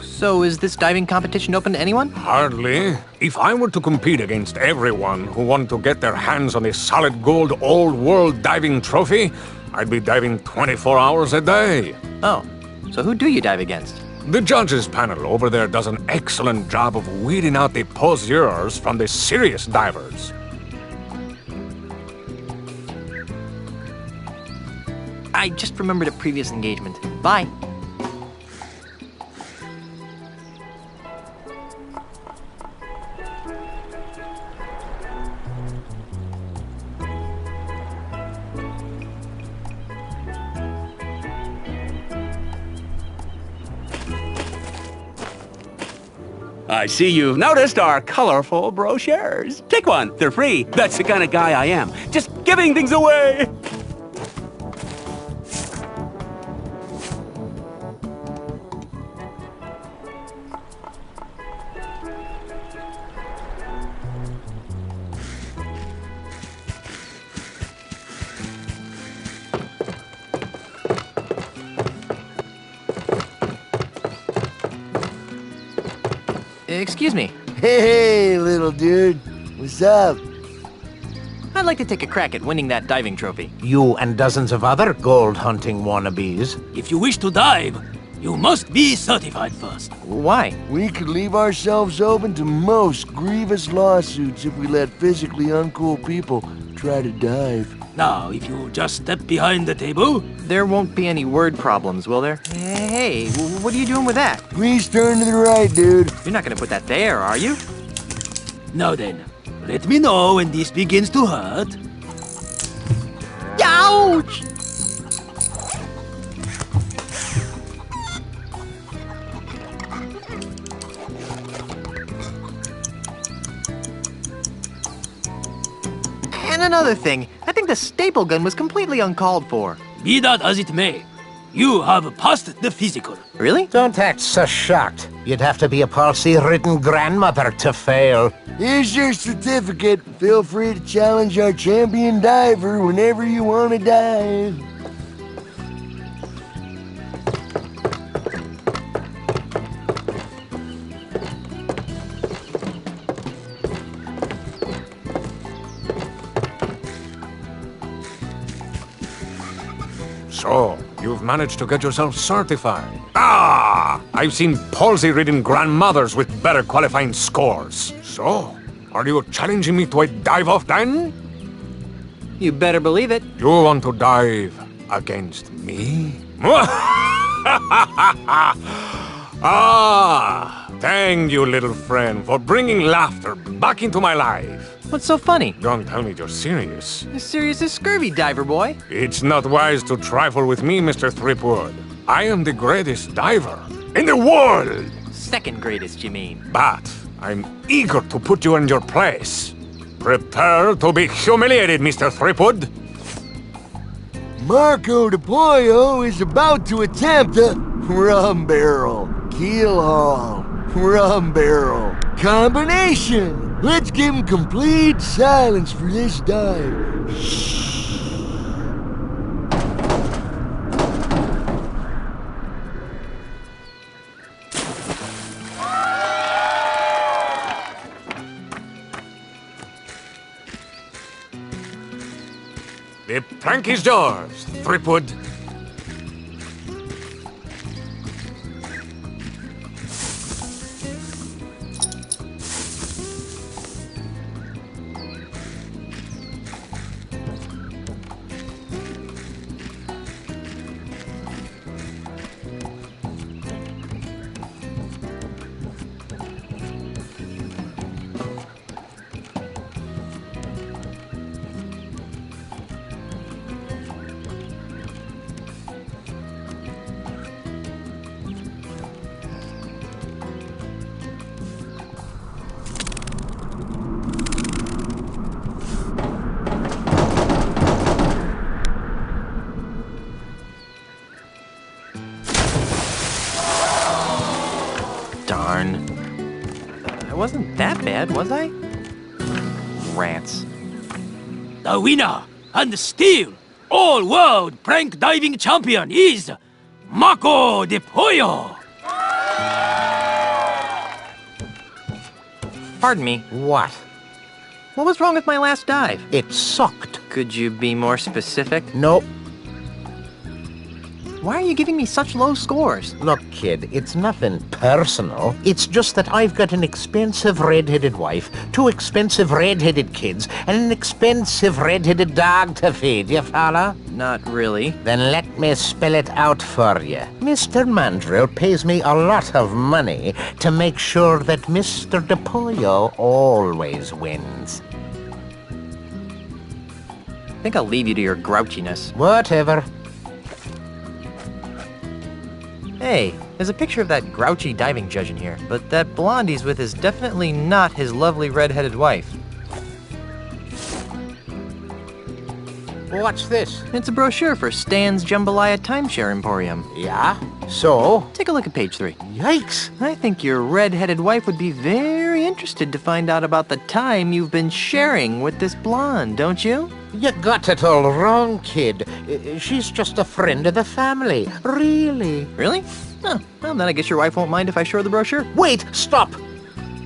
So is this diving competition open to anyone? Hardly. If I were to compete against everyone who wanted to get their hands on the solid gold old world diving trophy, I'd be diving 24 hours a day. Oh, so who do you dive against? The judges panel over there does an excellent job of weeding out the poseurs from the serious divers. I just remembered a previous engagement. Bye. I see you've noticed our colorful brochures. Take one, they're free. That's the kind of guy I am. Just giving things away. Excuse me. Hey, little dude. What's up? I'd like to take a crack at winning that diving trophy. You and dozens of other gold hunting wannabes. If you wish to dive, you must be certified first. Why? We could leave ourselves open to most grievous lawsuits if we let physically uncool people try to dive. Now, if you just step behind the table... There won't be any word problems, will there? Hey, what are you doing with that? Please turn to the right, dude. You're not gonna put that there, are you? Now then, let me know when this begins to hurt. Ouch! And another thing, I think the staple gun was completely uncalled for. Be that as it may, you have passed the physical. Really? Don't act so shocked. You'd have to be a palsy-ridden grandmother to fail. Here's your certificate. Feel free to challenge our champion diver whenever you want to dive. So, you've managed to get yourself certified. Ah! I've seen palsy-ridden grandmothers with better qualifying scores. So, are you challenging me to a dive-off then? You better believe it. You want to dive against me? Ah! Thank you, little friend, for bringing laughter back into my life. What's so funny? Don't tell me you're serious. As serious as scurvy, diver boy. It's not wise to trifle with me, Mr. Threepwood. I am the greatest diver in the world! Second greatest, you mean? But I'm eager to put you in your place. Prepare to be humiliated, Mr. Threepwood. Marco de Pollo is about to attempt a rum barrel, keel haul, rum barrel combination. Let's give him complete silence for this dive. The plank is yours, Threepwood. Darn. I wasn't that bad, was I? Rats. The winner and still all-world prank diving champion is Marco de Pollo. Pardon me. What? What was wrong with my last dive? It sucked. Could you be more specific? Nope. Why are you giving me such low scores? Look, kid, it's nothing personal. It's just that I've got an expensive red-headed wife, 2 expensive red-headed kids, and an expensive red-headed dog to feed, you follow? Not really. Then let me spell it out for you. Mr. Mandrill pays me a lot of money to make sure that Mr. De Pollo always wins. I think I'll leave you to your grouchiness. Whatever. Hey, there's a picture of that grouchy diving judge in here, but that blonde he's with is definitely not his lovely red-headed wife. What's this? It's a brochure for Stan's Jambalaya Timeshare Emporium. Yeah? So? Take a look at page 3. Yikes! I think your red-headed wife would be very interested to find out about the time you've been sharing with this blonde, don't you? You got it all wrong, kid. She's just a friend of the family. Really? Really? Oh, well, then I guess your wife won't mind if I show her the brochure. Wait! Stop!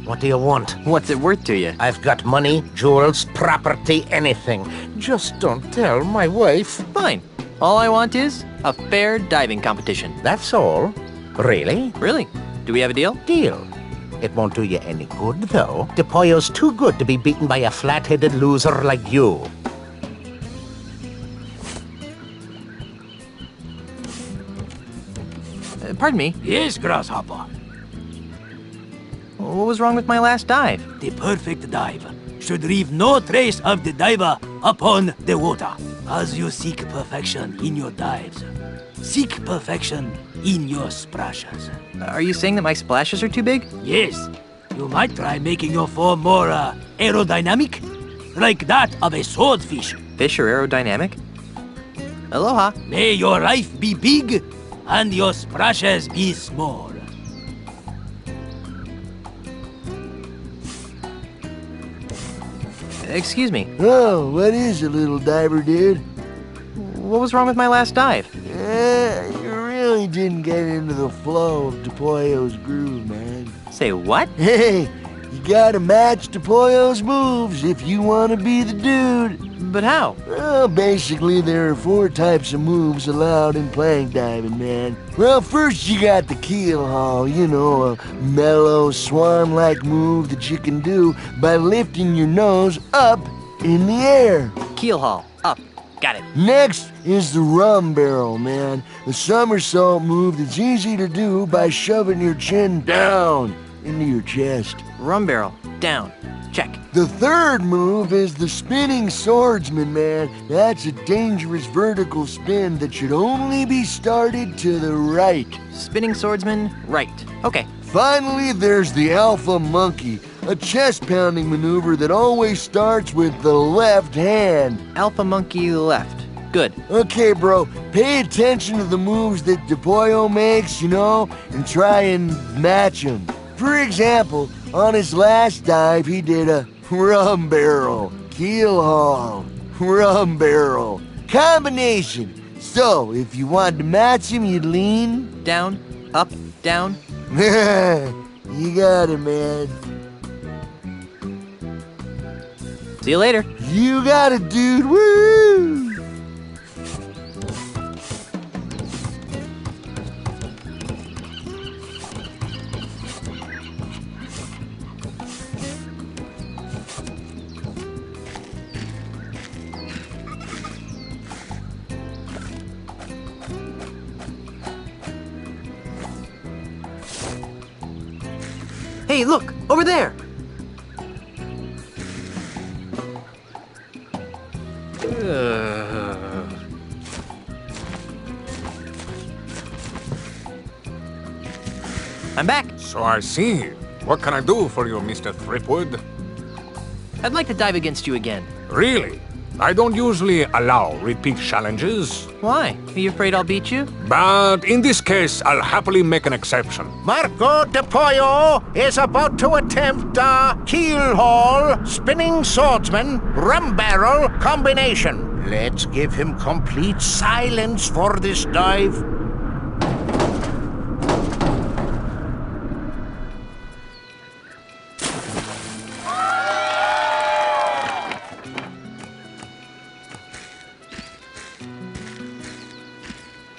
What do you want? What's it worth to you? I've got money, jewels, property, anything. Just don't tell my wife. Fine. All I want is a fair diving competition. That's all? Really? Really? Do we have a deal? Deal. It won't do you any good, though. De Pollo's too good to be beaten by a flat-headed loser like you. Pardon me? Yes, Grasshopper. What was wrong with my last dive? The perfect dive should leave no trace of the diver upon the water. As you seek perfection in your dives, seek perfection in your splashes. Are you saying that my splashes are too big? Yes. You might try making your form more aerodynamic, like that of a swordfish. Fish are aerodynamic? Aloha. May your life be big and your splashes be small. Excuse me. Oh, what is it, little diver dude? What was wrong with my last dive? You really didn't get into the flow of De Pollo's groove, man. Say what? Hey, you gotta match De Pollo's moves if you want to be the dude. But how? Well, basically, there are 4 types of moves allowed in plank diving, man. Well, first you got the keel haul, you know, a mellow, swan-like move that you can do by lifting your nose up in the air. Keel haul, up. Got it. Next is the rum barrel, man. A somersault move that's easy to do by shoving your chin down into your chest. Rum barrel, down. Check. The third move is the spinning swordsman, man. That's a dangerous vertical spin that should only be started to the right. Spinning swordsman, right. Okay. Finally, there's the alpha monkey, a chest-pounding maneuver that always starts with the left hand. Alpha monkey left. Good. Okay, bro, pay attention to the moves that De Pollo makes, you know, and try and match them. For example, on his last dive, he did a rum barrel, keel haul, rum barrel, combination. So, if you wanted to match him, you'd lean. Down, up, down. You got it, man. See you later. You got it, dude. Woo! Hey, look! Over there! I'm back. So I see. What can I do for you, Mr. Threepwood? I'd like to dive against you again. Really? I don't usually allow repeat challenges. Why? Are you afraid I'll beat you? But in this case, I'll happily make an exception. Marco de Pollo is about to attempt a keel haul, spinning swordsman, rum barrel combination. Let's give him complete silence for this dive.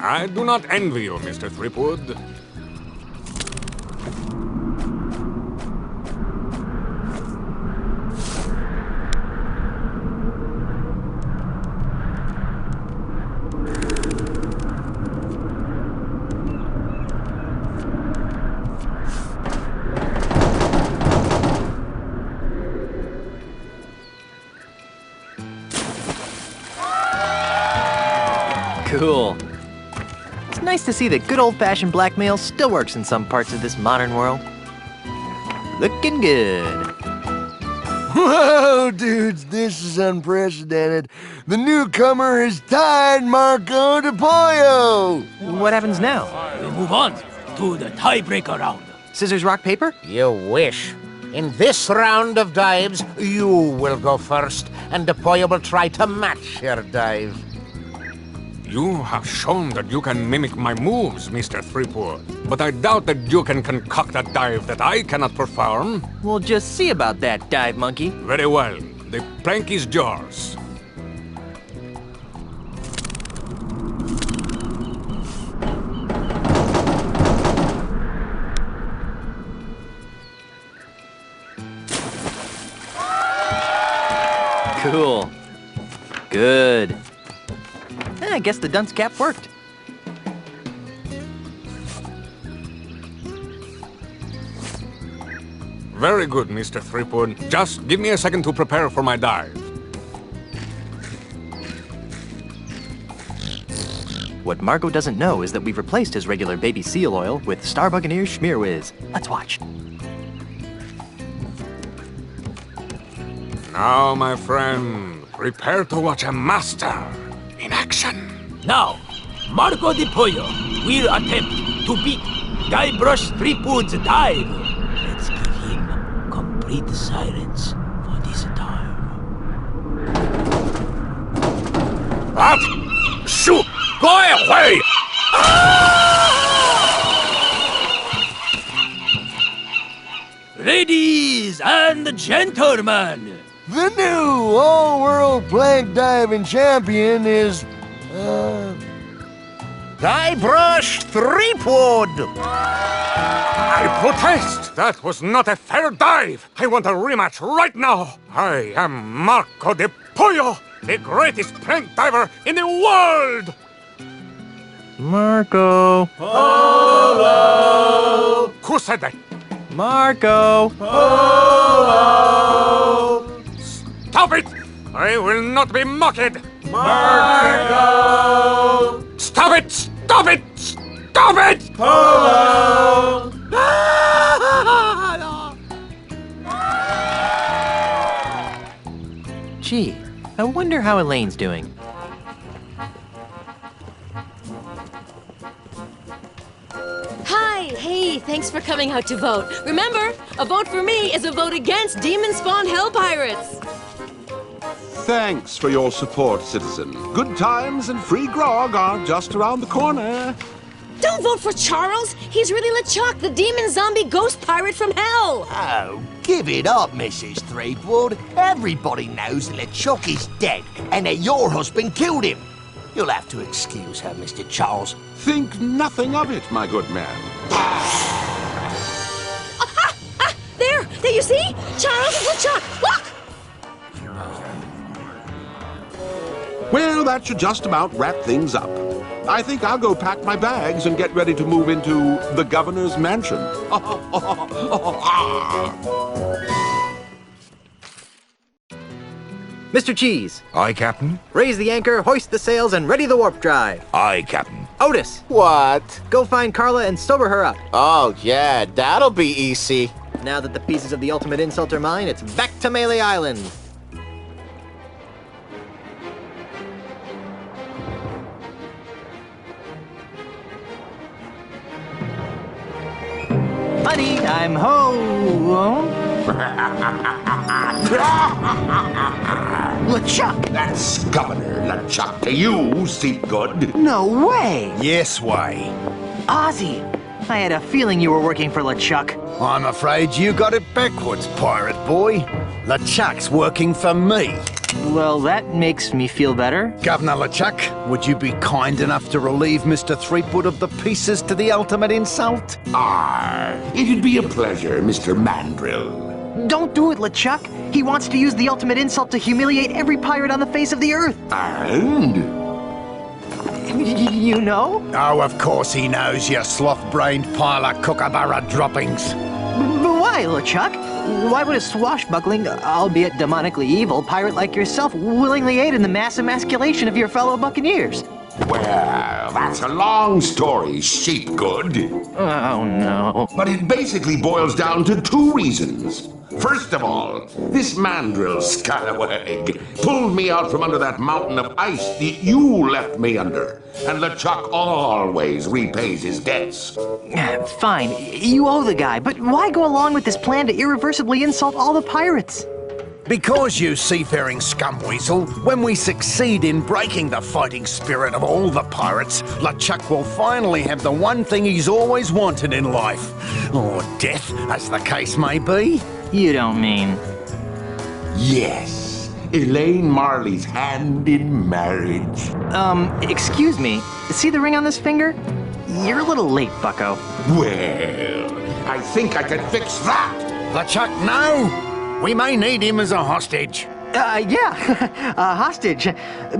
I do not envy you, Mr. Threepwood. Cool. It's nice to see that good old-fashioned blackmail still works in some parts of this modern world. Looking good. Whoa, dudes, this is unprecedented. The newcomer is tied Marco de Pollo. What happens now? We move on to the tiebreaker round. Scissors, rock, paper? You wish. In this round of dives, you will go first, and De Pollo will try to match your dive. You have shown that you can mimic my moves, Mr. Threepwood. But I doubt that you can concoct a dive that I cannot perform. We'll just see about that, dive monkey. Very well. The plank is yours. Cool. Good. I guess the dunce cap worked. Very good, Mr. Threepwood. Just give me a second to prepare for my dive. What Marco doesn't know is that we've replaced his regular baby seal oil with Star Buccaneer Schmear Whiz. Let's watch. Now, my friend, prepare to watch a master in action. Now, Marco de Pollo will attempt to beat Guybrush Threepwood's dive. Let's give him complete silence for this time. What? Shoot! Go away! Ladies and gentlemen, the new all-world plank diving champion is, Guybrush Threepwood! I protest! That was not a fair dive! I want a rematch right now! I am Marco de Pollo, the greatest plank diver in the world! Marco. Polo! Who said that? Marco. Polo! Stop it! I will not be mocked! Marco! Stop it! Stop it! Stop it! Polo! Gee, I wonder how Elaine's doing. Hi, hey, thanks for coming out to vote. Remember, a vote for me is a vote against demon-spawned hell pirates. Thanks for your support, citizen. Good times and free grog are just around the corner. Don't vote for Charles. He's really LeChuck, the demon zombie ghost pirate from hell. Oh, give it up, Mrs. Threepwood. Everybody knows that LeChuck is dead and that your husband killed him. You'll have to excuse her, Mr. Charles. Think nothing of it, my good man. There, you see? Charles is LeChuck. Look! Well, that should just about wrap things up. I think I'll go pack my bags and get ready to move into the governor's mansion. Mr. Cheese. Aye, Captain. Raise the anchor, hoist the sails, and ready the warp drive. Aye, Captain. Otis. What? Go find Carla and sober her up. Oh, yeah, that'll be easy. Now that the pieces of the ultimate insult are mine, it's back to Melee Island. money, I'm home. LeChuck! That's Governor LeChuck to you, Seatgood. No way! Yes way. Ozzy, I had a feeling you were working for LeChuck. I'm afraid you got it backwards, pirate boy. LeChuck's working for me. Well, that makes me feel better. Governor LeChuck, would you be kind enough to relieve Mr. Threepwood of the pieces to the ultimate insult? It'd be a pleasure, Mr. Mandrill. Don't do it, LeChuck. He wants to use the ultimate insult to humiliate every pirate on the face of the earth. And? You know? Oh, of course he knows, you sloth-brained pile of kookaburra droppings. But why, LeChuck? Why would a swashbuckling, albeit demonically evil, pirate like yourself willingly aid in the mass emasculation of your fellow buccaneers? Well, that's a long story, Sheepgood. Oh, no. But it basically boils down to two reasons. First of all, this mandrill scallywag pulled me out from under that mountain of ice that you left me under. And LeChuck always repays his debts. Fine, you owe the guy, but why go along with this plan to irreversibly insult all the pirates? Because, you seafaring scumweasel, when we succeed in breaking the fighting spirit of all the pirates, LeChuck will finally have the one thing he's always wanted in life. Or death, as the case may be. You don't mean... Yes, Elaine Marley's hand in marriage. Excuse me, see the ring on this finger? You're a little late, bucko. Well, I think I can fix that. LeChuck, no! We may need him as a hostage. Yeah, a hostage.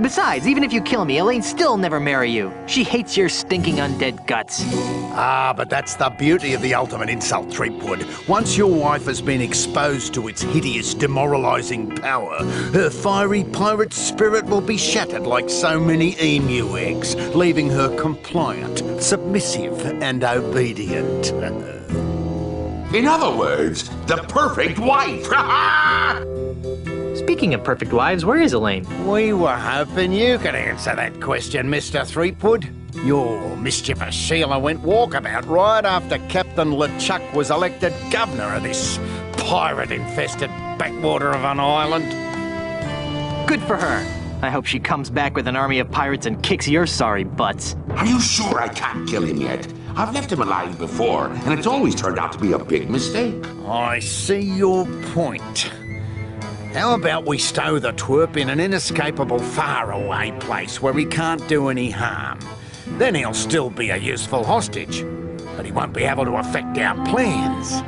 Besides, even if you kill me, Elaine still never marry you. She hates your stinking undead guts. But that's the beauty of the ultimate insult, Threepwood. Once your wife has been exposed to its hideous, demoralizing power, her fiery pirate spirit will be shattered like so many emu eggs, leaving her compliant, submissive, and obedient. In other words, the perfect wife. Speaking of perfect wives, where is Elaine? We were hoping you could answer that question, Mr. Threepwood. Your mischievous Sheila went walkabout right after Captain LeChuck was elected governor of this pirate-infested backwater of an island. Good for her. I hope she comes back with an army of pirates and kicks your sorry butts. Are you sure I can't kill him yet? I've left him alive before, and it's always turned out to be a big mistake. I see your point. How about we stow the twerp in an inescapable faraway place where he can't do any harm? Then he'll still be a useful hostage, but he won't be able to affect our plans.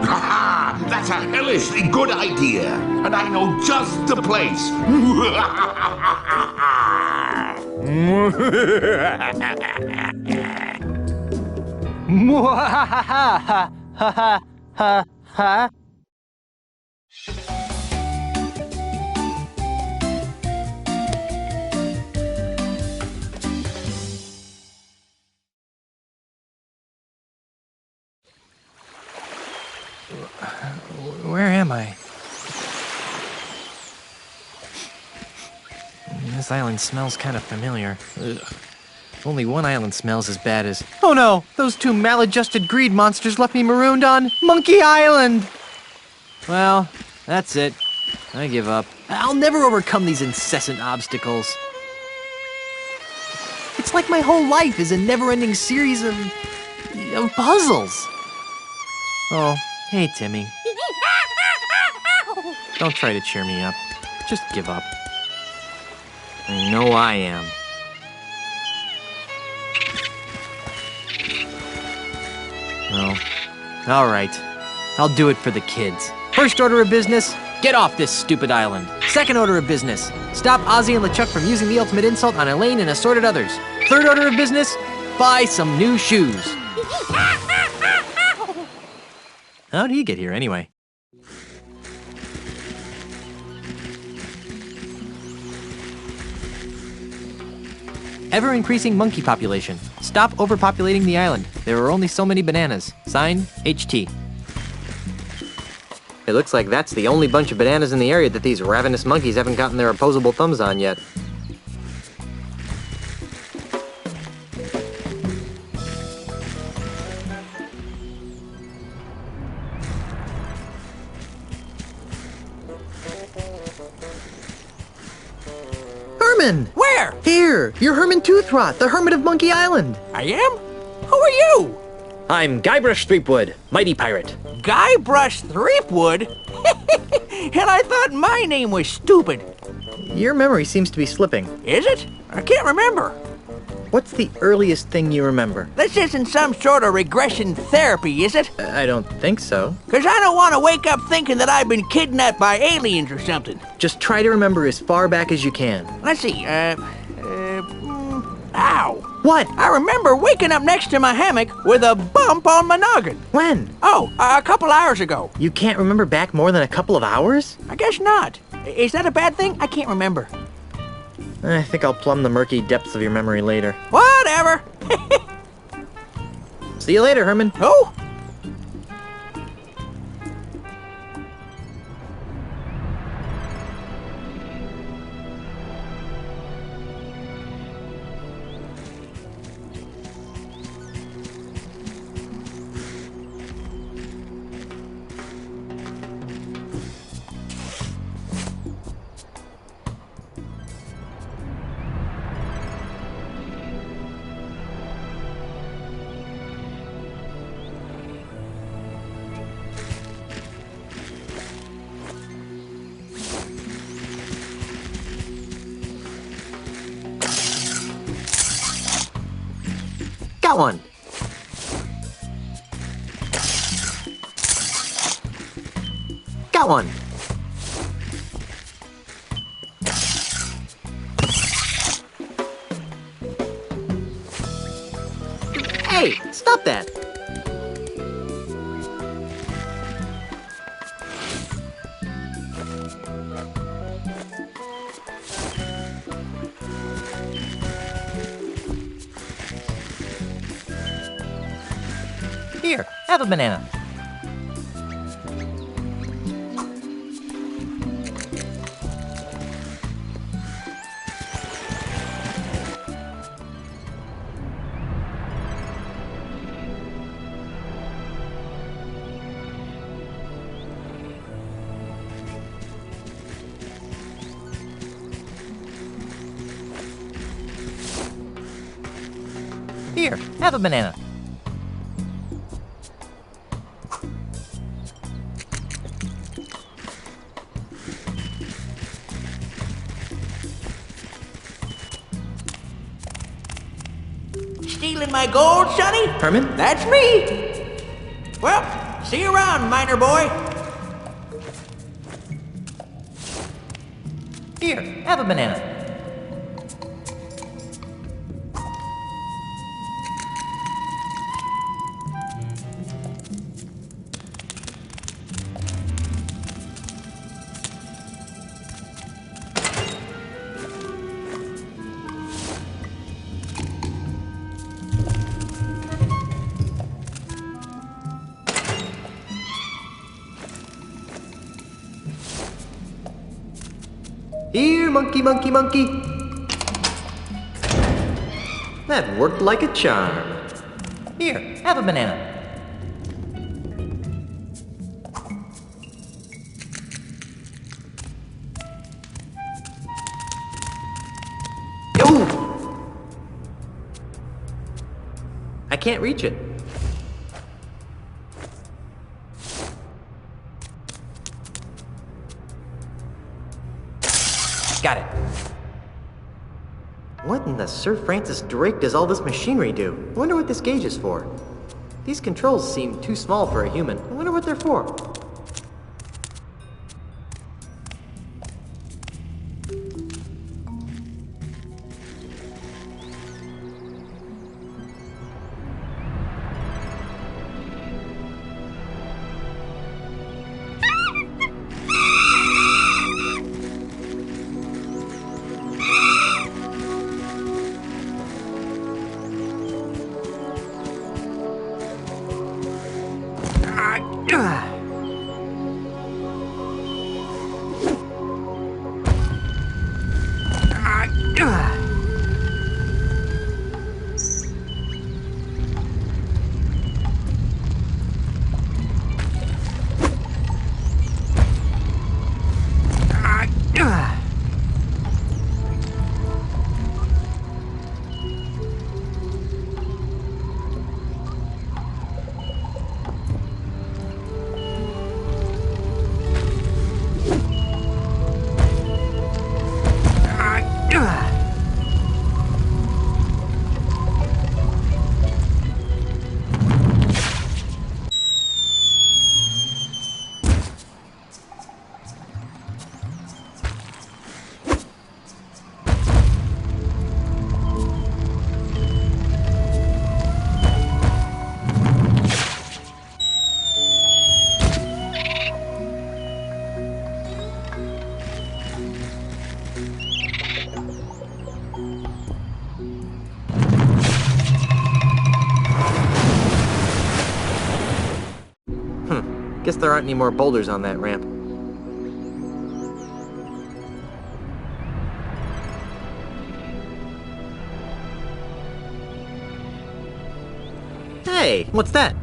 Ha! That's a hellishly good idea, and I know just the place. Ha. Where am I? This island smells kind of familiar. Ugh. Only one island smells as bad as... Oh no! Those two maladjusted greed monsters left me marooned on Monkey Island! Well, that's it. I give up. I'll never overcome these incessant obstacles. It's like my whole life is a never-ending series of puzzles. Oh, hey, Timmy. Don't try to cheer me up. Just give up. I know I am. Oh, all right. I'll do it for the kids. First order of business, get off this stupid island. Second order of business, stop Ozzy and LeChuck from using the ultimate insult on Elaine and assorted others. Third order of business, buy some new shoes. How'd he get here anyway? Ever-increasing monkey population. Stop overpopulating the island. There are only so many bananas. Signed, HT. It looks like that's the only bunch of bananas in the area that these ravenous monkeys haven't gotten their opposable thumbs on yet. Herman! Where? Here! You're Herman Toothrot, the Hermit of Monkey Island! I am? Who are you? I'm Guybrush Threepwood, mighty pirate. Guybrush Threepwood? And I thought my name was stupid. Your memory seems to be slipping. Is it? I can't remember. What's the earliest thing you remember? This isn't some sort of regression therapy, is it? I don't think so. 'Cause I don't want to wake up thinking that I've been kidnapped by aliens or something. Just try to remember as far back as you can. Let's see, ow. What? I remember waking up next to my hammock with a bump on my noggin. When? Oh, a couple hours ago. You can't remember back more than a couple of hours? I guess not. Is that a bad thing? I can't remember. I think I'll plumb the murky depths of your memory later. Whatever. See you later, Herman. Oh. Got one. Got one. Hey, stop that. Here, have a banana. Here, have a banana. Stealing my gold, Sonny? Herman? That's me. Well, see you around, miner boy. Here, have a banana. Here, monkey, monkey, monkey. That worked like a charm. Here, have a banana. Ooh! I can't reach it. Got it. What in the Sir Francis Drake does all this machinery do? I wonder what this gauge is for. These controls seem too small for a human. I wonder what they're for. Guess there aren't any more boulders on that ramp. Hey, what's that?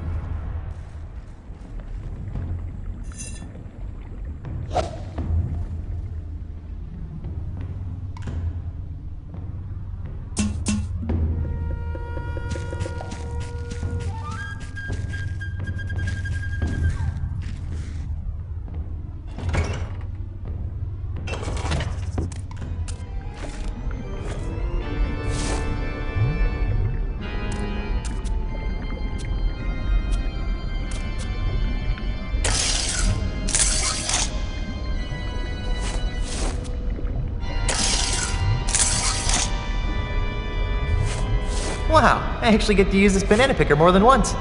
Wow, I actually get to use this banana picker more than once.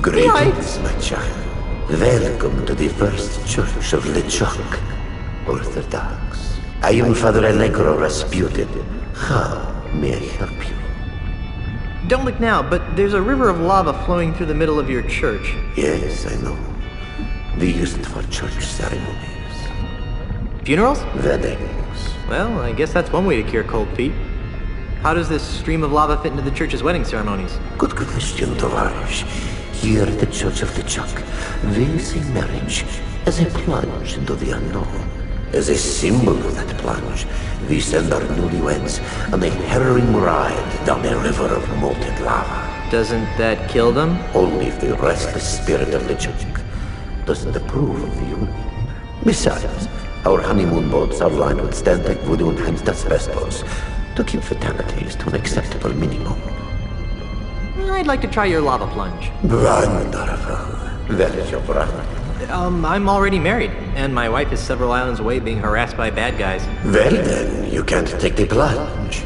Greetings, my child. Welcome to the First Church of LeChuck, Orthodox. I am Father Allegro Rasputin. How may I help you? Don't look now, but there's a river of lava flowing through the middle of your church. Yes, I know. We use it for church ceremonies. Funerals? Weddings. Well, I guess that's one way to cure cold feet. How does this stream of lava fit into the church's wedding ceremonies? Good question, Tovarish. Here at the Church of LeChuck, we see marriage as a plunge into the unknown. As a symbol of that plunge, we send our newlyweds on a harrowing ride down a river of molten lava. Doesn't that kill them? Only if the restless spirit of LeChuck doesn't approve of the union. Besides, our honeymoon boats are lined with Stantec, voodoo, and asbestos to keep fatalities to an acceptable minimum. I'd like to try your lava plunge. Wonderful. That is your brother. I'm already married, and my wife is several islands away being harassed by bad guys. Well then, you can't take the plunge.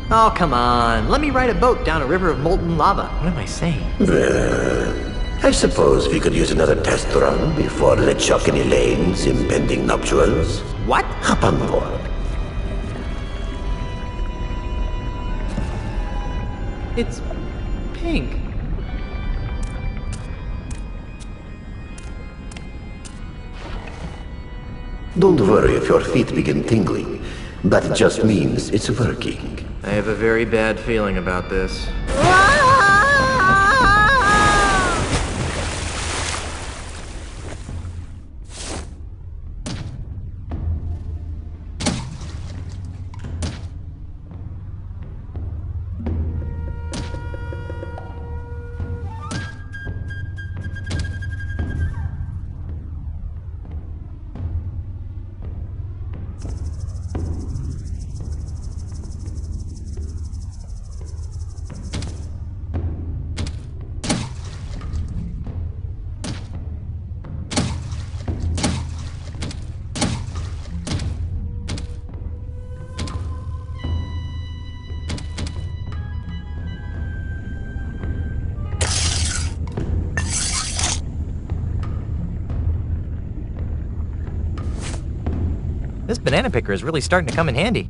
Oh, come on. Let me ride a boat down a river of molten lava. What am I saying? Well, I suppose we could use another test run before LeChuck and Elaine's impending nuptials. What? Hop on board. It's pink. Don't worry if your feet begin tingling. That just means it's working. I have a very bad feeling about this. This banana picker is really starting to come in handy.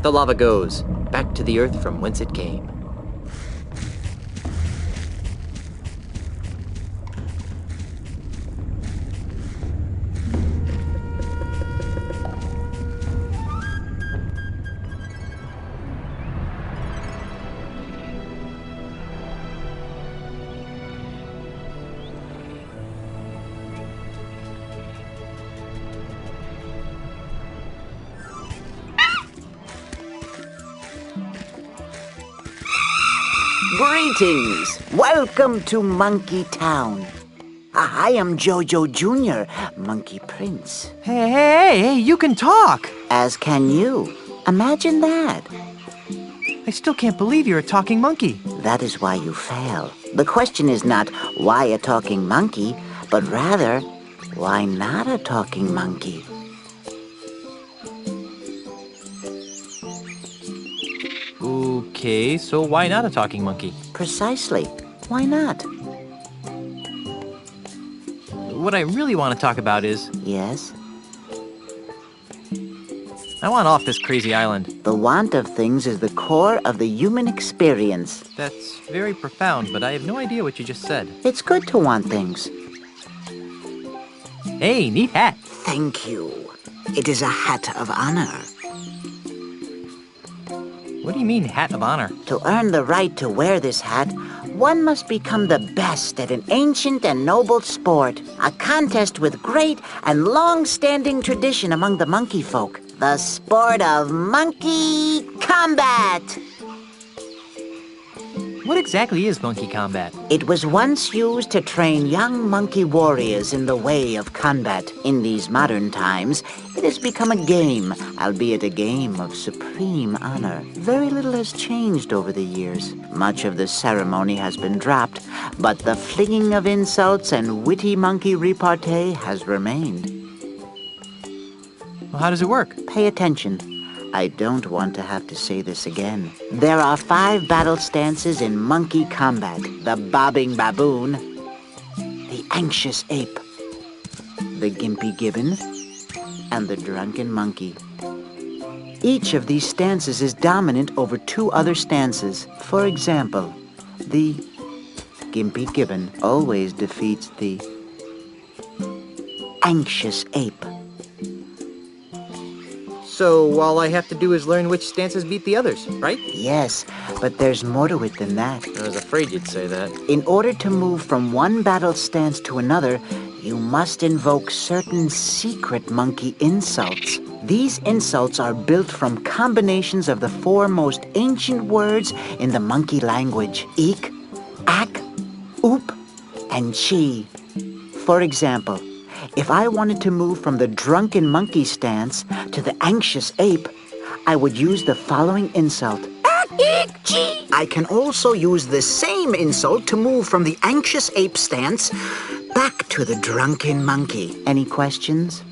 the lava goes, back to the earth from whence it came. Greetings! Welcome to Monkey Town. I am Jojo Jr., Monkey Prince. Hey, you can talk! As can you. Imagine that. I still can't believe you're a talking monkey. That is why you fail. The question is not why a talking monkey, but rather, why not a talking monkey? Okay, so why not a talking monkey? Precisely. Why not? What I really want to talk about is... Yes? I want off this crazy island. The want of things is the core of the human experience. That's very profound, but I have no idea what you just said. It's good to want things. Hey, neat hat. Thank you. It is a hat of honor. What do you mean, hat of honor? To earn the right to wear this hat, one must become the best at an ancient and noble sport, a contest with great and long-standing tradition among the monkey folk, the sport of monkey combat. What exactly is monkey combat? It was once used to train young monkey warriors in the way of combat. In these modern times, it has become a game, albeit a game of supreme honor. Very little has changed over the years. Much of the ceremony has been dropped, but the flinging of insults and witty monkey repartee has remained. Well, how does it work? Pay attention. I don't want to have to say this again. There are 5 battle stances in monkey combat. The bobbing baboon, the anxious ape, the gimpy gibbon, and the drunken monkey. Each of these stances is dominant over 2 other stances. For example, the gimpy gibbon always defeats the anxious ape. So all I have to do is learn which stances beat the others, right? Yes, but there's more to it than that. I was afraid you'd say that. In order to move from one battle stance to another, you must invoke certain secret monkey insults. These insults are built from combinations of the 4 most ancient words in the monkey language: ik, ak, oop, and chi. For example, if I wanted to move from the drunken monkey stance to the anxious ape, I would use the following insult. I can also use the same insult to move from the anxious ape stance back to the drunken monkey. Any questions?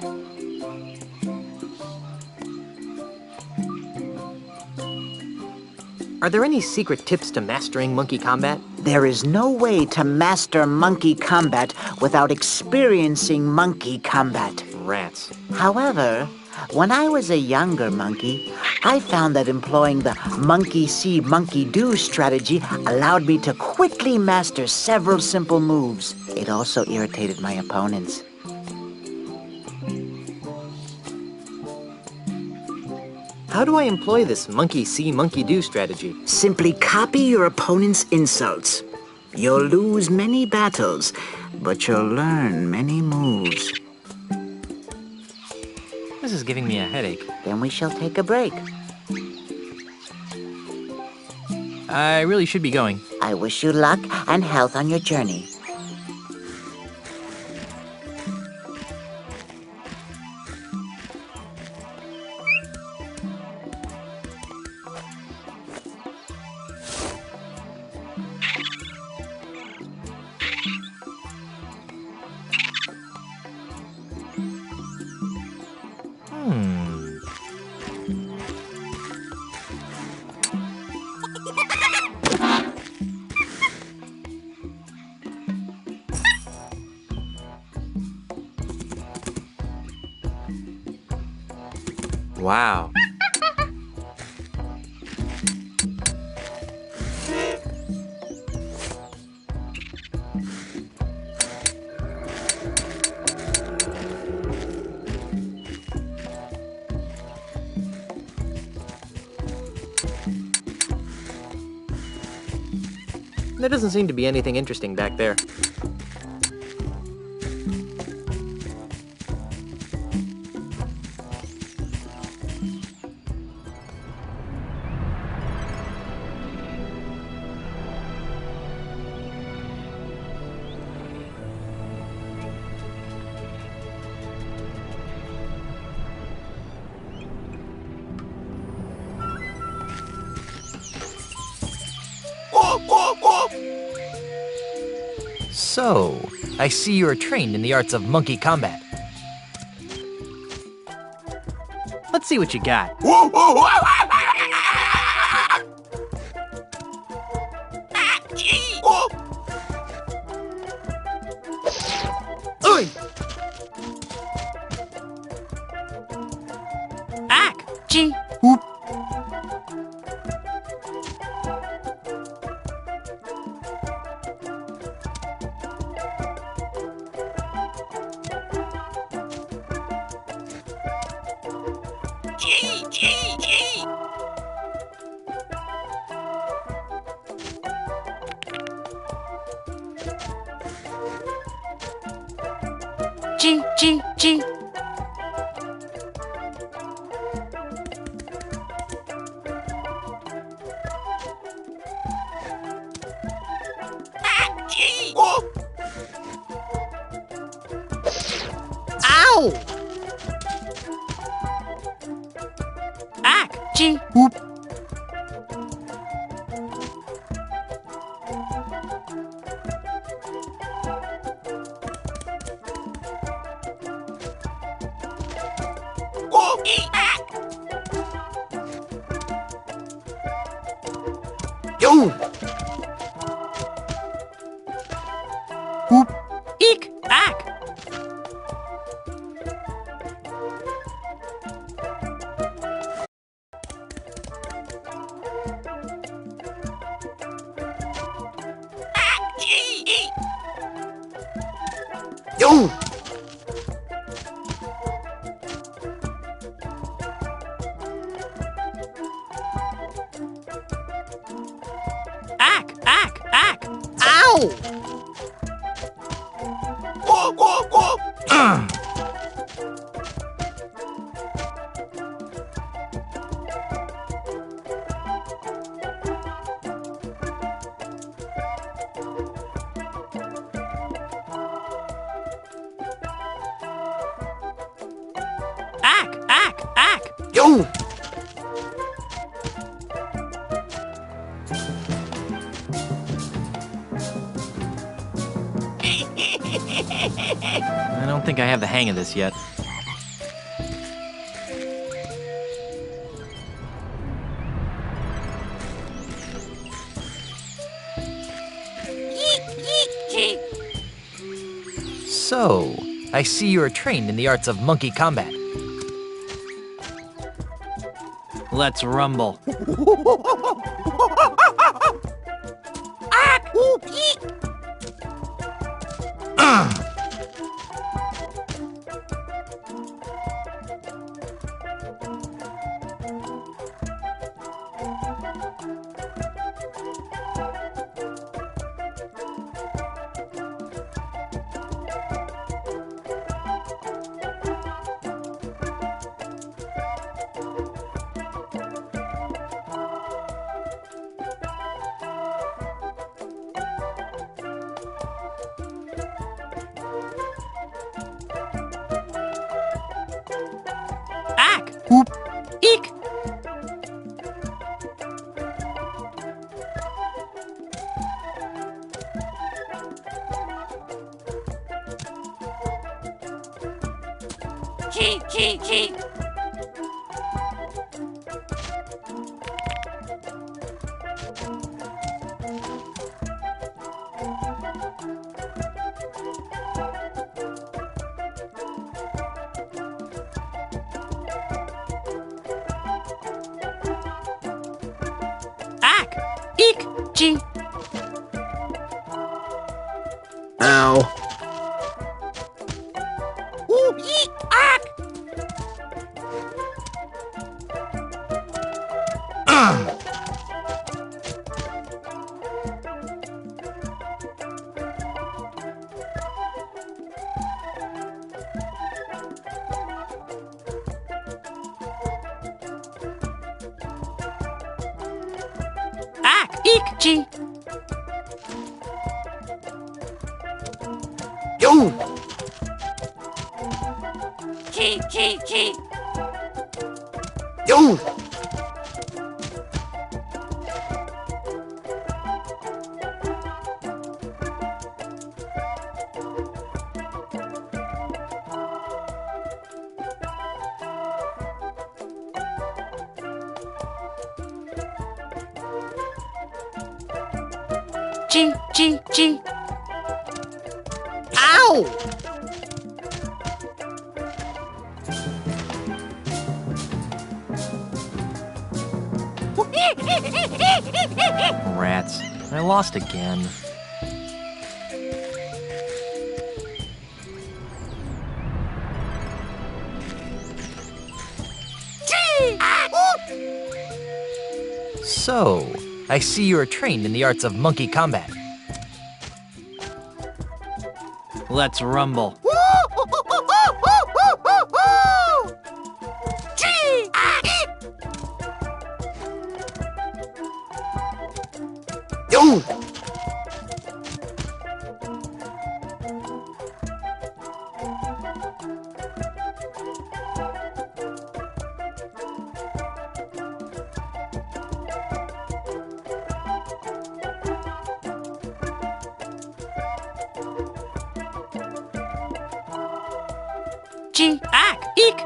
Are there any secret tips to mastering monkey combat? There is no way to master monkey combat without experiencing monkey combat. Rats. However, when I was a younger monkey, I found that employing the monkey see, monkey do strategy allowed me to quickly master several simple moves. It also irritated my opponents. How do I employ this monkey see, monkey do strategy? Simply copy your opponent's insults. You'll lose many battles, but you'll learn many moves. This is giving me a headache. Then we shall take a break. I really should be going. I wish you luck and health on your journey. Wow. There doesn't seem to be anything interesting back there. So, I see you are trained in the arts of monkey combat. Let's see what you got. Oi! Ack! Gee! Whoop! G. Ow! Ack! G. Whoop! Yo! Whoop! Eek! Ack! Yo! Ack! Ow! Ack! Yo! I don't think I have the hang of this yet. So, I see you are trained in the arts of monkey combat. Let's rumble. Ack! Whoop! Eek! Gee. Ack! Eek! G. Ow. Ooh, yeek, ack! eek, G. Yo! G, G, G. Yo! G, G, G. Ow! Rats. I lost again. So, I see you are trained in the arts of monkey combat. Let's rumble. Yo! G, ack, eek.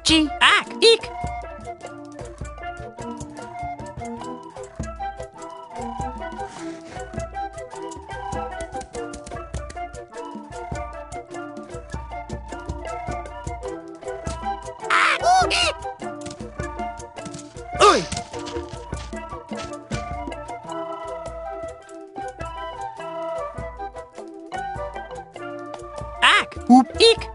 G, ack, eek. Oi! Ack, whoop, eek.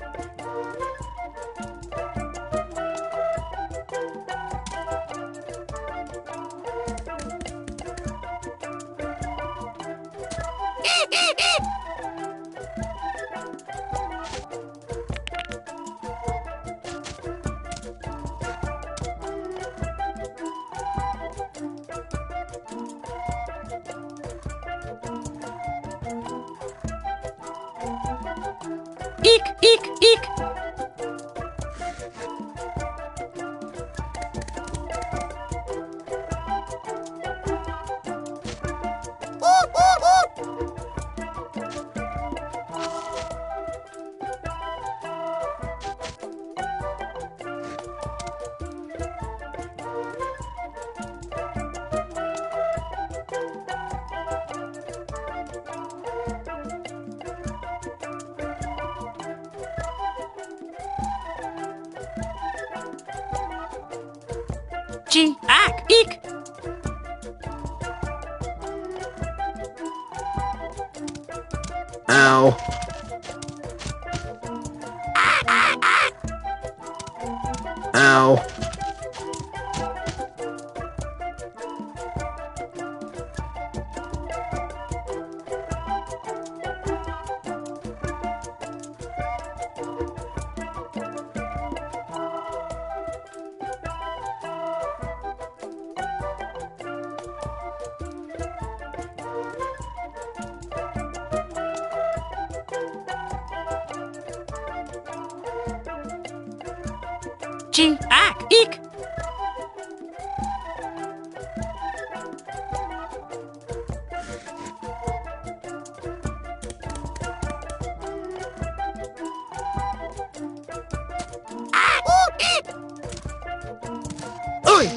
Eek, eek, eek. G, ack, eek. Ow. Ow. G, ack, eek. Oi!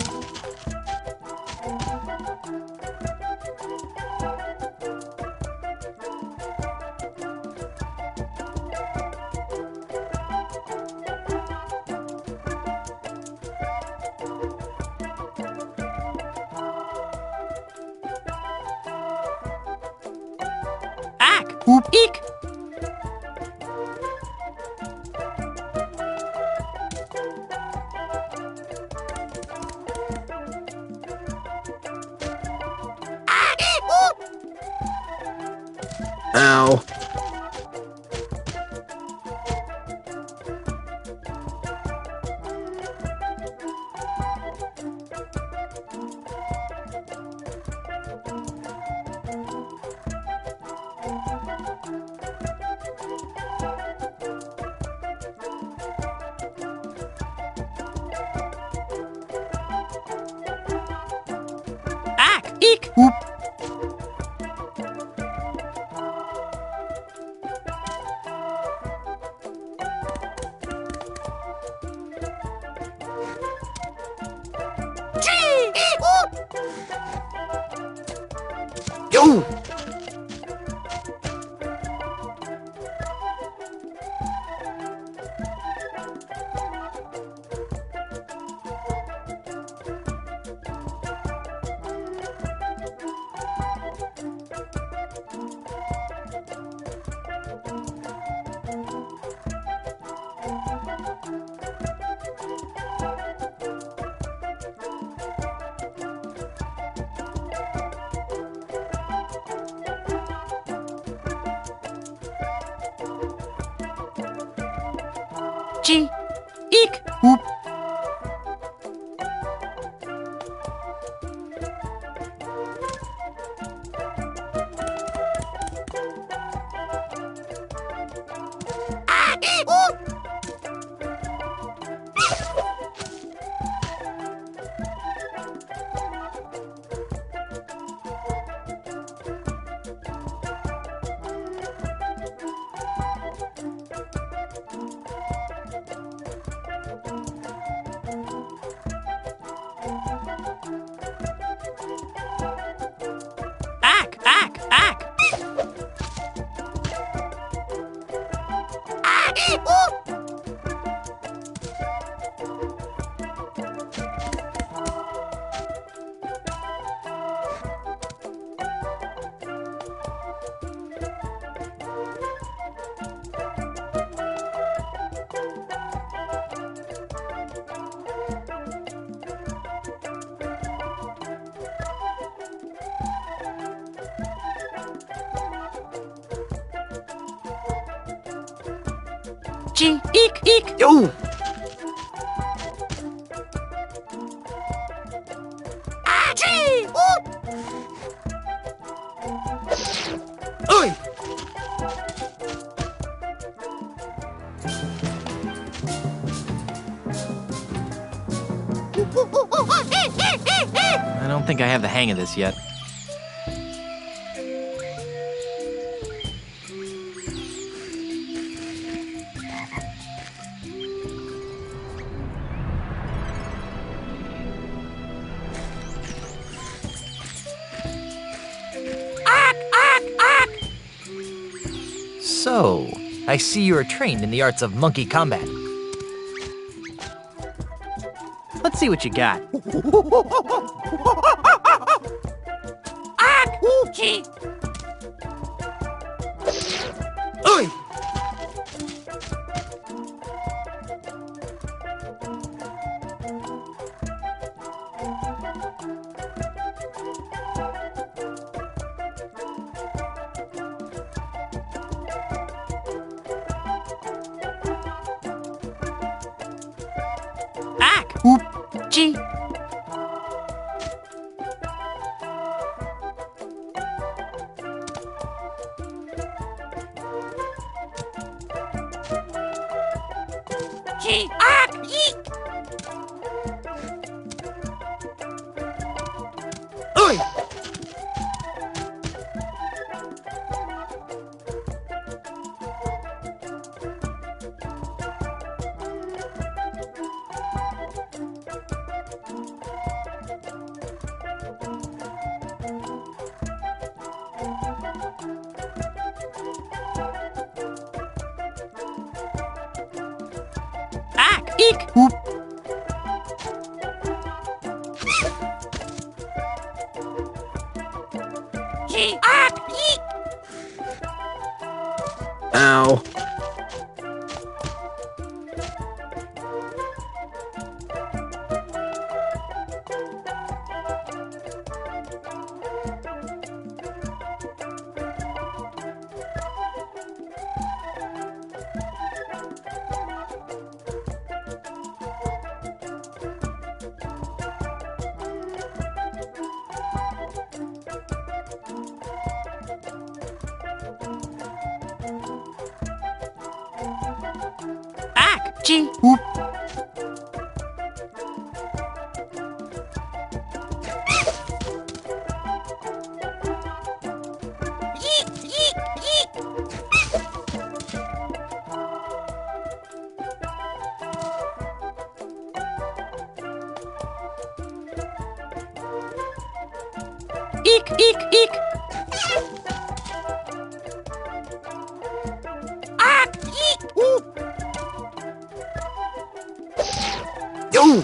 Ack, whoop, eek. Ow. Eek! Whoop. Yo! G. Eek! Whoop. Ack! Ack! Ack! G. Eek! Eek! Yo! G! Oi! I don't think I have the hang of this yet. So, I see you are trained in the arts of monkey combat. Let's see what you got. G. Oi! Ack! Whoop. G. G. Ack! Eek! Oi! Ack! Eek! Whoop. G. Ack! Eek! Ow. G. Whoop. Eek, eek, eek. Yo!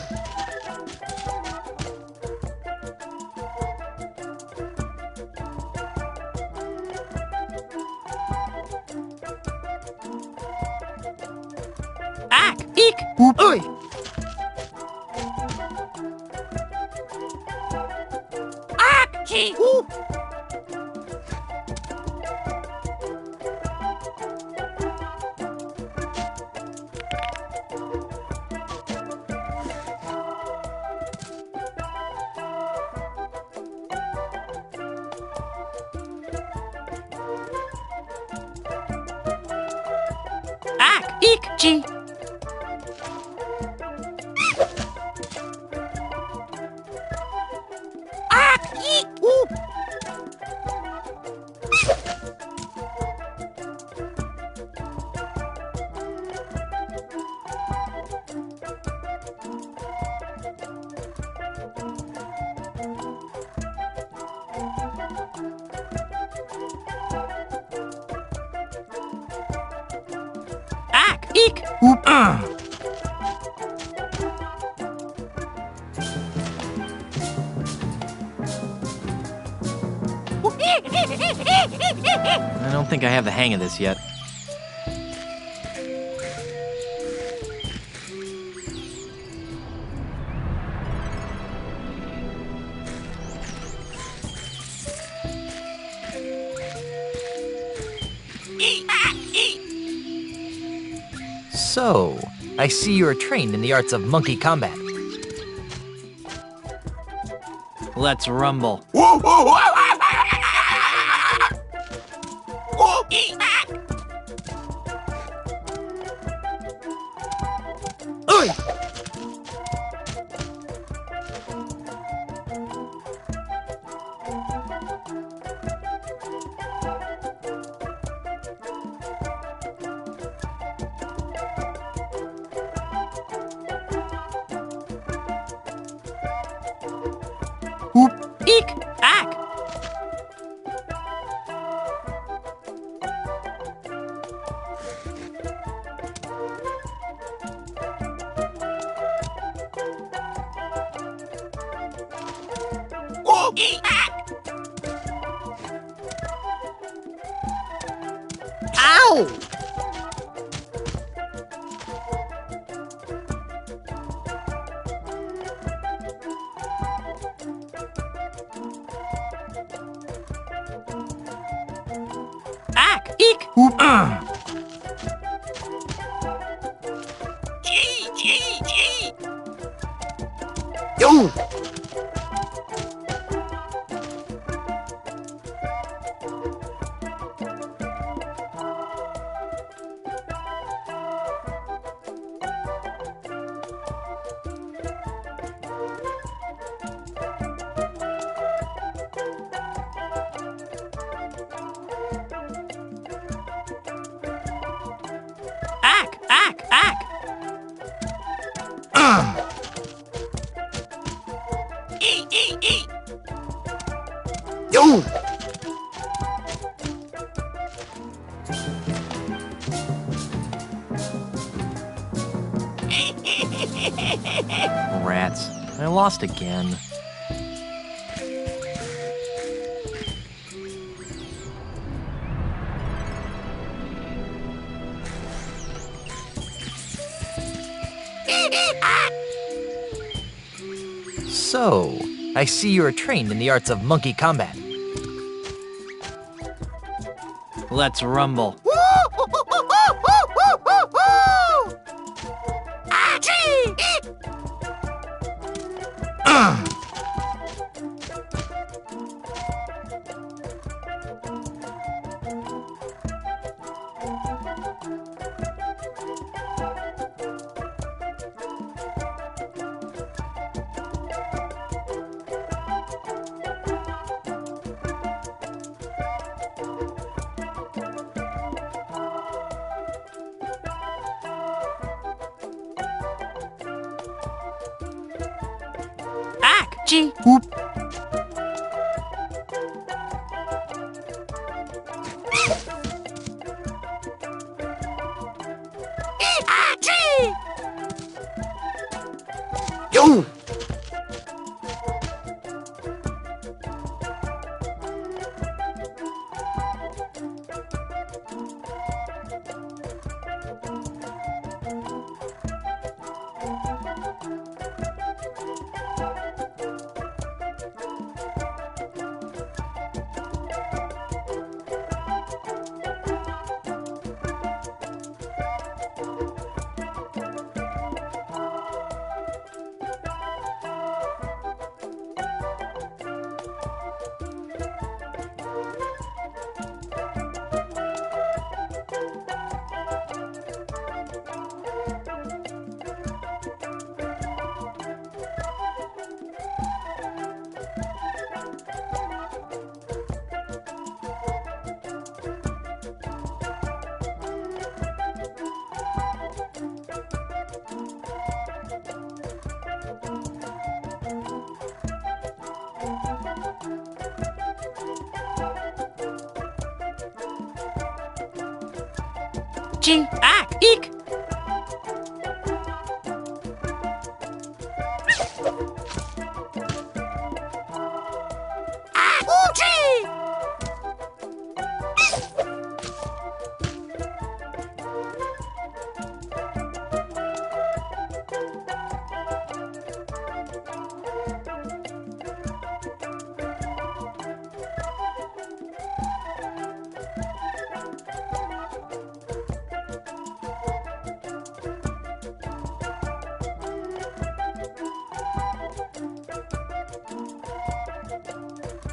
Ack, eek. Whoop. Oi! Ack, G. Ack, eek, G. Ack, eek, whoop. Ack, eek. Whoop. I don't think I have the hang of this yet. So, I see you are trained in the arts of monkey combat. Let's rumble. Oi! Whoop. Eek, ack. Eek, ack. Ow! Ack, eek. Whoop. G, G, G. Yo! Ack, ack, ack. E, E, E. Yo! Rats. I lost again. So, I see you are trained in the arts of monkey combat. Let's rumble. Gee. Whoop. Yo! Gee. Ah. Eek.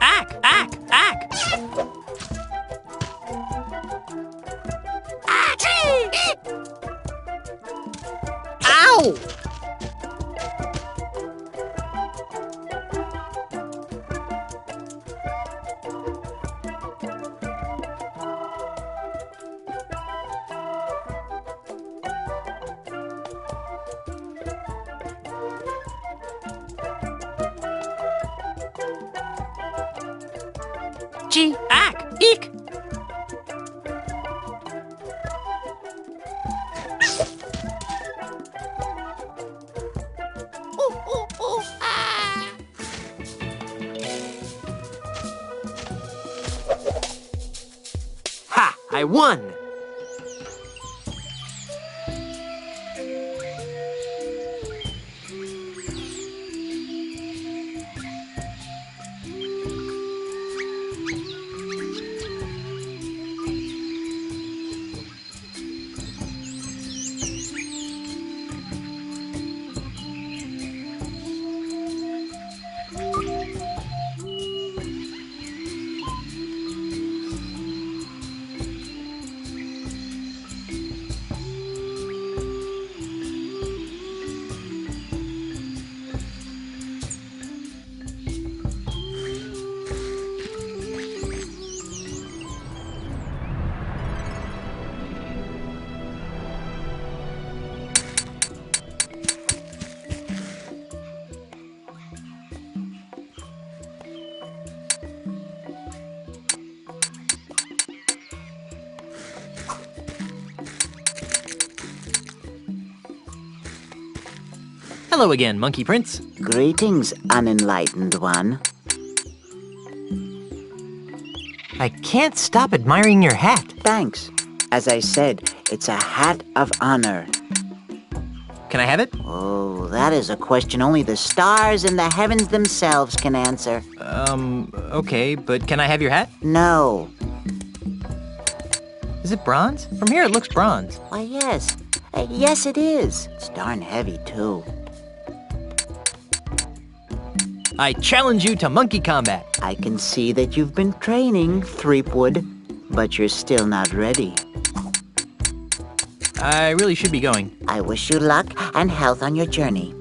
Ack, ack, ack. Ow! Gee. Ack. Eek. Ha! I won! Hello again, Monkey Prince. Greetings, unenlightened one. I can't stop admiring your hat. Thanks. As I said, it's a hat of honor. Can I have it? Oh, that is a question only the stars and the heavens themselves can answer. Okay, but can I have your hat? No. Is it bronze? From here it looks bronze. Why, yes. Yes, it is. It's darn heavy, too. I challenge you to monkey combat. I can see that you've been training, Threepwood, but you're still not ready. I really should be going. I wish you luck and health on your journey.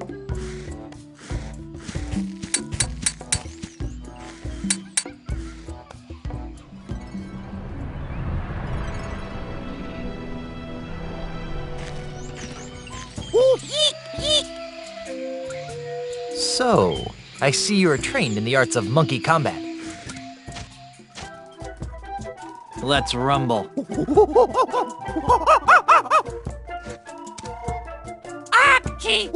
So, I see you are trained in the arts of monkey combat. Let's rumble. Achie!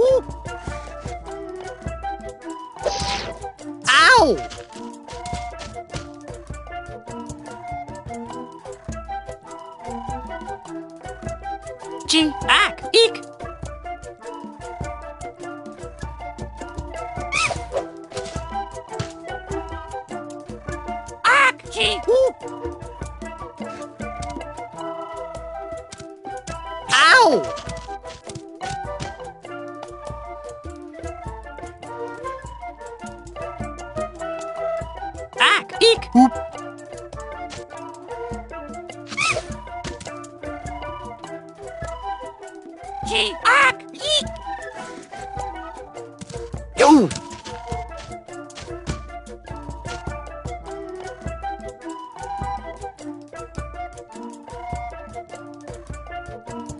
Ow! Chi, ak, eek! Achie! Ow! Ak, eek! Chi, ak, eek! Yo!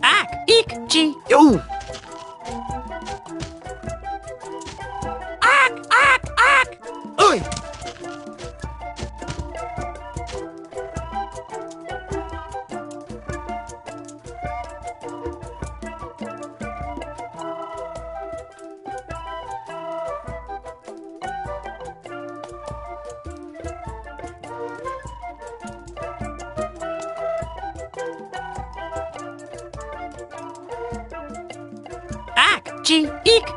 Ak, eek, chi! Yo! Ak, ak, ak! Oi! Ak, chi, eek!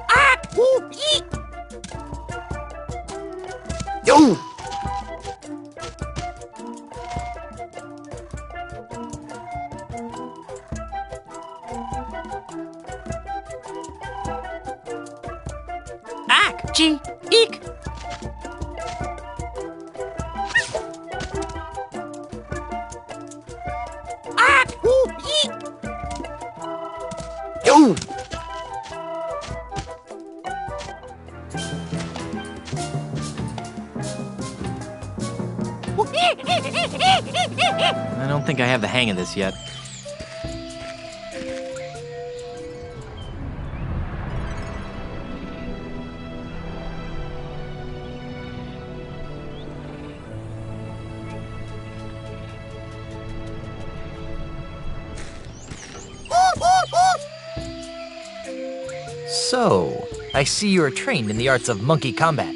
Ak, eek! Yo! Ak, chi, eek! Ak, eek! Yo! I don't think I have the hang of this yet. So, I see you are trained in the arts of monkey combat.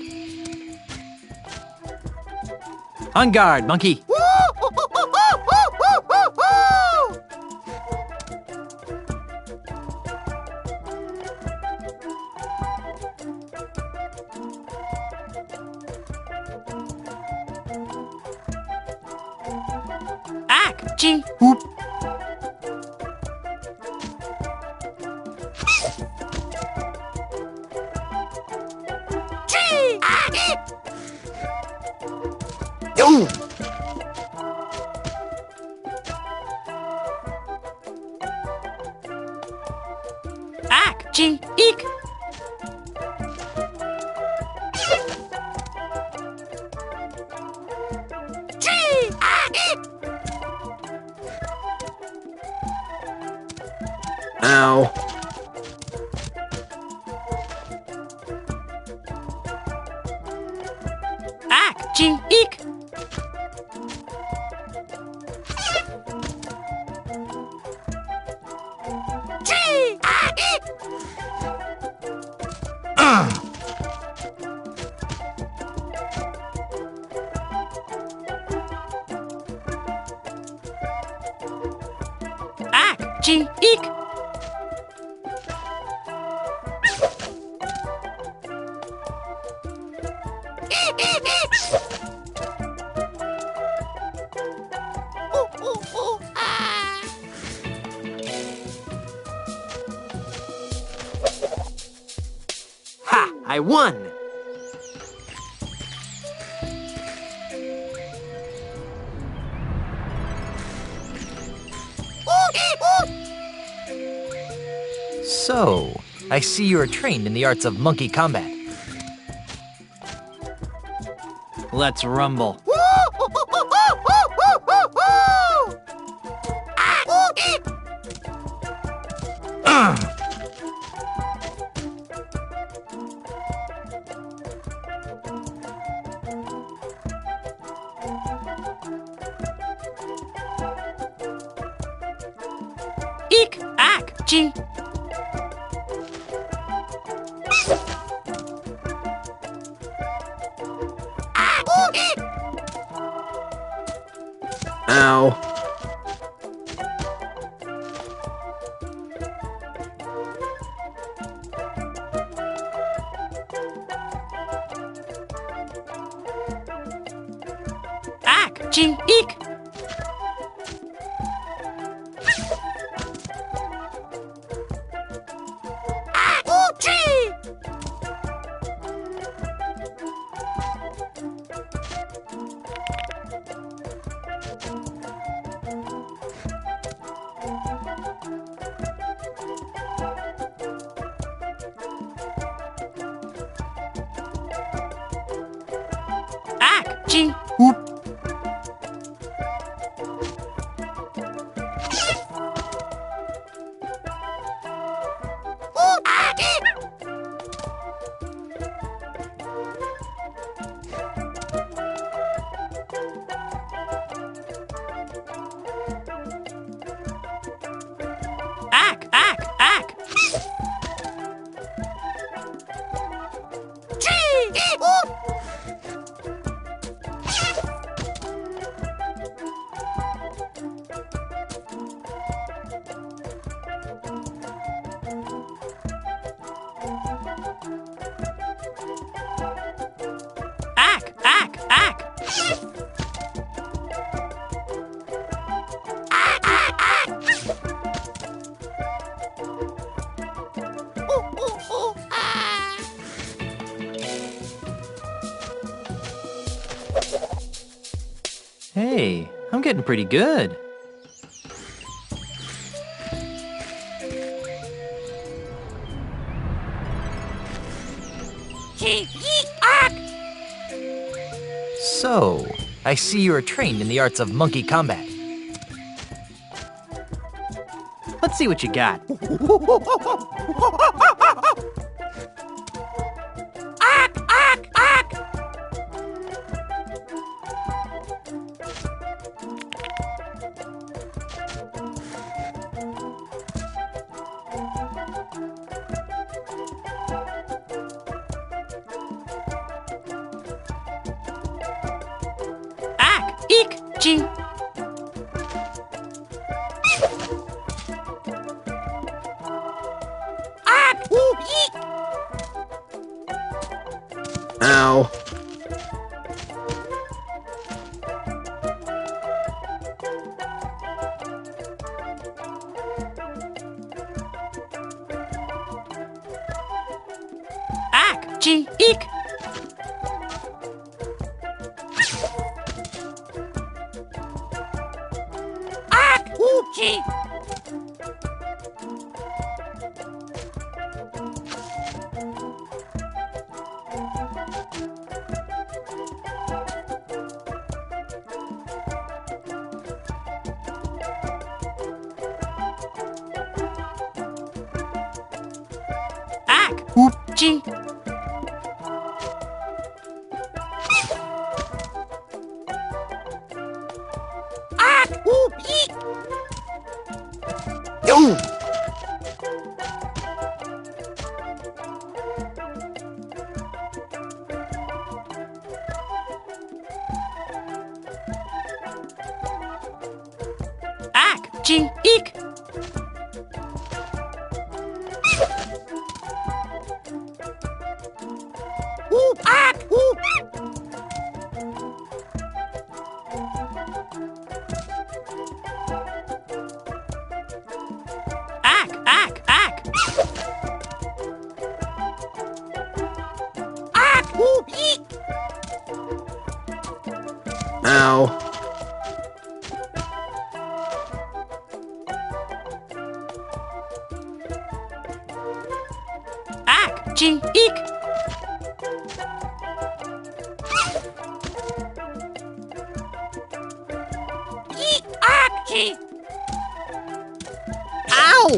On guard, monkey! Ak, chi, Whoop! chi! Ak, eek! Yo! Ak, chi, eek! Chi, ak, eek! Ow. Ak, chi, eek! Chi, ak, eek! Ak, chi, eek! Eek, eek, eek! Ooh, ooh, ooh, ah! Ha! I won! So, I see you are trained in the arts of monkey combat. Let's rumble. Eek, ack, gee. Ow. Ack, gee, eek. Ack, gee, whoop. Ack, ack, ack. Gee, whoop. Ack, ack, ack. Hey, I'm getting pretty good. Gee, eek, ack. So, I see you are trained in the arts of monkey combat. Let's see what you got. Ack, ack, ack. Ack, eek, gee. Ack, whoop, eek. Ow. Ack, gee, eek. Ack, whoop, gee. Ack, whoop, gee. Ack, whoop, eek. Ooh. Ack, gee, eek. Whoop, ack, whoop. Ack, ack, ack. Ack, whoop, eek. Ow. Ack, gee, eek. Eek, ack, gee. Ow!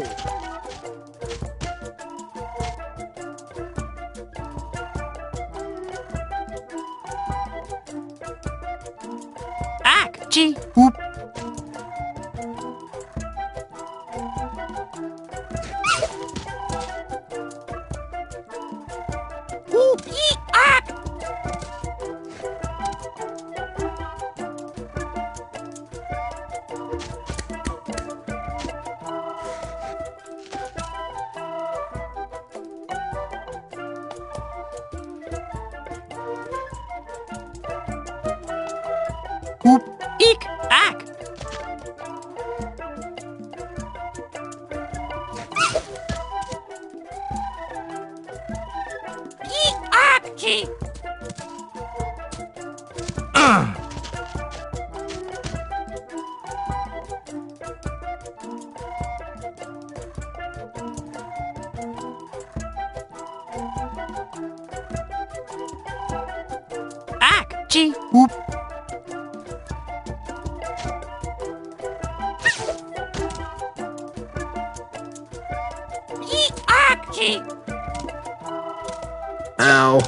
Gee. Whoop. Whoop, yeet, ack. Whoop. Eek, ack. Yeet, ack, gee. Ack, gee. Whoop. Yeet, ack, gee. Ow.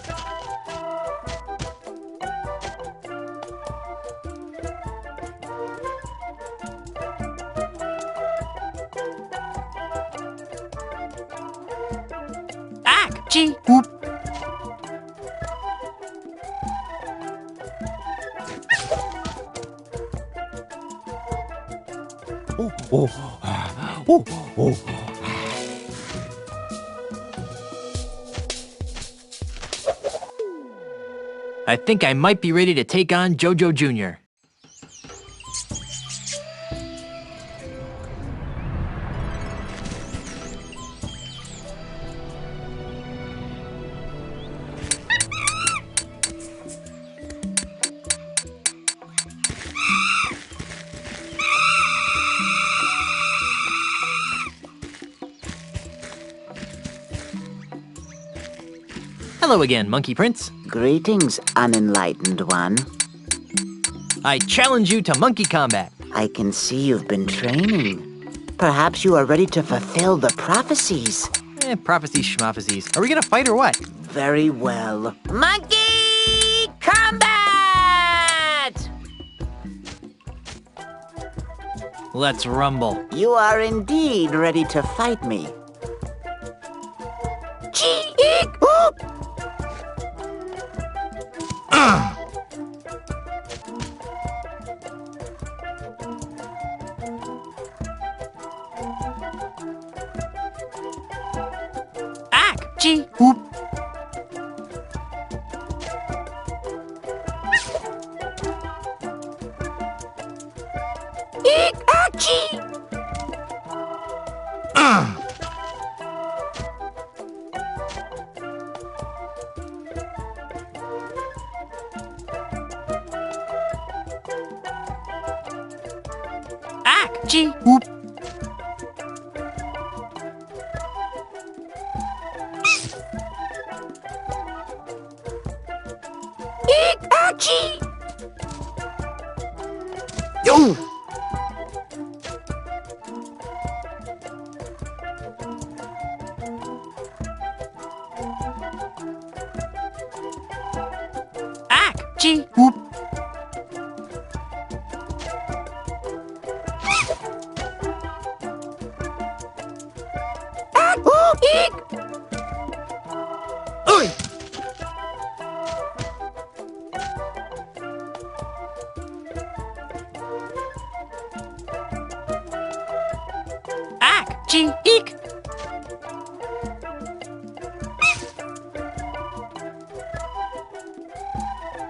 Ack, gee. Whoop. I think I might be ready to take on Jojo Jr. Hello again, Monkey Prince. Greetings, unenlightened one. I challenge you to monkey combat. I can see you've been training. Perhaps you are ready to fulfill the prophecies. Prophecies schmophecies. Are we gonna fight or what? Very well. Monkey combat! Let's rumble. You are indeed ready to fight me. Gee, eek, whoop. Ack, gee. Whoop. Eek, ack, gee. Ack, gee. Whoop. Eek, ack, gee. Yo! Ack, gee. Whoop. Ack, whoop, eek. Oi! Ack, gee, eek.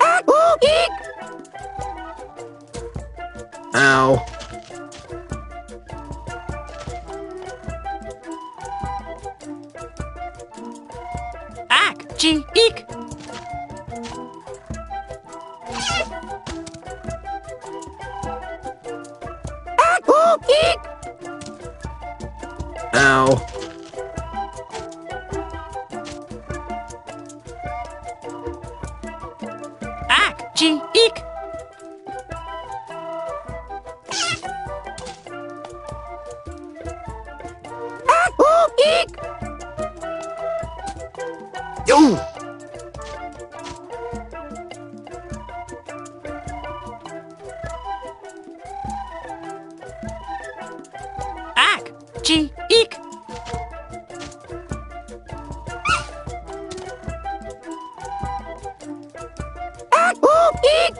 Ack, whoop, eek. Ow. Ack, gee, eek. Ack, whoop, eek. Ow. Ack, gee, eek. Ack, whoop, eek. Yo! Gee, eek! Eek!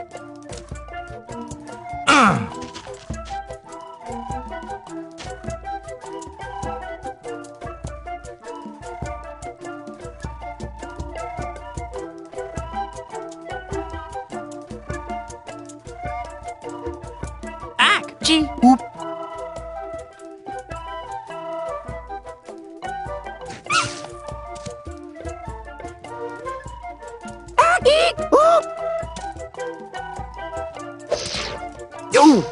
Ack! Gee! Whoop! Ack! Eek! Whoop! Yo!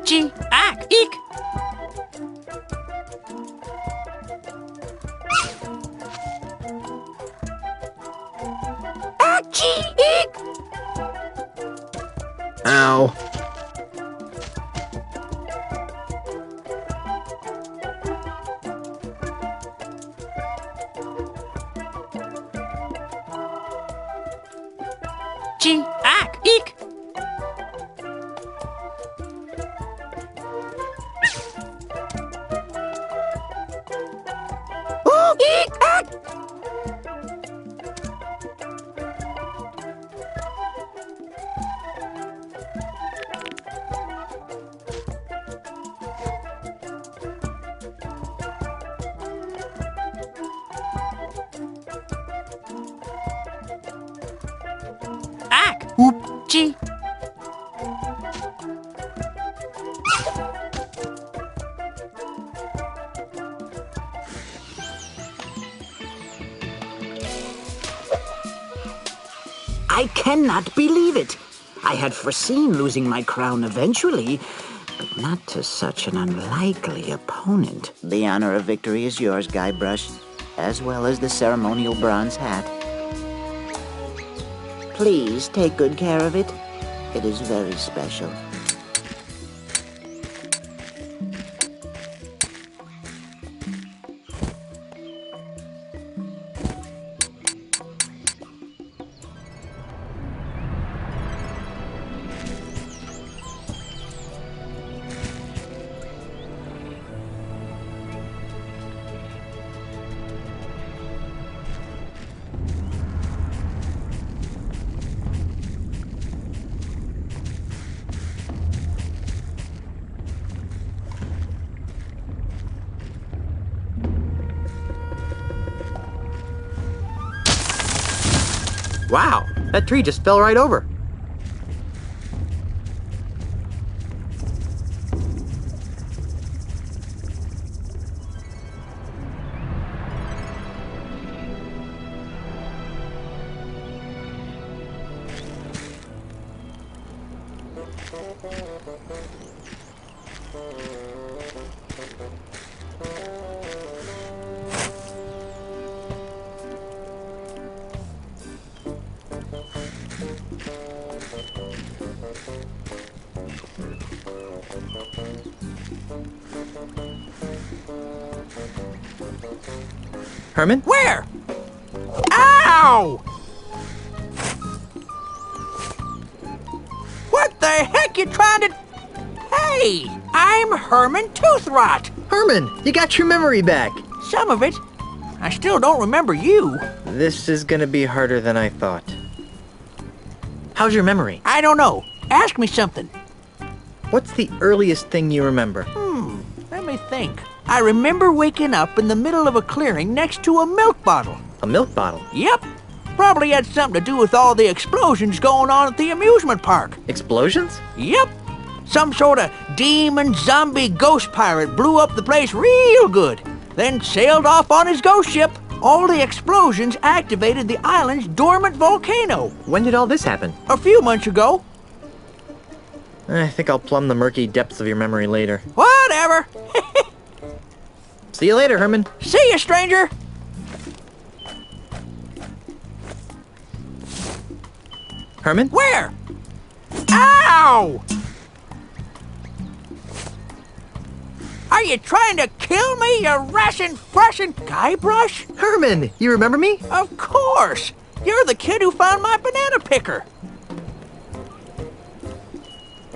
Gee! Ack! Eek! Ack! Gee! Eek! Ow. Gee! Ack! Eek! Ooh! Eek! Ack! Ack! Whoop! Gee! I cannot believe it. I had foreseen losing my crown eventually, but not to such an unlikely opponent. The honor of victory is yours, Guybrush, as well as the ceremonial bronze hat. Please take good care of it. It is very special. Wow, that tree just fell right over. Herman? Where? Ow! What the heck you trying to... Hey, I'm Herman Toothrot. Herman, you got your memory back. Some of it. I still don't remember you. This is gonna be harder than I thought. How's your memory? I don't know. Ask me something. What's the earliest thing you remember? Let me think. I remember waking up in the middle of a clearing next to a milk bottle. A milk bottle? Yep. Probably had something to do with all the explosions going on at the amusement park. Explosions? Yep. Some sort of demon zombie ghost pirate blew up the place real good, then sailed off on his ghost ship. All the explosions activated the island's dormant volcano. When did all this happen? A few months ago. I think I'll plumb the murky depths of your memory later. Whatever. See you later, Herman. See you, stranger. Herman? Where? Ow! Are you trying to kill me, you Russian Guybrush? Herman, you remember me? Of course! You're the kid who found my banana picker.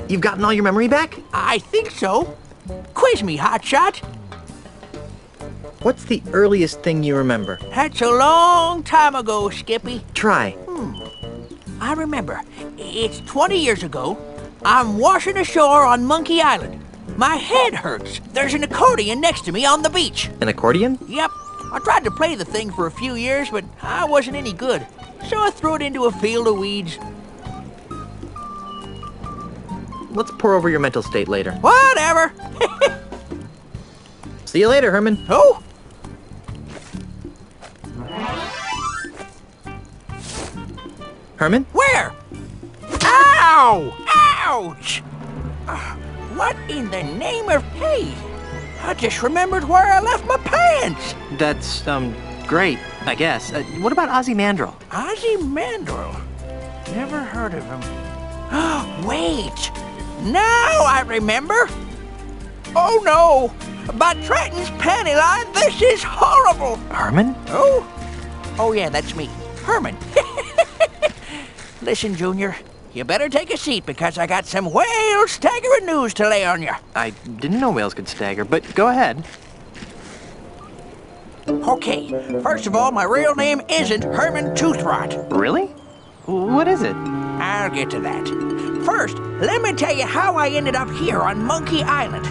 You've gotten all your memory back? I think so. Quiz me, hotshot. What's the earliest thing you remember? That's a long time ago, Skippy. Try. I remember. It's 20 years ago. I'm washing ashore on Monkey Island. My head hurts. There's an accordion next to me on the beach. An accordion? Yep. I tried to play the thing for a few years, but I wasn't any good. So I threw it into a field of weeds. Let's pour over your mental state later. Whatever. See you later, Herman. Oh? Herman? Where? Ow! Ouch! What in the name of... Hey, I just remembered where I left my pants. That's, great, I guess. What about Ozymandias? Ozymandias? Never heard of him. Wait! Now I remember! Oh no! By Trenton's panty line, this is horrible! Herman? Oh? Oh yeah, that's me. Herman. Listen, Junior, you better take a seat because I got some whale staggering news to lay on you. I didn't know whales could stagger, but go ahead. Okay, first of all, my real name isn't Herman Toothrot. Really? What is it? I'll get to that. First, let me tell you how I ended up here on Monkey Island.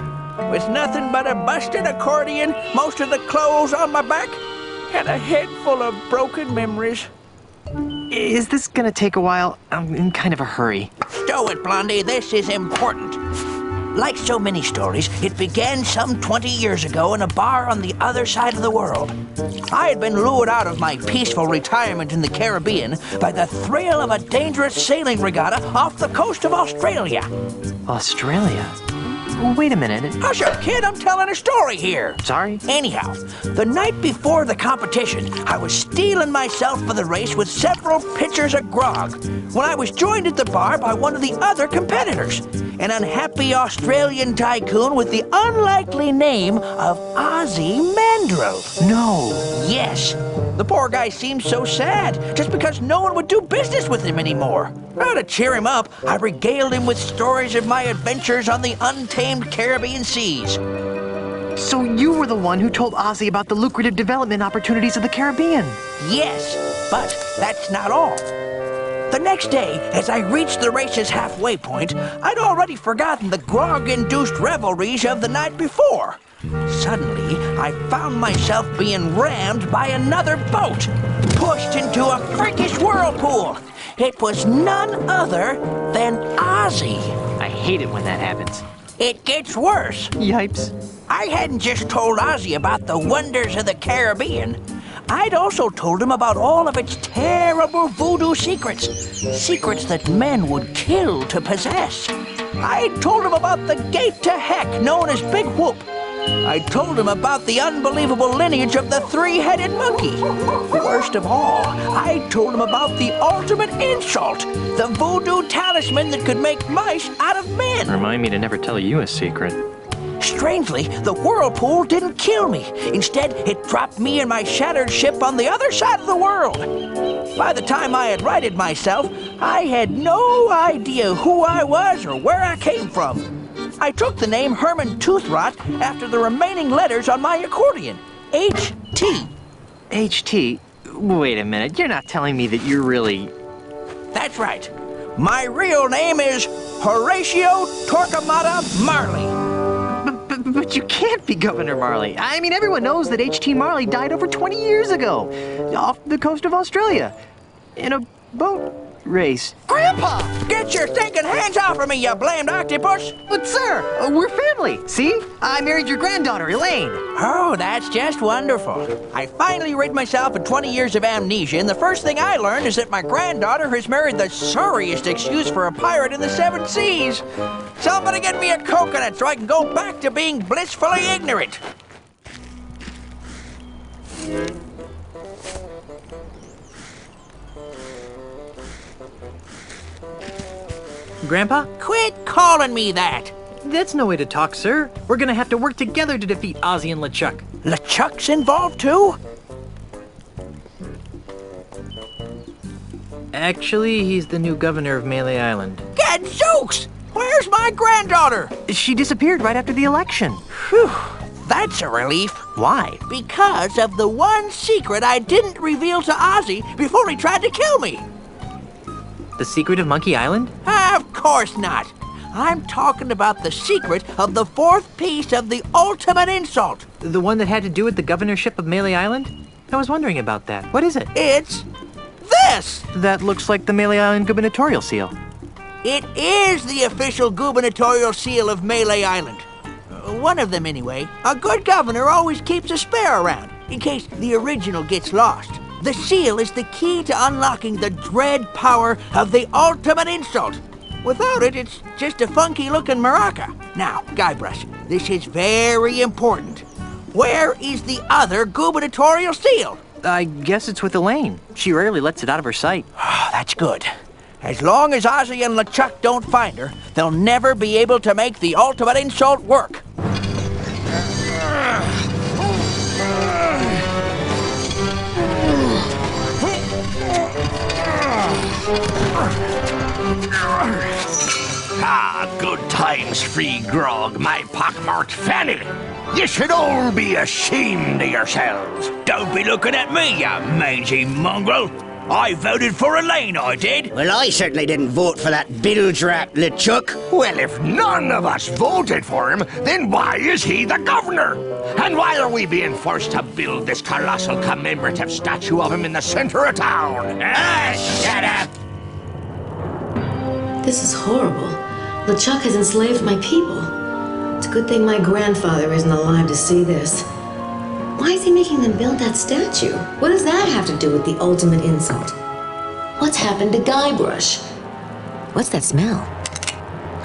With nothing but a busted accordion, most of the clothes on my back, and a head full of broken memories. Is this gonna take a while? I'm in kind of a hurry. Stow it, Blondie. This is important. Like so many stories, it began some 20 years ago in a bar on the other side of the world. I had been lured out of my peaceful retirement in the Caribbean by the thrill of a dangerous sailing regatta off the coast of Australia. Australia? Wait a minute. Hush up, kid. I'm telling a story here. Sorry? Anyhow, the night before the competition, I was steeling myself for the race with several pitchers of grog when I was joined at the bar by one of the other competitors, an unhappy Australian tycoon with the unlikely name of Ozymandias. No. Yes. The poor guy seemed so sad just because no one would do business with him anymore. Well, to cheer him up, I regaled him with stories of my adventures on the untamed Caribbean seas. So you were the one who told Ozzy about the lucrative development opportunities of the Caribbean? Yes, but that's not all. The next day, as I reached the race's halfway point, I'd already forgotten the grog-induced revelries of the night before. Suddenly, I found myself being rammed by another boat, pushed into a freakish whirlpool. It was none other than Ozzy. I hate it when that happens. It gets worse. Yipes. I hadn't just told Ozzy about the wonders of the Caribbean. I'd also told him about all of its terrible voodoo secrets. Secrets that men would kill to possess. I'd told him about the gate to heck known as Big Whoop. I told him about the unbelievable lineage of the three-headed monkey. Worst of all, I told him about the ultimate insult, the voodoo talisman that could make mice out of men. Remind me to never tell you a secret. Strangely, the whirlpool didn't kill me. Instead, it dropped me and my shattered ship on the other side of the world. By the time I had righted myself, I had no idea who I was or where I came from. I took the name Herman Toothrot after the remaining letters on my accordion, H.T. H.T.? Wait a minute, you're not telling me that you're really... That's right. My real name is Horatio Torquemada Marley. But you can't be Governor Marley. I mean, everyone knows that H.T. Marley died over 20 years ago, off the coast of Australia, in a boat race. Grandpa! Get your stinking hands off of me, you blamed octopus! But sir, we're family. See? I married your granddaughter, Elaine. Oh, that's just wonderful. I finally rid myself of 20 years of amnesia, and the first thing I learned is that my granddaughter has married the sorriest excuse for a pirate in the 7 seas. Somebody get me a coconut so I can go back to being blissfully ignorant. Grandpa? Quit calling me that. That's no way to talk, sir. We're gonna have to work together to defeat Ozzy and LeChuck. LeChuck's involved too? Actually, he's the new governor of Melee Island. Gadzooks! Where's my granddaughter? She disappeared right after the election. Whew, that's a relief. Why? Because of the one secret I didn't reveal to Ozzy before he tried to kill me. The secret of Monkey Island? Of course not. I'm talking about the secret of the fourth piece of the ultimate insult. The one that had to do with the governorship of Melee Island? I was wondering about that. What is it? It's this! That looks like the Melee Island gubernatorial seal. It is the official gubernatorial seal of Melee Island. One of them, anyway. A good governor always keeps a spare around, in case the original gets lost. The seal is the key to unlocking the dread power of the ultimate insult. Without it, it's just a funky-looking maraca. Now, Guybrush, this is very important. Where is the other gubernatorial seal? I guess it's with Elaine. She rarely lets it out of her sight. That's good. As long as Ozzy and LeChuck don't find her, they'll never be able to make the ultimate insult work. Ah, good times, free grog, my pockmarked fanny. You should all be ashamed of yourselves. Don't be looking at me, you mangy mongrel. I voted for Elaine, I did. Well, I certainly didn't vote for that bilge-rat LeChuck. Well, if none of us voted for him, then why is he the governor? And why are we being forced to build this colossal commemorative statue of him in the center of town? Shut up! This is horrible. LeChuck has enslaved my people. It's a good thing my grandfather isn't alive to see this. Why is he making them build that statue? What does that have to do with the ultimate insult? What's happened to Guybrush? What's that smell?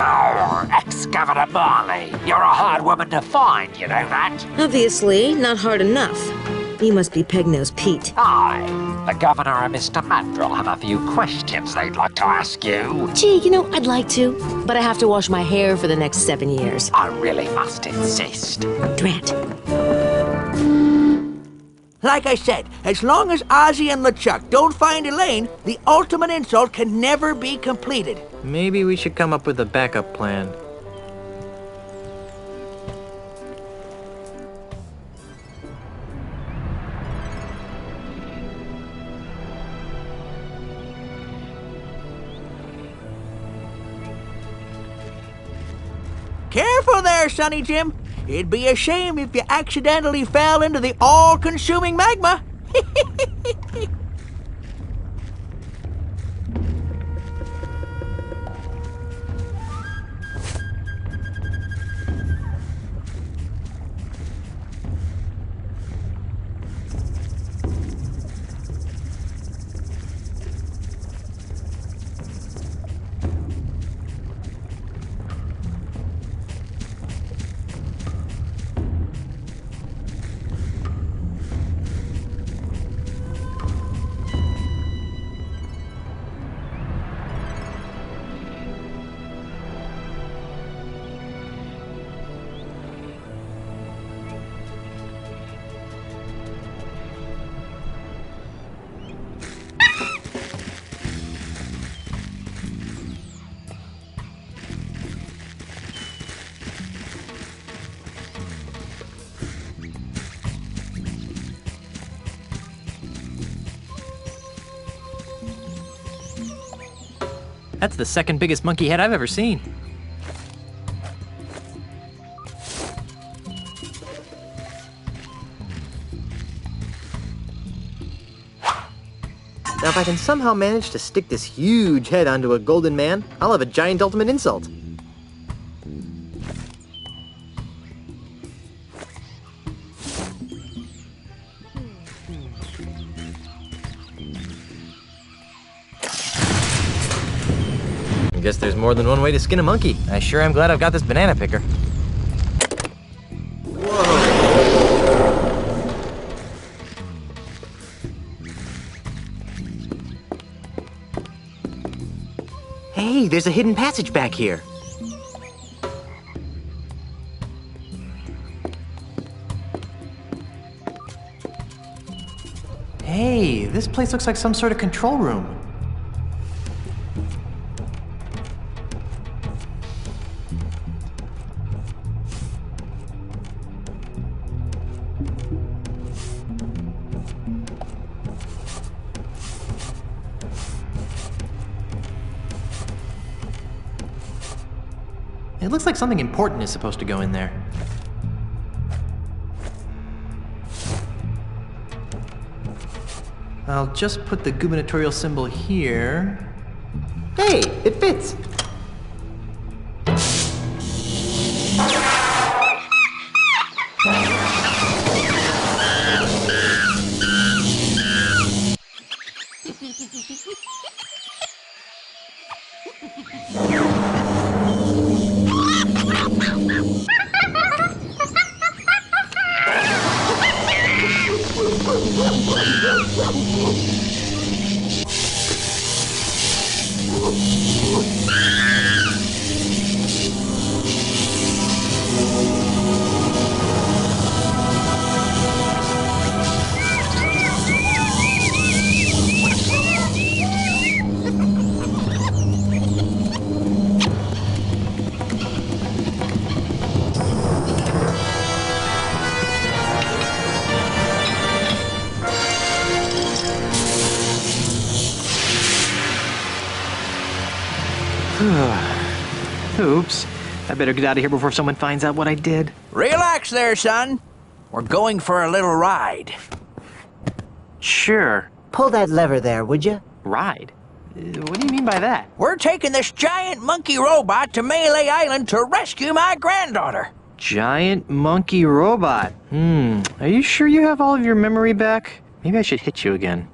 Oh, ex-Governor Marley, you're a hard woman to find, you know that? Obviously, not hard enough. You must be Peg-Nosed Pete. Hi, the Governor and Mr. Mandrill have a few questions they'd like to ask you. Gee, you know, I'd like to, but I have to wash my hair for the next 7 years. I really must insist. Drat. Like I said, as long as Ozzy and LeChuck don't find Elaine, the ultimate insult can never be completed. Maybe we should come up with a backup plan. Careful there, Sonny Jim. It'd be a shame if you accidentally fell into the all-consuming magma. That's the second biggest monkey head I've ever seen. Now if I can somehow manage to stick this huge head onto a golden man, I'll have a giant ultimate insult. I guess there's more than one way to skin a monkey. I sure am glad I've got this banana picker. Hey, there's a hidden passage back here. Hey, this place looks like some sort of control room. It looks like something important is supposed to go in there. I'll just put the gubernatorial symbol here. Hey, it fits! Oops. I better get out of here before someone finds out what I did. Relax there, son. We're going for a little ride. Sure. Pull that lever there, would you? Ride? What do you mean by that? We're taking this giant monkey robot to Melee Island to rescue my granddaughter. Giant monkey robot. Are you sure you have all of your memory back? Maybe I should hit you again.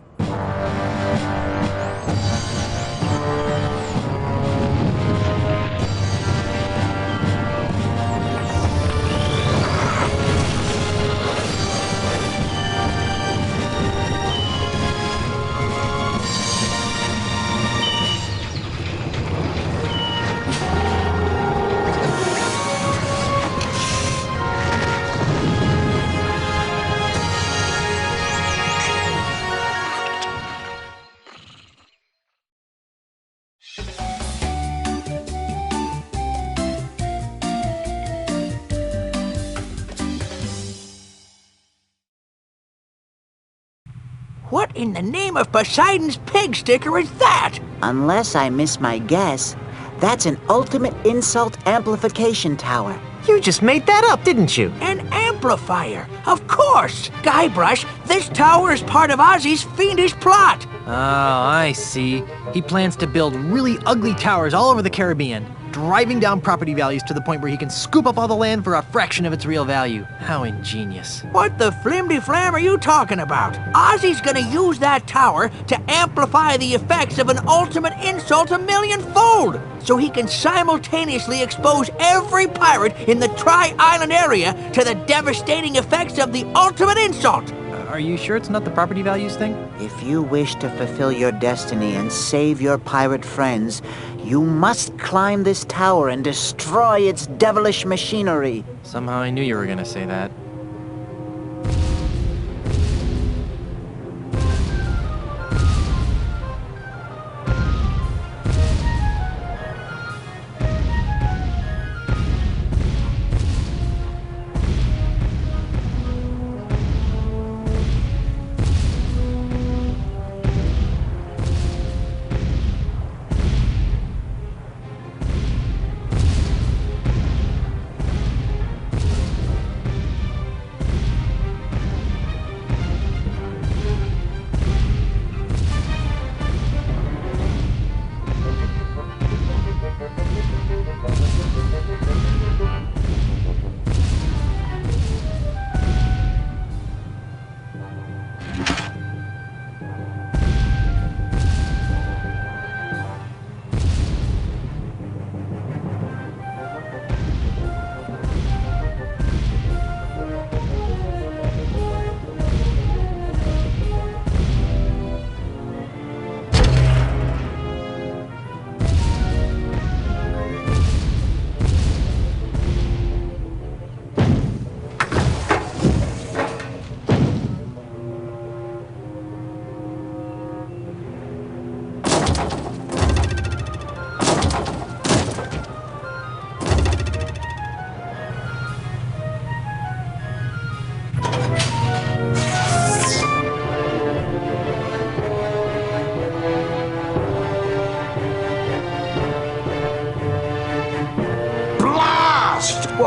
What in the name of Poseidon's pig sticker is that? Unless I miss my guess, that's an ultimate insult amplification tower. You just made that up, didn't you? An amplifier, of course! Guybrush, this tower is part of Ozzy's fiendish plot. Oh, I see. He plans to build really ugly towers all over the Caribbean, driving down property values to the point where he can scoop up all the land for a fraction of its real value. How ingenious. What the flimdy-flam are you talking about? Ozzy's gonna use that tower to amplify the effects of an ultimate insult a millionfold, so he can simultaneously expose every pirate in the Tri-Island area to the devastating effects of the ultimate insult. Are you sure it's not the property values thing? If you wish to fulfill your destiny and save your pirate friends, you must climb this tower and destroy its devilish machinery. Somehow I knew you were gonna say that.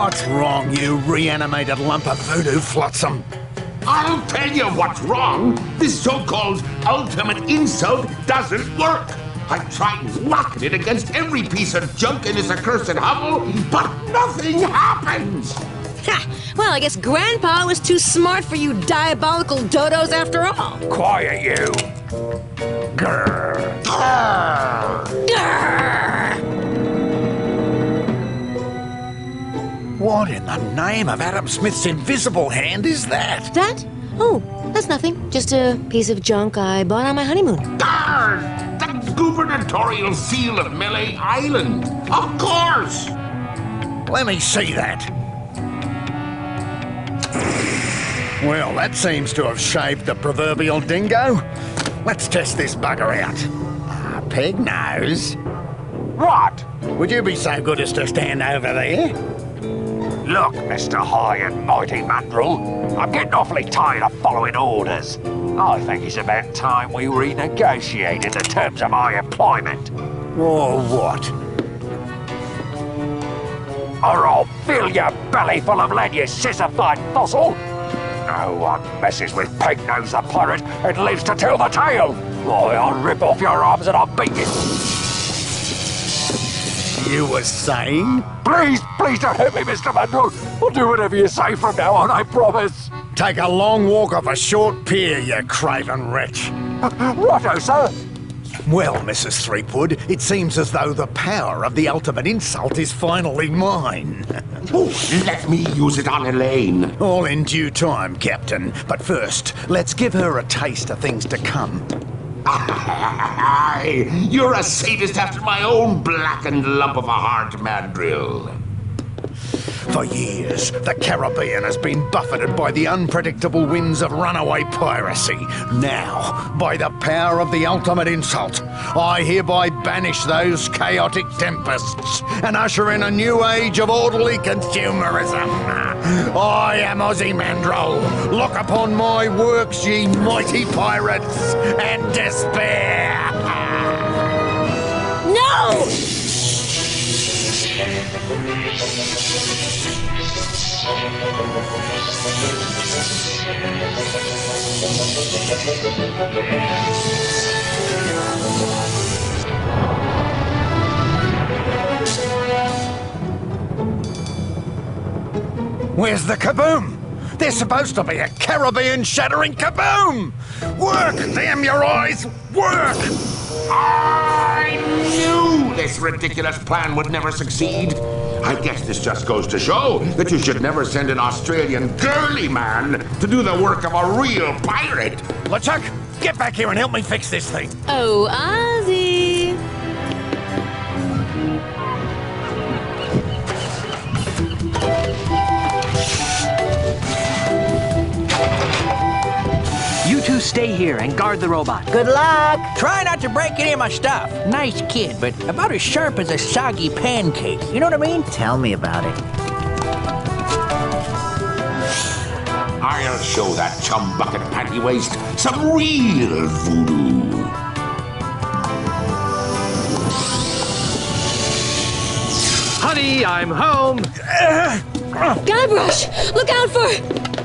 What's wrong, you reanimated lump of voodoo flotsam? I'll tell you what's wrong. This so-called ultimate insult doesn't work. I've tried knocking it against every piece of junk in this accursed hovel, but nothing happens. Ha! Well, I guess Grandpa was too smart for you diabolical dodos after all. Quiet, you. Grrr. What in the name of Adam Smith's invisible hand is that? That? Oh, that's nothing. Just a piece of junk I bought on my honeymoon. Darn! The gubernatorial seal of Melee Island. Of course! Let me see that. Well, that seems to have shaved the proverbial dingo. Let's test this bugger out. Peg nose. What? Would you be so good as to stand over there? Look, Mr. High and Mighty Mandrill, I'm getting awfully tired of following orders. I think it's about time we renegotiated the terms of my employment. Or what? Or I'll fill your belly full of lead, you sissified fossil! No one messes with Pegnose the pirate and lives to tell the tale! Why, I'll rip off your arms and I'll beat you! You were saying? Please don't hurt me, Mr. Mandrill! I'll do whatever you say from now on, I promise! Take a long walk off a short pier, you craven wretch. Righto, sir! Well, Mrs. Threepwood, it seems as though the power of the ultimate insult is finally mine. Oh, let me use it on Elaine. All in due time, Captain. But first, let's give her a taste of things to come. You're a sadist after my own blackened lump of a heart, Mandrill. For years, the Caribbean has been buffeted by the unpredictable winds of runaway piracy. Now, by the power of the ultimate insult, I hereby banish those chaotic tempests and usher in a new age of orderly consumerism. I am Ozymandias. Look upon my works, ye mighty pirates, and despair. No! Where's the kaboom? There's supposed to be a Caribbean-shattering kaboom! Work, damn your eyes! Work! I knew this ridiculous plan would never succeed. I guess this just goes to show that you should never send an Australian girly man to do the work of a real pirate. LeChuck, get back here and help me fix this thing. Oh, Ozzy! You two stay here and guard the robot. Good luck! Try not to break any of my stuff. Nice kid, but about as sharp as a soggy pancake. You know what I mean? Tell me about it. I'll show that chum bucket panty waist some real voodoo. Honey, I'm home. Guybrush, look out for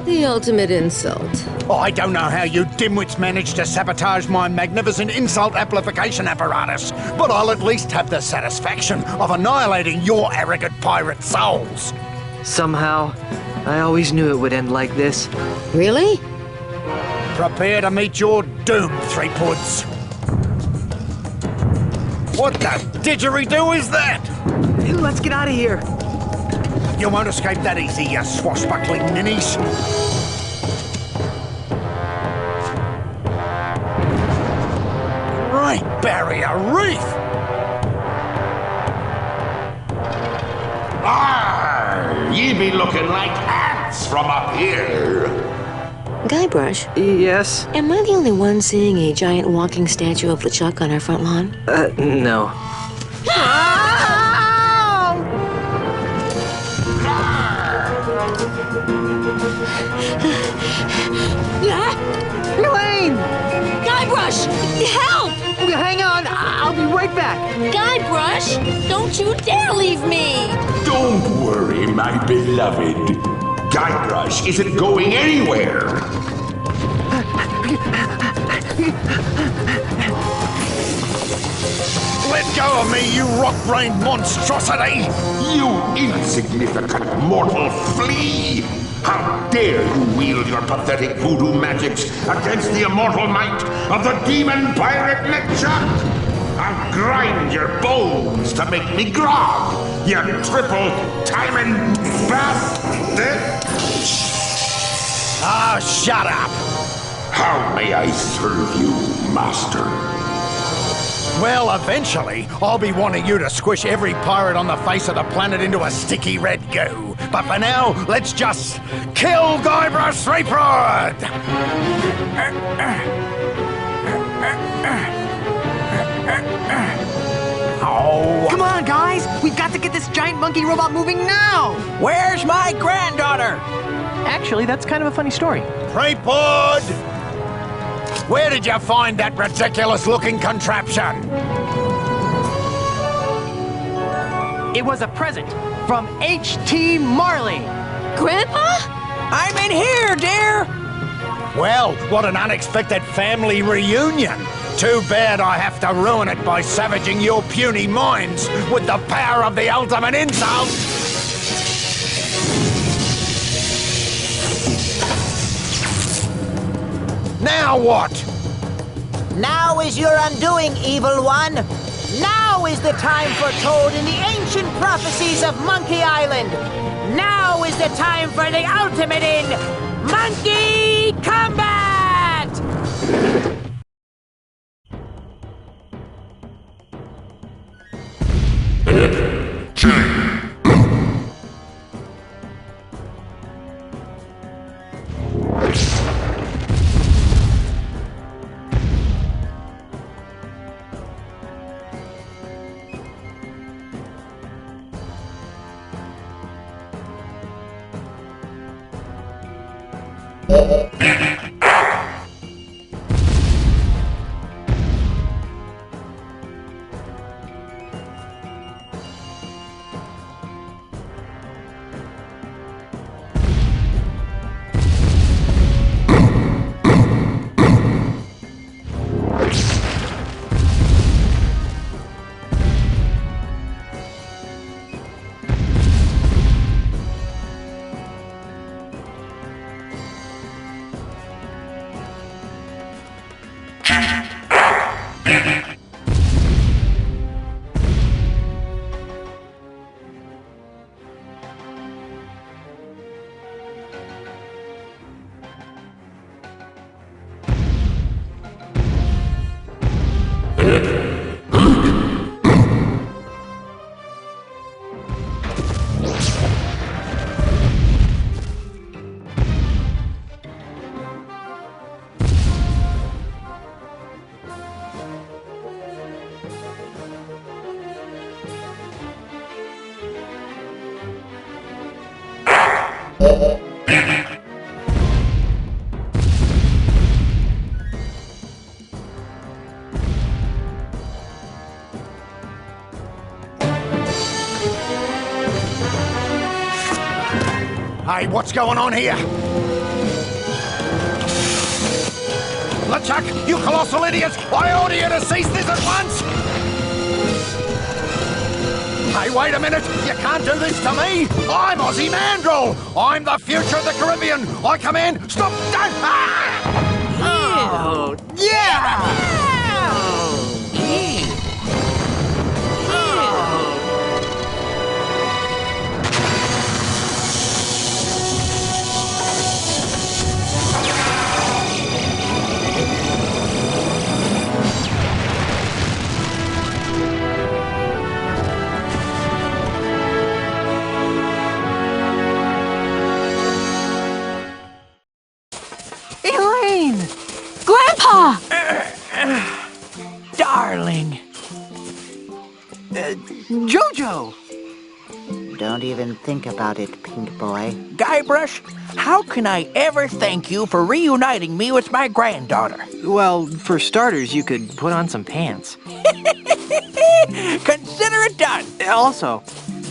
the ultimate insult. Oh, I don't know how you dimwits managed to sabotage my magnificent insult amplification apparatus, but I'll at least have the satisfaction of annihilating your arrogant pirate souls. Somehow, I always knew it would end like this. Really? Prepare to meet your doom, Threepwoods. What the didgeridoo is that? Let's get out of here. You won't escape that easy, you swashbuckling ninnies. Great Barrier Reef! Arr, ye be looking like ants from up here. Guybrush? Yes? Am I the only one seeing a giant walking statue of LeChuck on our front lawn? No. Elaine! Guybrush! Help! hang on, I'll be right back. Guybrush, don't you dare leave me! Don't worry, my beloved. Guybrush isn't going anywhere. Let go of me, you rock-brained monstrosity! You insignificant mortal flea! How dare you wield your pathetic voodoo magics against the immortal might of the demon pirate LeChuck! I'll grind your bones to make me grog, you triple-timing bastard! Ah, shut up! How may I serve you, master? Well, eventually, I'll be wanting you to squish every pirate on the face of the planet into a sticky red goo. But for now, let's just kill Guybrush Threepwood! Oh. Come on, guys! We've got to get this giant monkey robot moving now! Where's my granddaughter? Actually, that's kind of a funny story. Threepwood! Where did you find that ridiculous-looking contraption? It was a present from H.T. Marley. Grandpa? I'm in here, dear! Well, what an unexpected family reunion! Too bad I have to ruin it by savaging your puny minds with the power of the ultimate insult! Now what? Now is your undoing, evil one. Now is the time foretold in the ancient prophecies of Monkey Island. Now is the time for the ultimate in Monkey Combat! Hey, what's going on here? LeChuck, you colossal idiots! I order you to cease this at once! Hey, wait a minute! You can't do this to me! I'm Ozzy Mandrill! I'm the future of the Caribbean! I command, stop! Don't! Ah! Oh, yeah! Elaine! Grandpa! Darling. Jojo! Don't even think about it, Pink Boy. Guybrush, how can I ever thank you for reuniting me with my granddaughter? Well, for starters, you could put on some pants. Consider it done. Also,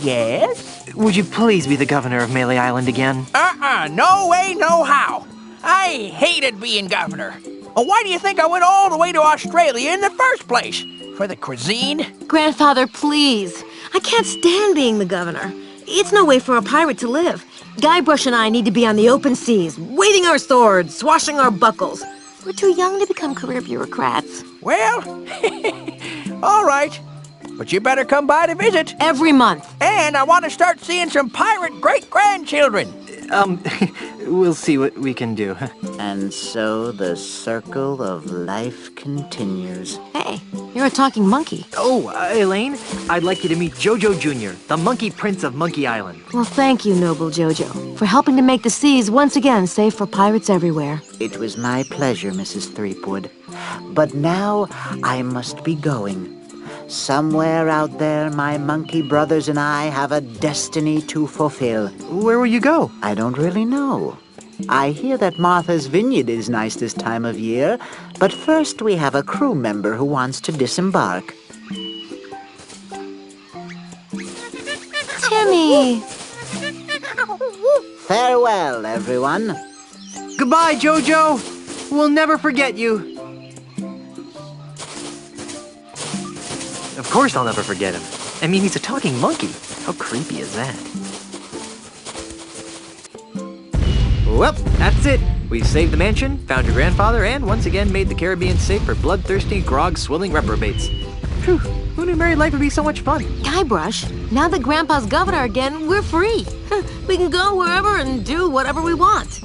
yes? Would you please be the governor of Melee Island again? No way, no how. I hated being governor. Well, why do you think I went all the way to Australia in the first place? For the cuisine? Grandfather, please. I can't stand being the governor. It's no way for a pirate to live. Guybrush and I need to be on the open seas, waving our swords, swashing our buckles. We're too young to become career bureaucrats. Well, all right. But you better come by to visit. Every month. And I want to start seeing some pirate great-grandchildren. We'll see what we can do. And so the circle of life continues. Hey, you're a talking monkey. Oh, Elaine, I'd like you to meet Jojo Jr., the Monkey Prince of Monkey Island. Well, thank you, noble Jojo, for helping to make the seas once again safe for pirates everywhere. It was my pleasure, Mrs. Threepwood. But now I must be going. Somewhere out there, my monkey brothers and I have a destiny to fulfill. Where will you go? I don't really know. I hear that Martha's Vineyard is nice this time of year, but first we have a crew member who wants to disembark. Timmy! Farewell, everyone. Goodbye, Jojo! We'll never forget you. Of course I'll never forget him. I mean, he's a talking monkey. How creepy is that? Well, that's it. We've saved the mansion, found your grandfather, and once again made the Caribbean safe for bloodthirsty, grog-swilling reprobates. Phew, who knew married life would be so much fun? Guybrush, now that Grandpa's governor again, we're free. We can go wherever and do whatever we want.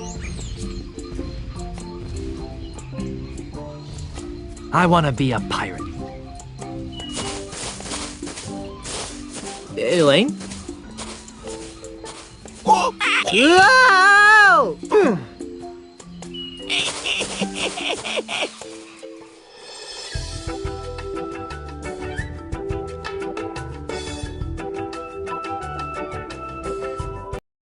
I want to be a pirate. Elaine? Whoa!